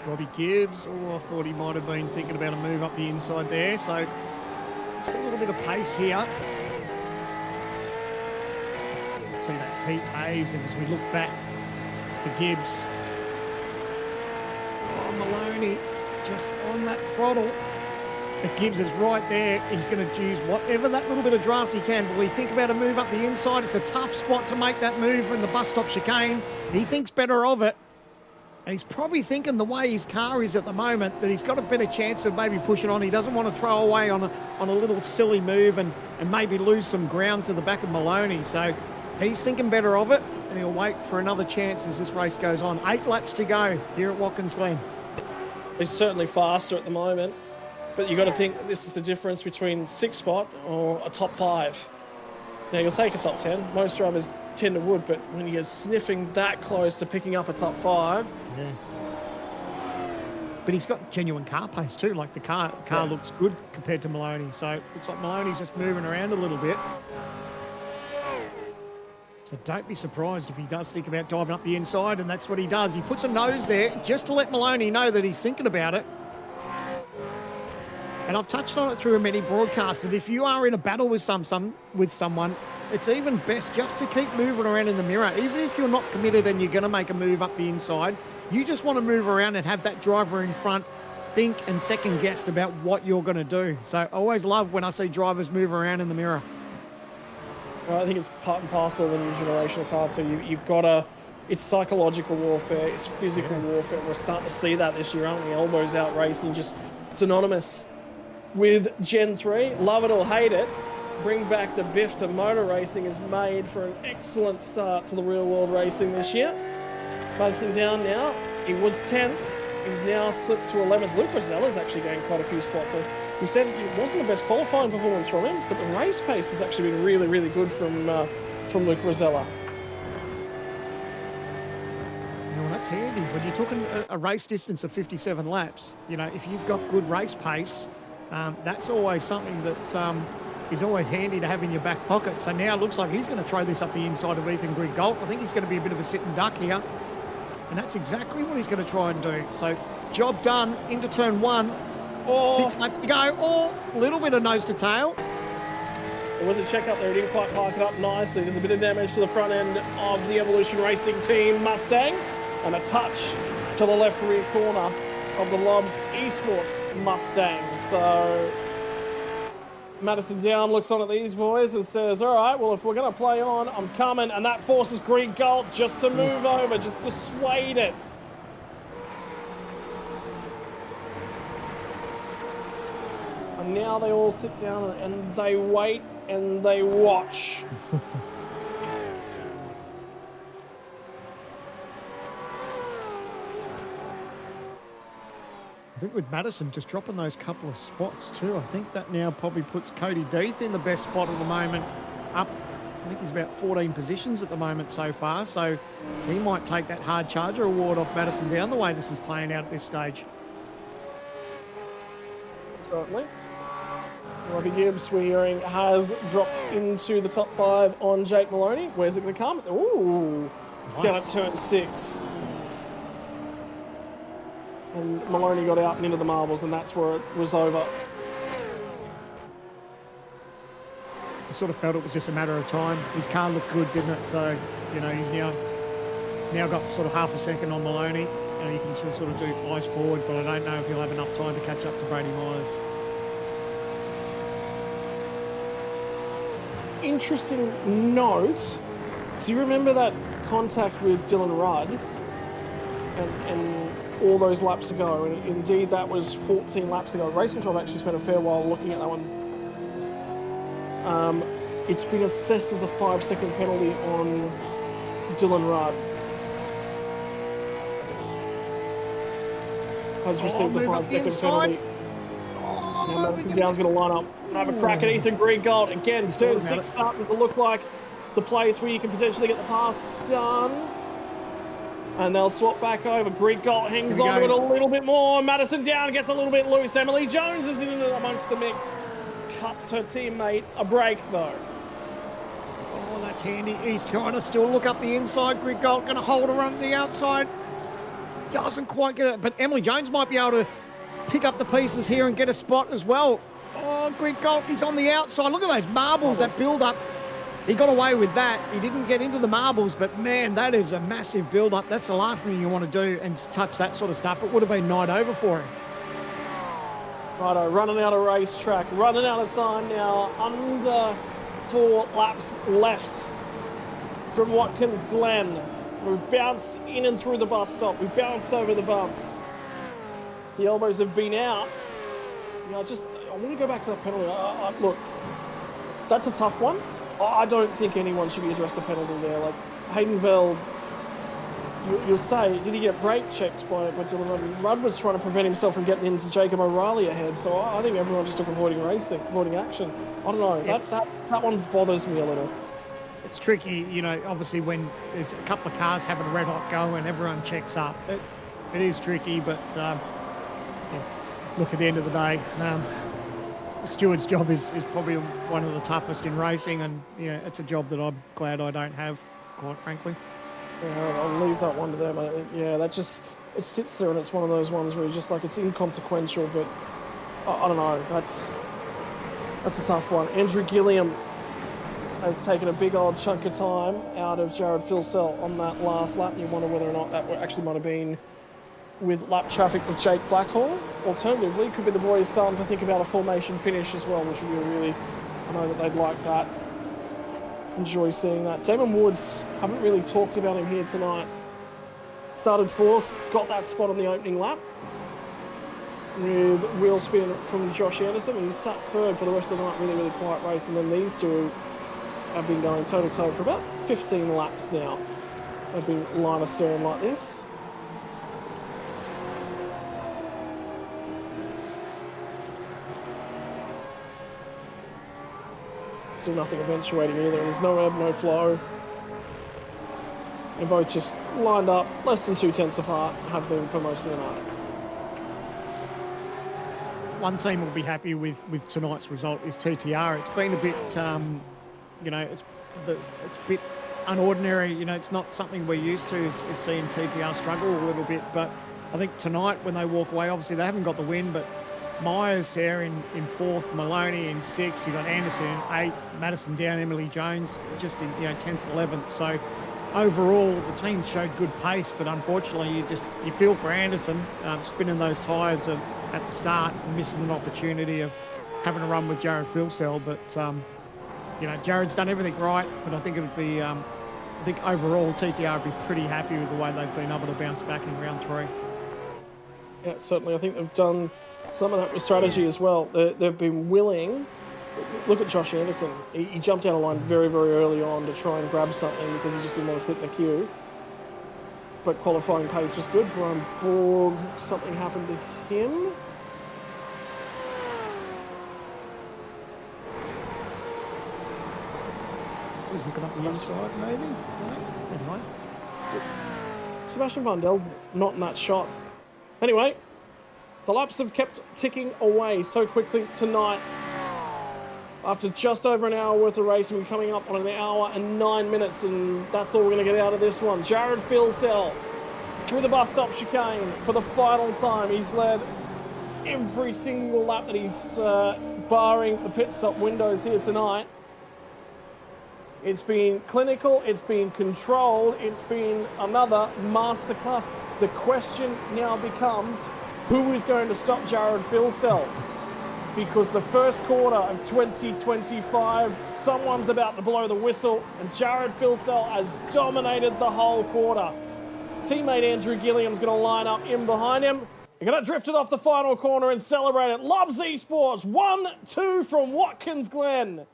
Robbie Gibbs, I thought he might have been thinking about a move up the inside there, so he's got a little bit of pace here. See that heat haze, and as we look back to Gibbs. Oh, Maloney just on that throttle. But Gibbs is right there. He's going to use whatever that little bit of draft he can. Will he think about a move up the inside? It's a tough spot to make that move in the bus stop chicane. He thinks better of it. And he's probably thinking the way his car is at the moment that he's got a better chance of maybe pushing on. He doesn't want to throw away on a little silly move and maybe lose some ground to the back of Maloney. So he's thinking better of it, and he'll wait for another chance as this race goes on. 8 laps to go here at Watkins Glen. He's certainly faster at the moment, but you've got to think that this is the difference between 6th spot or a top 5. Now, you'll take a top 10. Most drivers tend to would, but when you're sniffing that close to picking up a top 5... Yeah. But he's got genuine car pace too. Like the car looks good compared to Maloney. So it looks like Maloney's just moving around a little bit. So don't be surprised if he does think about diving up the inside, and that's what he does. He puts a nose there just to let Maloney know that he's thinking about it. And I've touched on it through many broadcasts that if you are in a battle with someone, it's even best just to keep moving around in the mirror. Even if you're not committed and you're going to make a move up the inside, you just want to move around and have that driver in front think and second guess about what you're going to do. So I always love when I see drivers move around in the mirror. Well, I think it's part and parcel of the new generation of car too. You've got to... It's psychological warfare. It's physical warfare. We're starting to see that this year, aren't we? Elbows out racing, just synonymous with Gen 3. Love it or hate it, bring back the Biff to motor racing is made for an excellent start to the real world racing this year. Madison down now. He was 10th. He's now slipped to 11th. Luke Rosella's actually gained quite a few spots. So we said it wasn't the best qualifying performance from him, but the race pace has actually been really, really good from Luke Rosella. Well, that's handy. When you're talking a race distance of 57 laps, you know, if you've got good race pace, that's always something that is always handy to have in your back pocket. So now it looks like he's going to throw this up the inside of Ethan Grigalt. I think he's going to be a bit of a sitting duck here. And that's exactly what he's going to try and do. So job done into turn 1. 6 laps to go. Oh, a little bit of nose to tail. There was a check up there. He didn't quite park it up nicely. There's a bit of damage to the front end of the Evolution Racing Team Mustang. And a touch to the left rear corner of the Lobs Esports Mustang. So Madison Down looks on at these boys and says, all right, well, if we're going to play on, I'm coming. And that forces Greg Galt just to move over, just to sway it. And now they all sit down and they wait and they watch. I think with Madison just dropping those couple of spots too, I think that now probably puts Cody Death in the best spot at the moment, up. I think he's about 14 positions at the moment so far, so he might take that hard charger award off Madison Down the way this is playing out at this stage. Certainly. Robbie Gibbs, we're hearing, has dropped into the top 5 on Jake Maloney. Where's it going to come? Ooh, Nice. down at turn 6. And Maloney got out and into the marbles, and that's where it was over. I sort of felt it was just a matter of time. His car looked good, didn't it? So, you know, he's now got sort of half a second on Maloney, and he can sort of do eyes forward, but I don't know if he'll have enough time to catch up to Brady Myers. Interesting note. Do you remember that contact with Dylan Rudd and all those laps ago? And indeed, that was 14 laps ago. Race Control actually spent a fair while looking at that one. It's been assessed as a 5-second penalty on Dylan Rudd. Has received the 5-second penalty. Now Madison Down's going to line up and have a crack at Ethan Greengold. Again, turn 6 starting to look like the place where you can potentially get the pass done. And they'll swap back over. Greengold hangs on to it a little bit more. Madison Down gets a little bit loose. Emily Jones is in amongst the mix. Cuts her teammate a break, though. Oh, that's handy. He's trying to still look up the inside. Greengold going to hold her on the outside. Doesn't quite get it, but Emily Jones might be able to pick up the pieces here and get a spot as well. Oh, Greengold, he's on the outside. Look at those marbles, that build-up. He got away with that. He didn't get into the marbles, but man, that is a massive build-up. That's the last thing you want to do and touch that sort of stuff. It would have been night over for him. Righto, running out of racetrack, running out of time now. Under 4 laps left from Watkins Glen. We've bounced in and through the bus stop. We've bounced over the bumps. The elbows have been out. You know, I want to go back to that penalty. Look, that's a tough one. I don't think anyone should be addressed a penalty there. Like, Hayden Veld, you'll say, did he get brake checked by Dylan Rudd? Rudd was trying to prevent himself from getting into Jacob O'Reilly ahead, so I think everyone just took avoiding action. I don't know, Yeah. that one bothers me a little. It's tricky, you know, obviously when there's a couple of cars having a red hot go and everyone checks up. It is tricky, but yeah, look, at the end of the day, the steward's job is probably one of the toughest in racing, and yeah, it's a job that I'm glad I don't have, quite frankly. Yeah, I'll leave that one to them. Yeah, it sits there and it's one of those ones where you're just like, it's inconsequential, but I don't know, that's a tough one. Andrew Gilliam has taken a big old chunk of time out of Jared Filsell on that last lap. You wonder whether or not that actually might have been with lap traffic with Jake Blackhall. Alternatively, could be the boys starting to think about a formation finish as well, which would be really, I know that they'd like that. Enjoy seeing that. Damon Woods, haven't really talked about him here tonight. Started 4th, got that spot on the opening lap with wheel spin from Josh Anderson. He's sat 3rd for the rest of the night, really, really quiet race. And then these two have been going toe-to-toe for about 15 laps now. They've been line of steering like this. Still nothing eventuating either. There's no ebb, no flow. They're both just lined up, less than 2/10 apart, have been for most of the night. One team will be happy with tonight's result is TTR. It's been a bit, you know, it's a bit unordinary. You know, it's not something we're used to is seeing TTR struggle a little bit. But I think tonight when they walk away, obviously they haven't got the win, but Myers there in 4th, Maloney in 6th, you've got Anderson in 8th, Madison Down, Emily Jones just in 10th, 11th. So overall, the team showed good pace, but unfortunately, you feel for Anderson spinning those tyres at the start and missing an opportunity of having a run with Jared Filsell. But Jared's done everything right, but I think it'll be. I think overall, TTR will be pretty happy with the way they've been able to bounce back in round 3. Yeah, certainly. I think they've done some of that with strategy as well. They've been willing. Look at Josh Anderson. He jumped out of line very, very early on to try and grab something because he just didn't want to sit in the queue. but qualifying pace was good. Brian Borg, something happened to him. He's looking up the inside, maybe? Anyway. Sebastian Vandel not in that shot. Anyway, the laps have kept ticking away so quickly tonight. After just over an hour worth of racing, we're coming up on an hour and 9 minutes, and that's all we're going to get out of this one. Jared Filsell through the bus stop chicane for the final time. He's led every single lap that he's barring the pit stop windows here tonight. It's been clinical, it's been controlled, it's been another masterclass. The question now becomes, who is going to stop Jared Filsell? Because the first quarter of 2025, someone's about to blow the whistle, and Jared Filsell has dominated the whole quarter. Teammate Andrew Gilliam's going to line up in behind him. They're going to drift it off the final corner and celebrate it. Loves Esports, 1-2 from Watkins, Glen.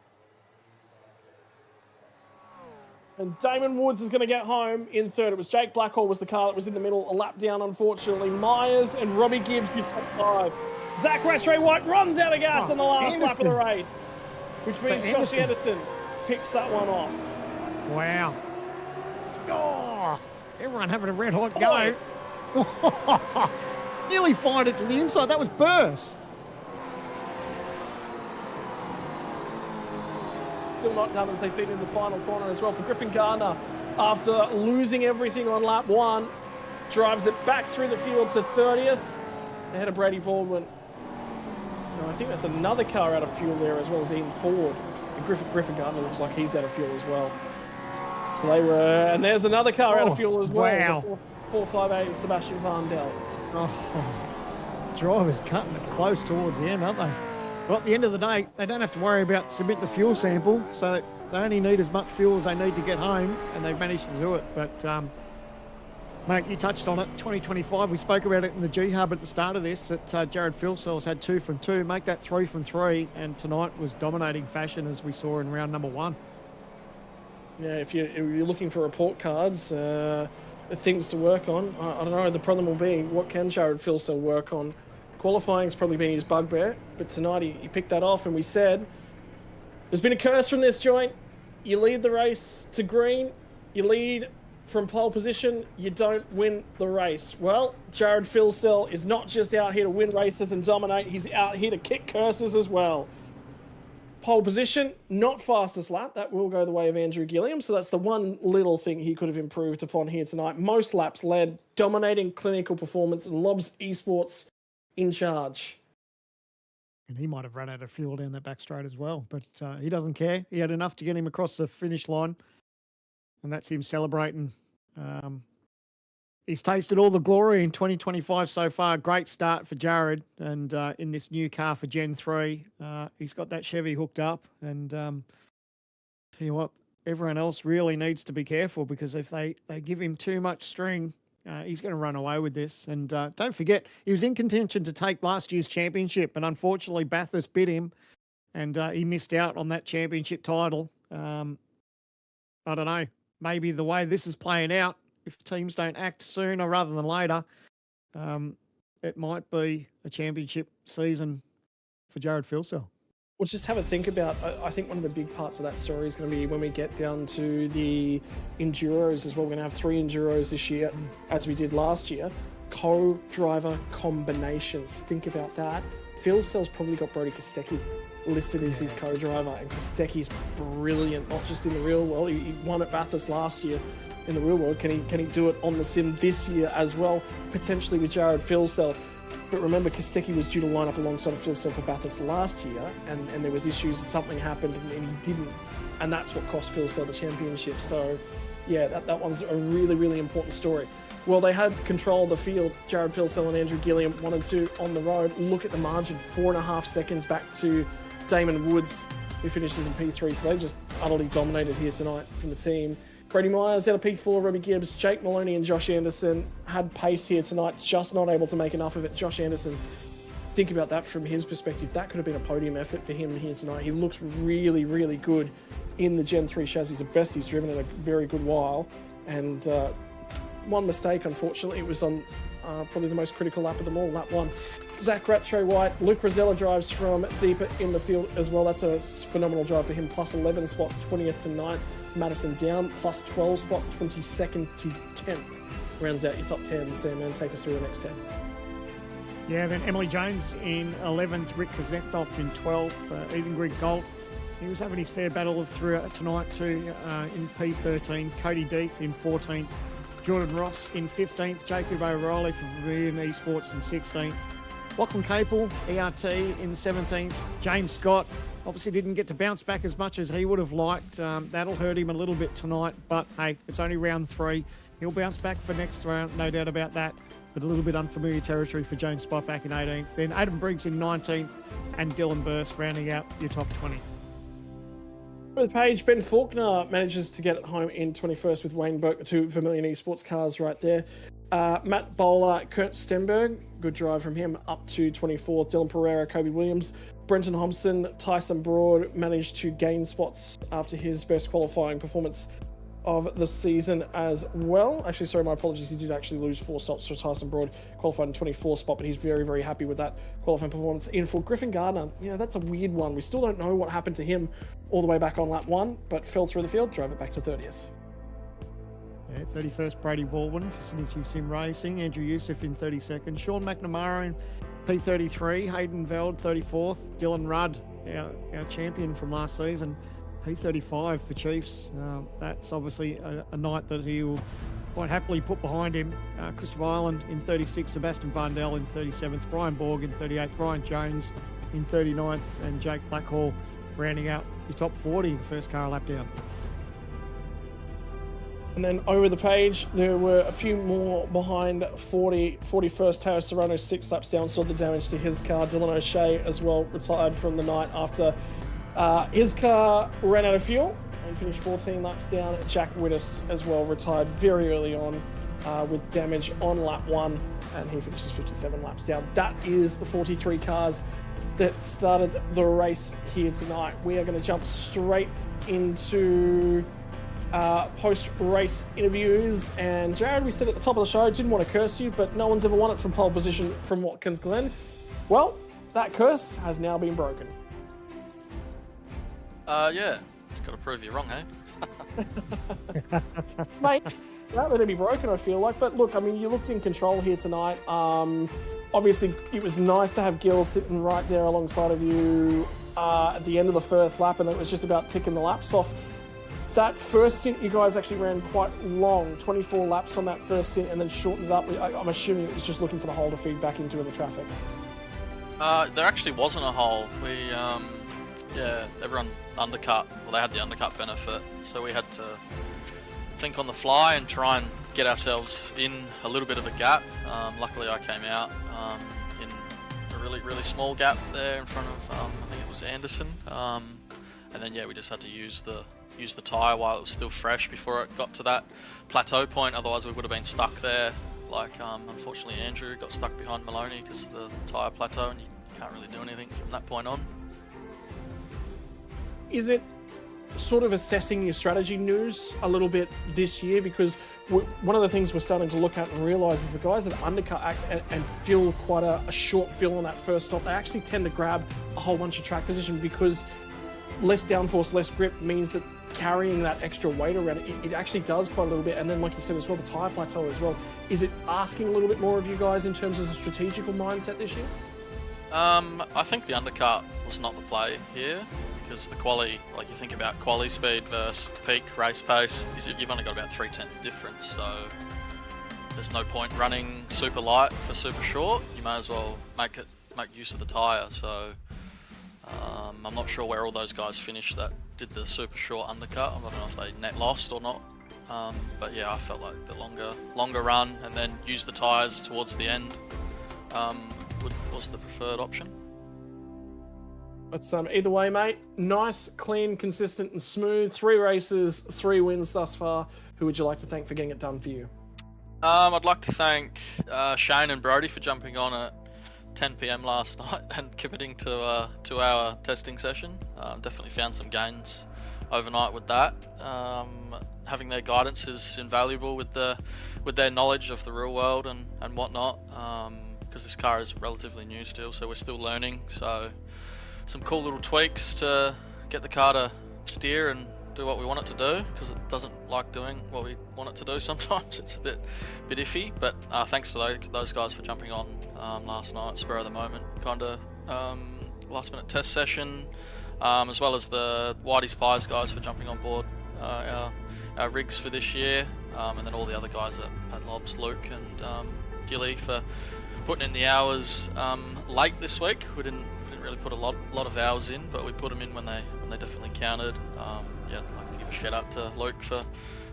And Damon Woods is going to get home in third. It was Jake Blackhall was the car that was in the middle, a lap down, unfortunately. Myers and Robbie Gibbs, your top five. Zach Rattray White runs out of gas on the last lap of the race, which means Josh Anderson picks that one off. Wow. Oh, everyone having a red hot go. Nearly fired it to the inside. That was Burse. Still not done as they feed in the final corner as well for Griffin Gardner. After losing everything on lap one, drives it back through the field to 30th ahead of Brady Baldwin. No, I think that's another car out of fuel there as well as Ian Ford. And Griffin Gardner looks like he's out of fuel as well. So they were, and there's another car out of fuel as well. Wow. 458 Sebastian Vandel. Oh, drivers cutting it close towards the end, aren't they? Well, at the end of the day, they don't have to worry about submitting a fuel sample, so they only need as much fuel as they need to get home, and they've managed to do it. But, mate, you touched on it. 2025, we spoke about it in the G-Hub at the start of this, that Jared Filsell's had 2 from 2, make that 3 from 3, and tonight was dominating fashion as we saw in round number 1. Yeah, if you're looking for report cards, things to work on, I don't know, the problem will be, what can Jared Filsell work on? Qualifying's probably been his bugbear, but tonight he picked that off, and we said, there's been a curse from this joint. You lead the race to green, you lead from pole position, you don't win the race. Well, Jared Filsell is not just out here to win races and dominate, he's out here to kick curses as well. Pole position, not fastest lap. That will go the way of Andrew Gilliam, so that's the one little thing he could have improved upon here tonight. Most laps led, dominating clinical performance, and Lobs Esports in charge. And he might have run out of fuel down that back straight as well, but he doesn't care. He had enough to get him across the finish line, and that's him celebrating. He's tasted all the glory in 2025 so far. Great start for Jared, and in this new car for Gen 3, he's got that Chevy hooked up, and tell you what, everyone else really needs to be careful, because if they give him too much string, he's going to run away with this. And don't forget, he was in contention to take last year's championship, but unfortunately Bathurst bit him, and he missed out on that championship title. I don't know, maybe the way this is playing out, if teams don't act sooner rather than later, it might be a championship season for Jared Filsell. We'll just have a think about, I think one of the big parts of that story is going to be when we get down to the Enduros as well. We're going to have 3 Enduros this year, as we did last year. Co-driver combinations. Think about that. Filsell's probably got Brody Kostecki listed as his co-driver, and Kostecki's brilliant, not just in the real world. He won at Bathurst last year in the real world. Can he do it on the sim this year as well, potentially with Jared Filsell? But remember, Kostecki was due to line up alongside Filsell for Bathurst last year, and there was issues, something happened, and he didn't. And that's what cost Filsell the championship. So, yeah, that one's a really, really important story. Well, they had control of the field, Jared Filsell and Andrew Gilliam, 1 and 2 on the road. Look at the margin, 4.5 seconds back to Damon Woods, who finishes in P3. So they just utterly dominated here tonight from the team. Brady Myers out of P4, Robbie Gibbs, Jake Maloney and Josh Anderson had pace here tonight, just not able to make enough of it. Josh Anderson, think about that from his perspective. That could have been a podium effort for him here tonight. He looks really, really good in the Gen 3 chassis. The best he's driven in a very good while. And one mistake, unfortunately. It was on probably the most critical lap of them all, lap 1. Zach Rattray-White, Luke Rosella drives from deeper in the field as well. That's a phenomenal drive for him. Plus 11 spots, 20th to 9th. Madison down, plus 12 spots, 22nd to 10th. Rounds out your top 10. Sam, man, take us through the next 10. Yeah, then Emily Jones in 11th, Rick Kazentov in 12th, Ethan Grigg Gold. He was having his fair battle throughout tonight too in P13. Cody Deeth in 14th, Jordan Ross in 15th, Jacob O'Reilly for Vermilion Esports in 16th. Lachlan Capel, ERT in 17th. James Scott obviously didn't get to bounce back as much as he would have liked. That'll hurt him a little bit tonight, but hey, it's only round 3. He'll bounce back for next round, no doubt about that. But a little bit unfamiliar territory for James Spot back in 18th. Then Adam Briggs in 19th and Dylan Burst rounding out your top 20. Over the page, Ben Faulkner manages to get it home in 21st with Wayne Burke, 2 Vermilion Esports cars right there. Matt Bowler, Kurt Stenberg, good drive from him, up to 24th. Dylan Pereira, Kobe Williams, Brenton Hobson, Tyson Broad managed to gain spots after his best qualifying performance of the season as well. Actually, sorry, my apologies. He did actually lose 4 stops for Tyson Broad, qualified in 24th spot, but he's very, very happy with that qualifying performance. In for Griffin Gardner, that's a weird one. We still don't know what happened to him all the way back on lap 1, but fell through the field, drove it back to 30th. Yeah, 31st, Brady Baldwin for Synergy Sim Racing. Andrew Youssef in 32nd. Sean McNamara in P33. Hayden Veld, 34th. Dylan Rudd, our champion from last season, P35 for Chiefs. That's obviously a night that he will quite happily put behind him. Christopher Ireland in 36th. Sebastian Vandel in 37th. Brian Borg in 38th. Ryan Jones in 39th. And Jake Blackhall rounding out your top 40, the first car lap down. And then over the page, there were a few more behind 41st, Tao Serrano, 6 laps down, saw the damage to his car. Dylan O'Shea as well retired from the night after his car ran out of fuel and finished 14 laps down. Jack Wittes as well retired very early on with damage on lap 1, and he finishes 57 laps down. That is the 43 cars that started the race here tonight. We are going to jump straight into post-race interviews. And Jared, we said at the top of the show, didn't want to curse you, but no one's ever won it from pole position from Watkins Glen. Well, that curse has now been broken. Yeah, just got to prove you wrong, hey? Mate, that would be broken, I feel like. But look, I mean, you looked in control here tonight. Obviously, it was nice to have Gil sitting right there alongside of you at the end of the first lap, and it was just about ticking the laps off. That first stint, you guys actually ran quite long, 24 laps on that first stint, and then shortened it up. I'm assuming it was just looking for the hole to feed back into the traffic. There actually wasn't a hole. Everyone undercut. Well, they had the undercut benefit, so we had to think on the fly and try and get ourselves in a little bit of a gap. Luckily, I came out in a really, really small gap there in front of, I think it was Anderson. And then, we just had to use the tyre while it was still fresh before it got to that plateau point. Otherwise, we would have been stuck there. Unfortunately, Andrew got stuck behind Maloney because of the tyre plateau, and you can't really do anything from that point on. Is it sort of assessing your strategy news a little bit this year? Because one of the things we're starting to look at and realise is the guys that undercut and feel quite a short fill on that first stop, they actually tend to grab a whole bunch of track position because less downforce, less grip means that carrying that extra weight around it actually does quite a little bit. And then, like you said as well, the tyre plateau as well. Is it asking a little bit more of you guys in terms of the strategical mindset this year? I think the undercut was not the play here, because the quali, you think about quali speed versus peak race pace, you've only got about 3/10 difference, so there's no point running super light for super short. You may as well make use of the tyre. So I'm not sure where all those guys finished that did the super short undercut. I don't know if they net lost or not. But I felt like the longer run and then use the tyres towards the end was the preferred option. But either way, mate, nice, clean, consistent and smooth. 3 races, 3 wins thus far. Who would you like to thank for getting it done for you? I'd like to thank Shane and Brody for jumping on at 10 PM last night and committing to a 2-hour testing session. Definitely found some gains overnight with that. having their guidance is invaluable with their knowledge of the real world and whatnot. Because this car is relatively new still, so we're still learning. So some cool little tweaks to get the car to steer and do what we want it to do, because it doesn't like doing what we want it to do sometimes. It's a bit iffy, but thanks to those guys for jumping on last night, spur of the moment kind of last minute test session, as well as the Whitey's Pies guys for jumping on board our rigs for this year, and then all the other guys at Lobs, Luke and Gilly for putting in the hours late this week. We didn't really put a lot of hours in, but we put them in when they definitely counted. Yeah, I'd like to give a shout out to Luke for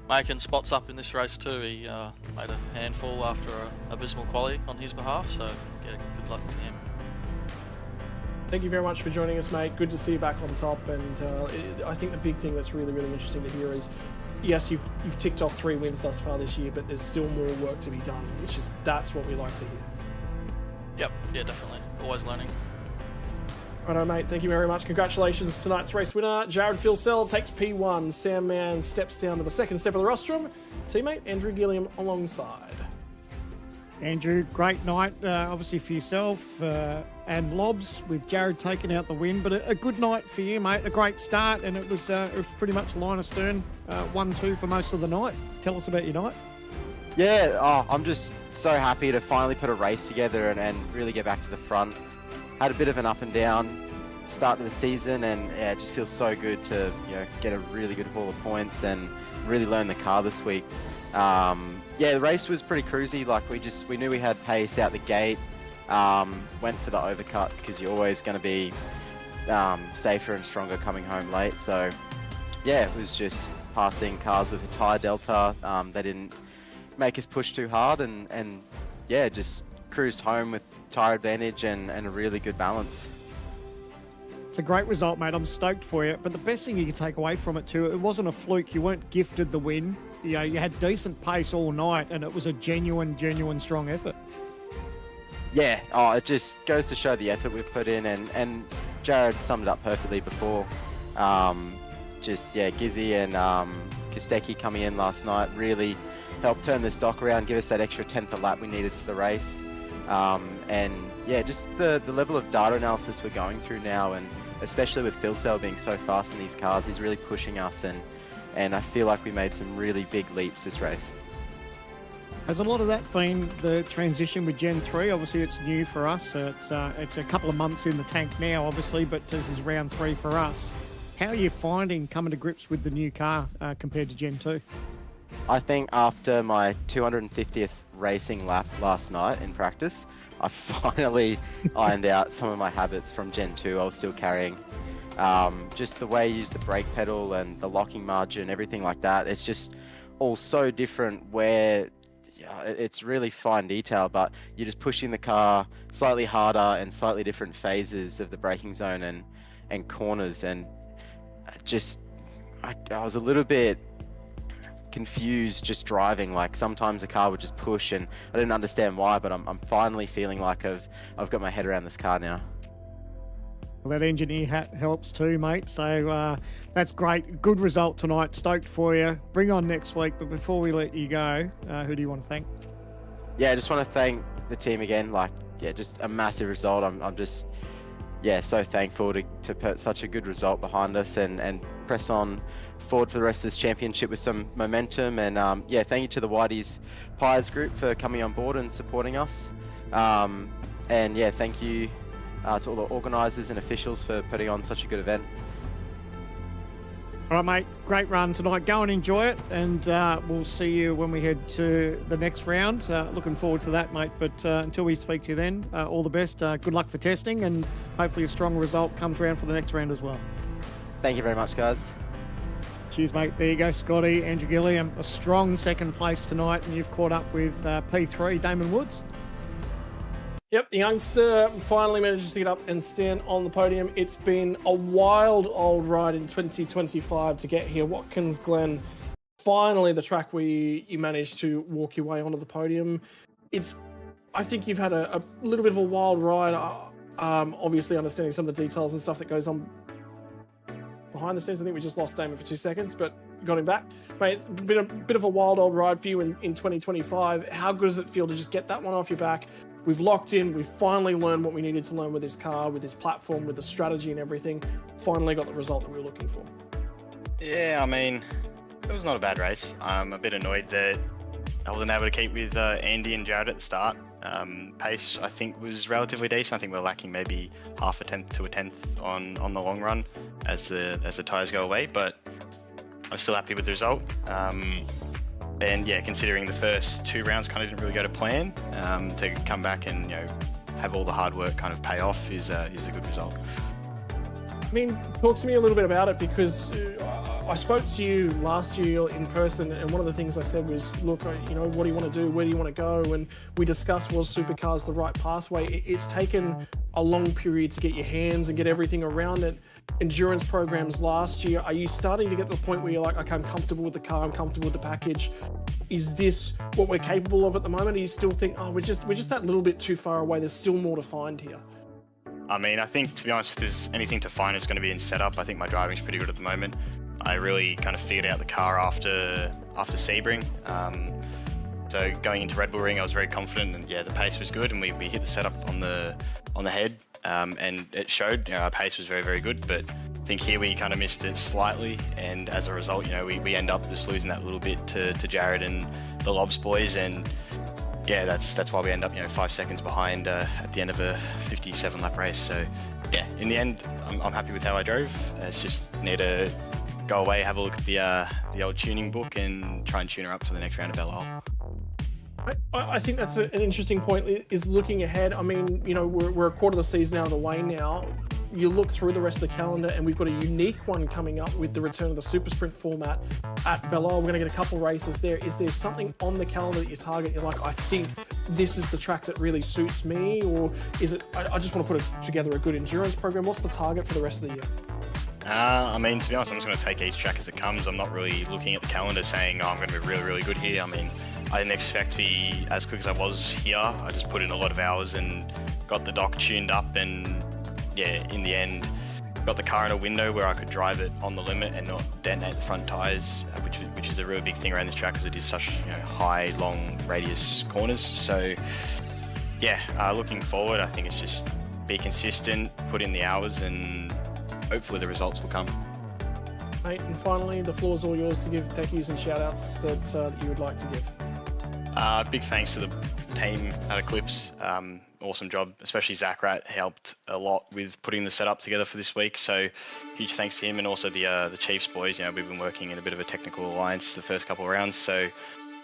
making spots up in this race too. He made a handful after a abysmal quali on his behalf, so yeah, good luck to him. Thank you very much for joining us, mate. Good to see you back on top. And I think the big thing that's really, really interesting to hear is, yes, you've ticked off 3 wins thus far this year, but there's still more work to be done, that's what we like to hear. Yep, yeah, definitely. Always learning. Righto, mate. Thank you very much. Congratulations. Tonight's race winner, Jared Filsell, takes P1. Sam Mann steps down to the second step of the rostrum. Teammate Andrew Gilliam alongside. Andrew, great night, obviously for yourself and Lobs, with Jared taking out the win, but a good night for you, mate. A great start, and it was pretty much line astern, 1-2 for most of the night. Tell us about your night. Yeah, I'm just so happy to finally put a race together and really get back to the front. Had a bit of an up and down start to the season, and yeah, it just feels so good to get a really good haul of points and really learn the car this week. Yeah, the race was pretty cruisy. Like we knew we had pace out the gate. Went for the overcut because you're always going to be safer and stronger coming home late. So yeah, it was just passing cars with a tyre delta. They didn't make us push too hard, and yeah, just cruised home with tyre advantage and a really good balance. It's a great result, mate. I'm stoked for you. But the best thing you can take away from it too, it wasn't a fluke. You weren't gifted the win. You had decent pace all night, and it was a genuine strong effort. Yeah, it just goes to show the effort we've put in, and Jared summed it up perfectly before. Gizzy and Kostecki coming in last night really helped turn the stock around, give us that extra 10th a lap we needed for the race. And yeah, just the level of data analysis we're going through now, and especially with Phil Cell being so fast in these cars, is really pushing us, and I feel like we made some really big leaps this race. Has a lot of that been the transition with Gen 3? Obviously, it's new for us. It's a couple of months in the tank now, obviously, but this is round 3 for us. How are you finding coming to grips with the new car compared to Gen 2? I think after my 250th racing lap last night in practice, I finally ironed out some of my habits from Gen 2 I was still carrying. Just the way you use the brake pedal and the locking margin, everything like that, it's just all so different, where it's really fine detail, but you're just pushing the car slightly harder and slightly different phases of the braking zone and corners, and I was a little bit confused just driving. Like sometimes the car would just push, and I didn't understand why, but I'm finally feeling like I've got my head around this car now. Well, that engineer hat helps too, mate. So that's great. Good result tonight. Stoked for you. Bring on next week. But before we let you go, who do you want to thank? Yeah, I just want to thank the team again. Just a massive result. I'm just so thankful to put such a good result behind us and press on forward for the rest of this championship with some momentum. And thank you to the Whitey's Pies group for coming on board and supporting us. Thank you to all the organisers and officials for putting on such a good event. All right, mate. Great run tonight. Go and enjoy it, and we'll see you when we head to the next round. Looking forward to that, mate. But until we speak to you then, all the best. Good luck for testing, and hopefully a strong result comes around for the next round as well. Thank you very much, guys. Cheers, mate. There you go, Scotty. Andrew Gilliam, a strong second place tonight, and you've caught up with P3, Damon Woods. Yep, the youngster finally manages to get up and stand on the podium. It's been a wild old ride in 2025 to get here. Watkins, Glen, finally the track where you managed to walk your way onto the podium. I think you've had a little bit of a wild ride, obviously understanding some of the details and stuff that goes on behind the scenes. I think we just lost Damon for 2 seconds, but got him back. Mate, it's been a bit of a wild old ride for you in 2025. How good does it feel to just get that one off your back? We've locked in, we've finally learned what we needed to learn with this car, with this platform, with the strategy and everything. Finally got the result that we were looking for. Yeah, I mean, it was not a bad race. I'm a bit annoyed that I wasn't able to keep with Andy and Jared at the start. Pace, I think, was relatively decent. I think we're lacking maybe half a tenth to a tenth on the long run as the tyres go away, but I'm still happy with the result. And yeah, considering the first 2 rounds kind of didn't really go to plan, to come back and have all the hard work kind of pay off is a good result. I mean, talk to me a little bit about it, because I spoke to you last year in person, and one of the things I said was, look, what do you want to do? Where do you want to go? And we discussed, was supercars the right pathway? It's taken a long period to get your hands and get everything around it. Endurance programs last year, are you starting to get to the point where you're like, okay, I'm comfortable with the car, I'm comfortable with the package? Is this what we're capable of at the moment? Or you still think, oh, we're just that little bit too far away, there's still more to find here? I mean, I think, to be honest, if there's anything to find, it's going to be in setup. I think my driving's pretty good at the moment. I really kind of figured out the car after Sebring. So going into Red Bull Ring, I was very confident, and yeah, the pace was good, and we hit the setup on the head, and it showed. Our pace was very, very good, but I think here we kind of missed it slightly, and as a result, we end up just losing that little bit to Jared and the Lobs boys, and yeah, that's why we end up 5 seconds behind at the end of a 57 lap race. So yeah, in the end, I'm happy with how I drove. It's just need to go away, have a look at the old tuning book, and try and tune her up for the next round of Belle I think that's an interesting point, is looking ahead. I mean, we're a quarter of the season out of the way now. You look through the rest of the calendar, and we've got a unique one coming up with the return of the Super Sprint format at Belle. We're going to get a couple races there. Is there something on the calendar that you target? You're like, I think this is the track that really suits me, or is it, I just want to put together a good endurance program? What's the target for the rest of the year? I mean, to be honest, I'm just going to take each track as it comes. I'm not really looking at the calendar saying, oh, I'm going to be really, really good here. I mean, I didn't expect to be as quick as I was here. I just put in a lot of hours and got the dock tuned up, and yeah, in the end, got the car in a window where I could drive it on the limit and not detonate the front tyres, which is a really big thing around this track because it is such high, long radius corners. So yeah, looking forward, I think it's just be consistent, put in the hours, and hopefully the results will come. Mate, and finally, the floor is all yours to give thank yous and shout outs that you would like to give. Big thanks to the team at Eclipse. Awesome job, especially Zach Rat helped a lot with putting the setup together for this week. So huge thanks to him, and also the Chiefs boys. We've been working in a bit of a technical alliance the first couple of rounds. So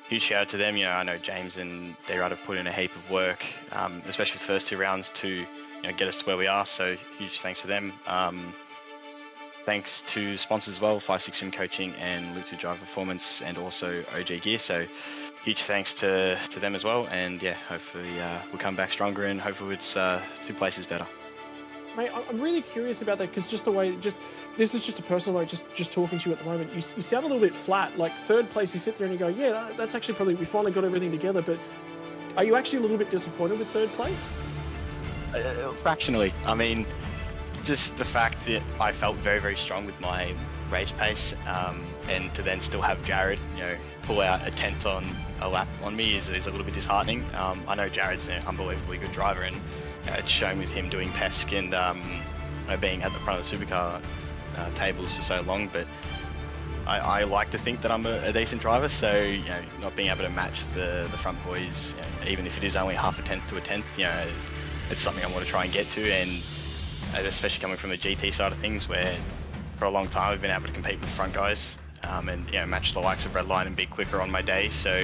huge shout out to them. I know James and D-Rod have put in a heap of work, especially the first 2 rounds to get us to where we are. So huge thanks to them. Thanks to sponsors as well, 5-6 Sim Coaching and Lutzu Drive Performance, and also OG Gear. So huge thanks to them as well. And yeah, hopefully we'll come back stronger, and hopefully it's 2 places better. Mate, I'm really curious about that, because just the way, this is just a personal way, just talking to you at the moment, you sound a little bit flat. Like 3rd place, you sit there and you go, yeah, that's actually probably, we finally got everything together. But are you actually a little bit disappointed with 3rd place? Fractionally. I mean, just the fact that I felt very, very strong with my race pace, and to then still have Jared, pull out a 10th on a lap on me is a little bit disheartening. I know Jared's an unbelievably good driver, and it's shown with him doing PESC and being at the front of the supercar tables for so long. But I like to think that I'm a decent driver, so not being able to match the front boys, even if it is only half a tenth to a tenth, it's something I want to try and get to. And especially coming from the GT side of things, where for a long time I've been able to compete with the front guys, and match the likes of Redline and be quicker on my day. So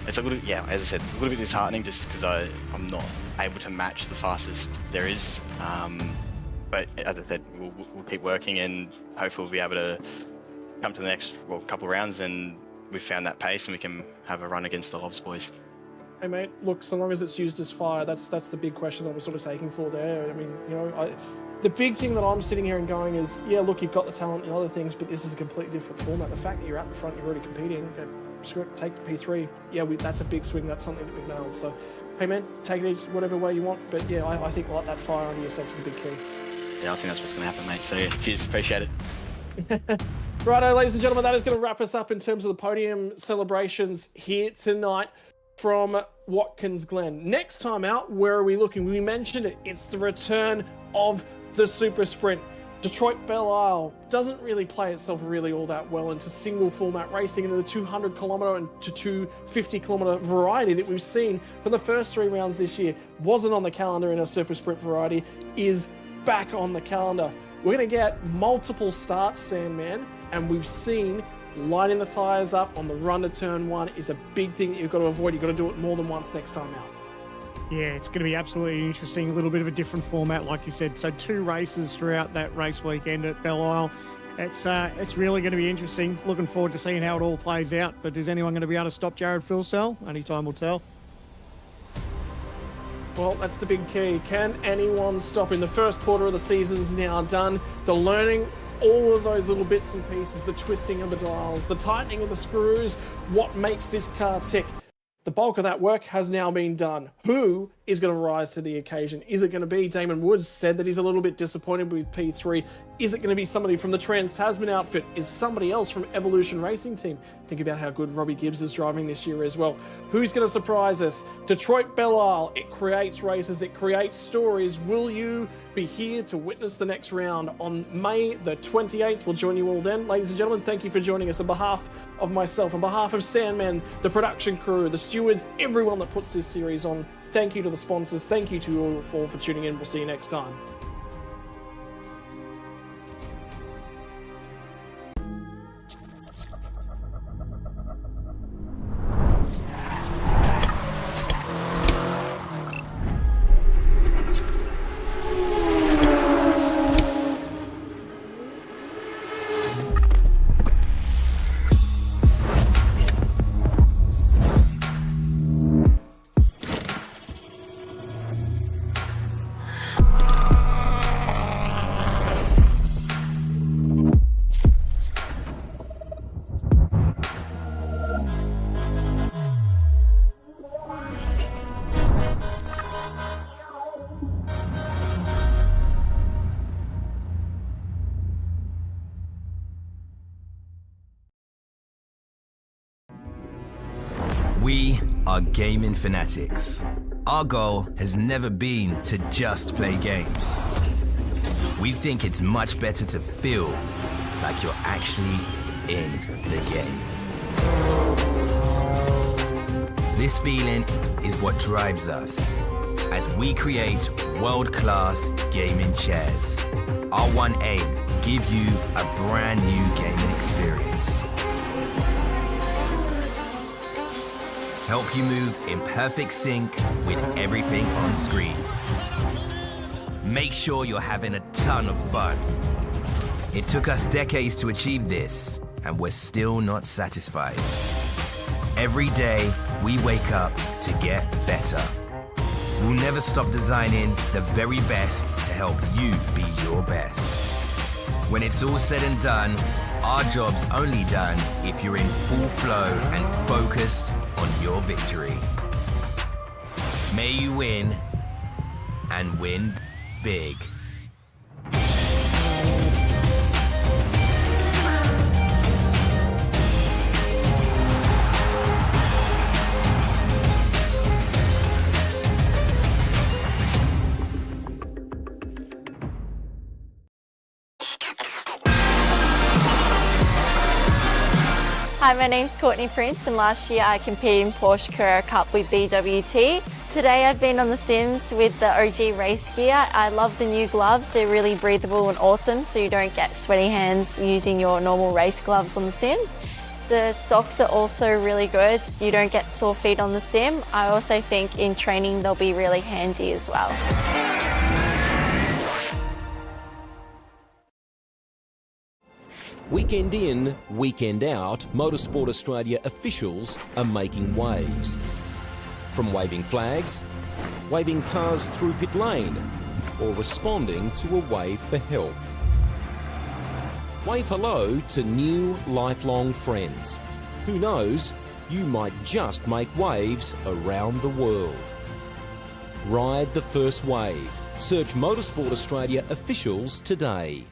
it's a little, as I said, a little bit disheartening, just because I'm not able to match the fastest there is. But as I said, we'll keep working, and hopefully we'll be able to come to the next couple of rounds, and we've found that pace, and we can have a run against the Lobs boys. Hey mate, look, so long as it's used as fire, that's the big question that we're sort of taking for there. I mean, the big thing that I'm sitting here and going is, yeah, look, you've got the talent and other things, but this is a completely different format. The fact that you're at the front, you're already competing, take the P3, that's a big swing. That's something that we've nailed. So, hey man, take it whatever way you want, but yeah, I think light that fire under yourself is the big key. Yeah, I think that's what's going to happen, mate. So yeah, cheers, appreciate it. Righto, ladies and gentlemen, that is going to wrap us up in terms of the podium celebrations here tonight from Watkins Glen. Next time out, where are we looking? We mentioned it. It's the return of the Super Sprint. Detroit Belle Isle doesn't really play itself really all that well into single format racing, into the 200 kilometre and to 250 kilometre variety that we've seen from the first 3 rounds this year. Wasn't on the calendar in a Super Sprint variety, is back on the calendar. We're going to get multiple starts, Sandman, and we've seen lighting the tyres up on the run to turn 1 is a big thing that you've got to avoid. You've got to do it more than once next time out. Yeah, it's going to be absolutely interesting. A little bit of a different format, like you said. So 2 races throughout that race weekend at Belle Isle. It's really going to be interesting. Looking forward to seeing how it all plays out. But is anyone going to be able to stop Jared Filsell? Only time will tell. Well, that's the big key. Can anyone stop him? The first quarter of the season's now done. The learning, all of those little bits and pieces, the twisting of the dials, the tightening of the screws, what makes this car tick. The bulk of that work has now been done. Who is going to rise to the occasion? Is it going to be Damon Woods? Said that he's a little bit disappointed with P3. Is it going to be somebody from the Trans-Tasman outfit? Is somebody else from Evolution Racing Team? Think about how good Robbie Gibbs is driving this year as well. Who's going to surprise us? Detroit Belle Isle, it creates races, it creates stories. Will you be here to witness the next round on May the 28th? We'll join you all then. Ladies and gentlemen, thank you for joining us. On behalf of myself, on behalf of Sandman, the production crew, the stewards, everyone that puts this series on, thank you to the sponsors. Thank you to you all for tuning in. We'll see you next time. We are gaming fanatics. Our goal has never been to just play games. We think it's much better to feel like you're actually in the game. This feeling is what drives us as we create world-class gaming chairs. Our one aim, give you a brand new gaming experience. Help you move in perfect sync with everything on screen. Make sure you're having a ton of fun. It took us decades to achieve this, and we're still not satisfied. Every day, we wake up to get better. We'll never stop designing the very best to help you be your best. When it's all said and done, our job's only done if you're in full flow and focused on your victory. May you win, and win big. Hi, my name's Courtney Prince, and last year I competed in Porsche Carrera Cup with BWT. Today I've been on the sims with the OG race gear. I love the new gloves. They're really breathable and awesome, so you don't get sweaty hands using your normal race gloves on the sim. The socks are also really good. You don't get sore feet on the sim. I also think in training they'll be really handy as well. Weekend in, weekend out, Motorsport Australia officials are making waves. From waving flags, waving cars through pit lane, or responding to a wave for help. Wave hello to new lifelong friends. Who knows, you might just make waves around the world. Ride the first wave. Search Motorsport Australia officials today.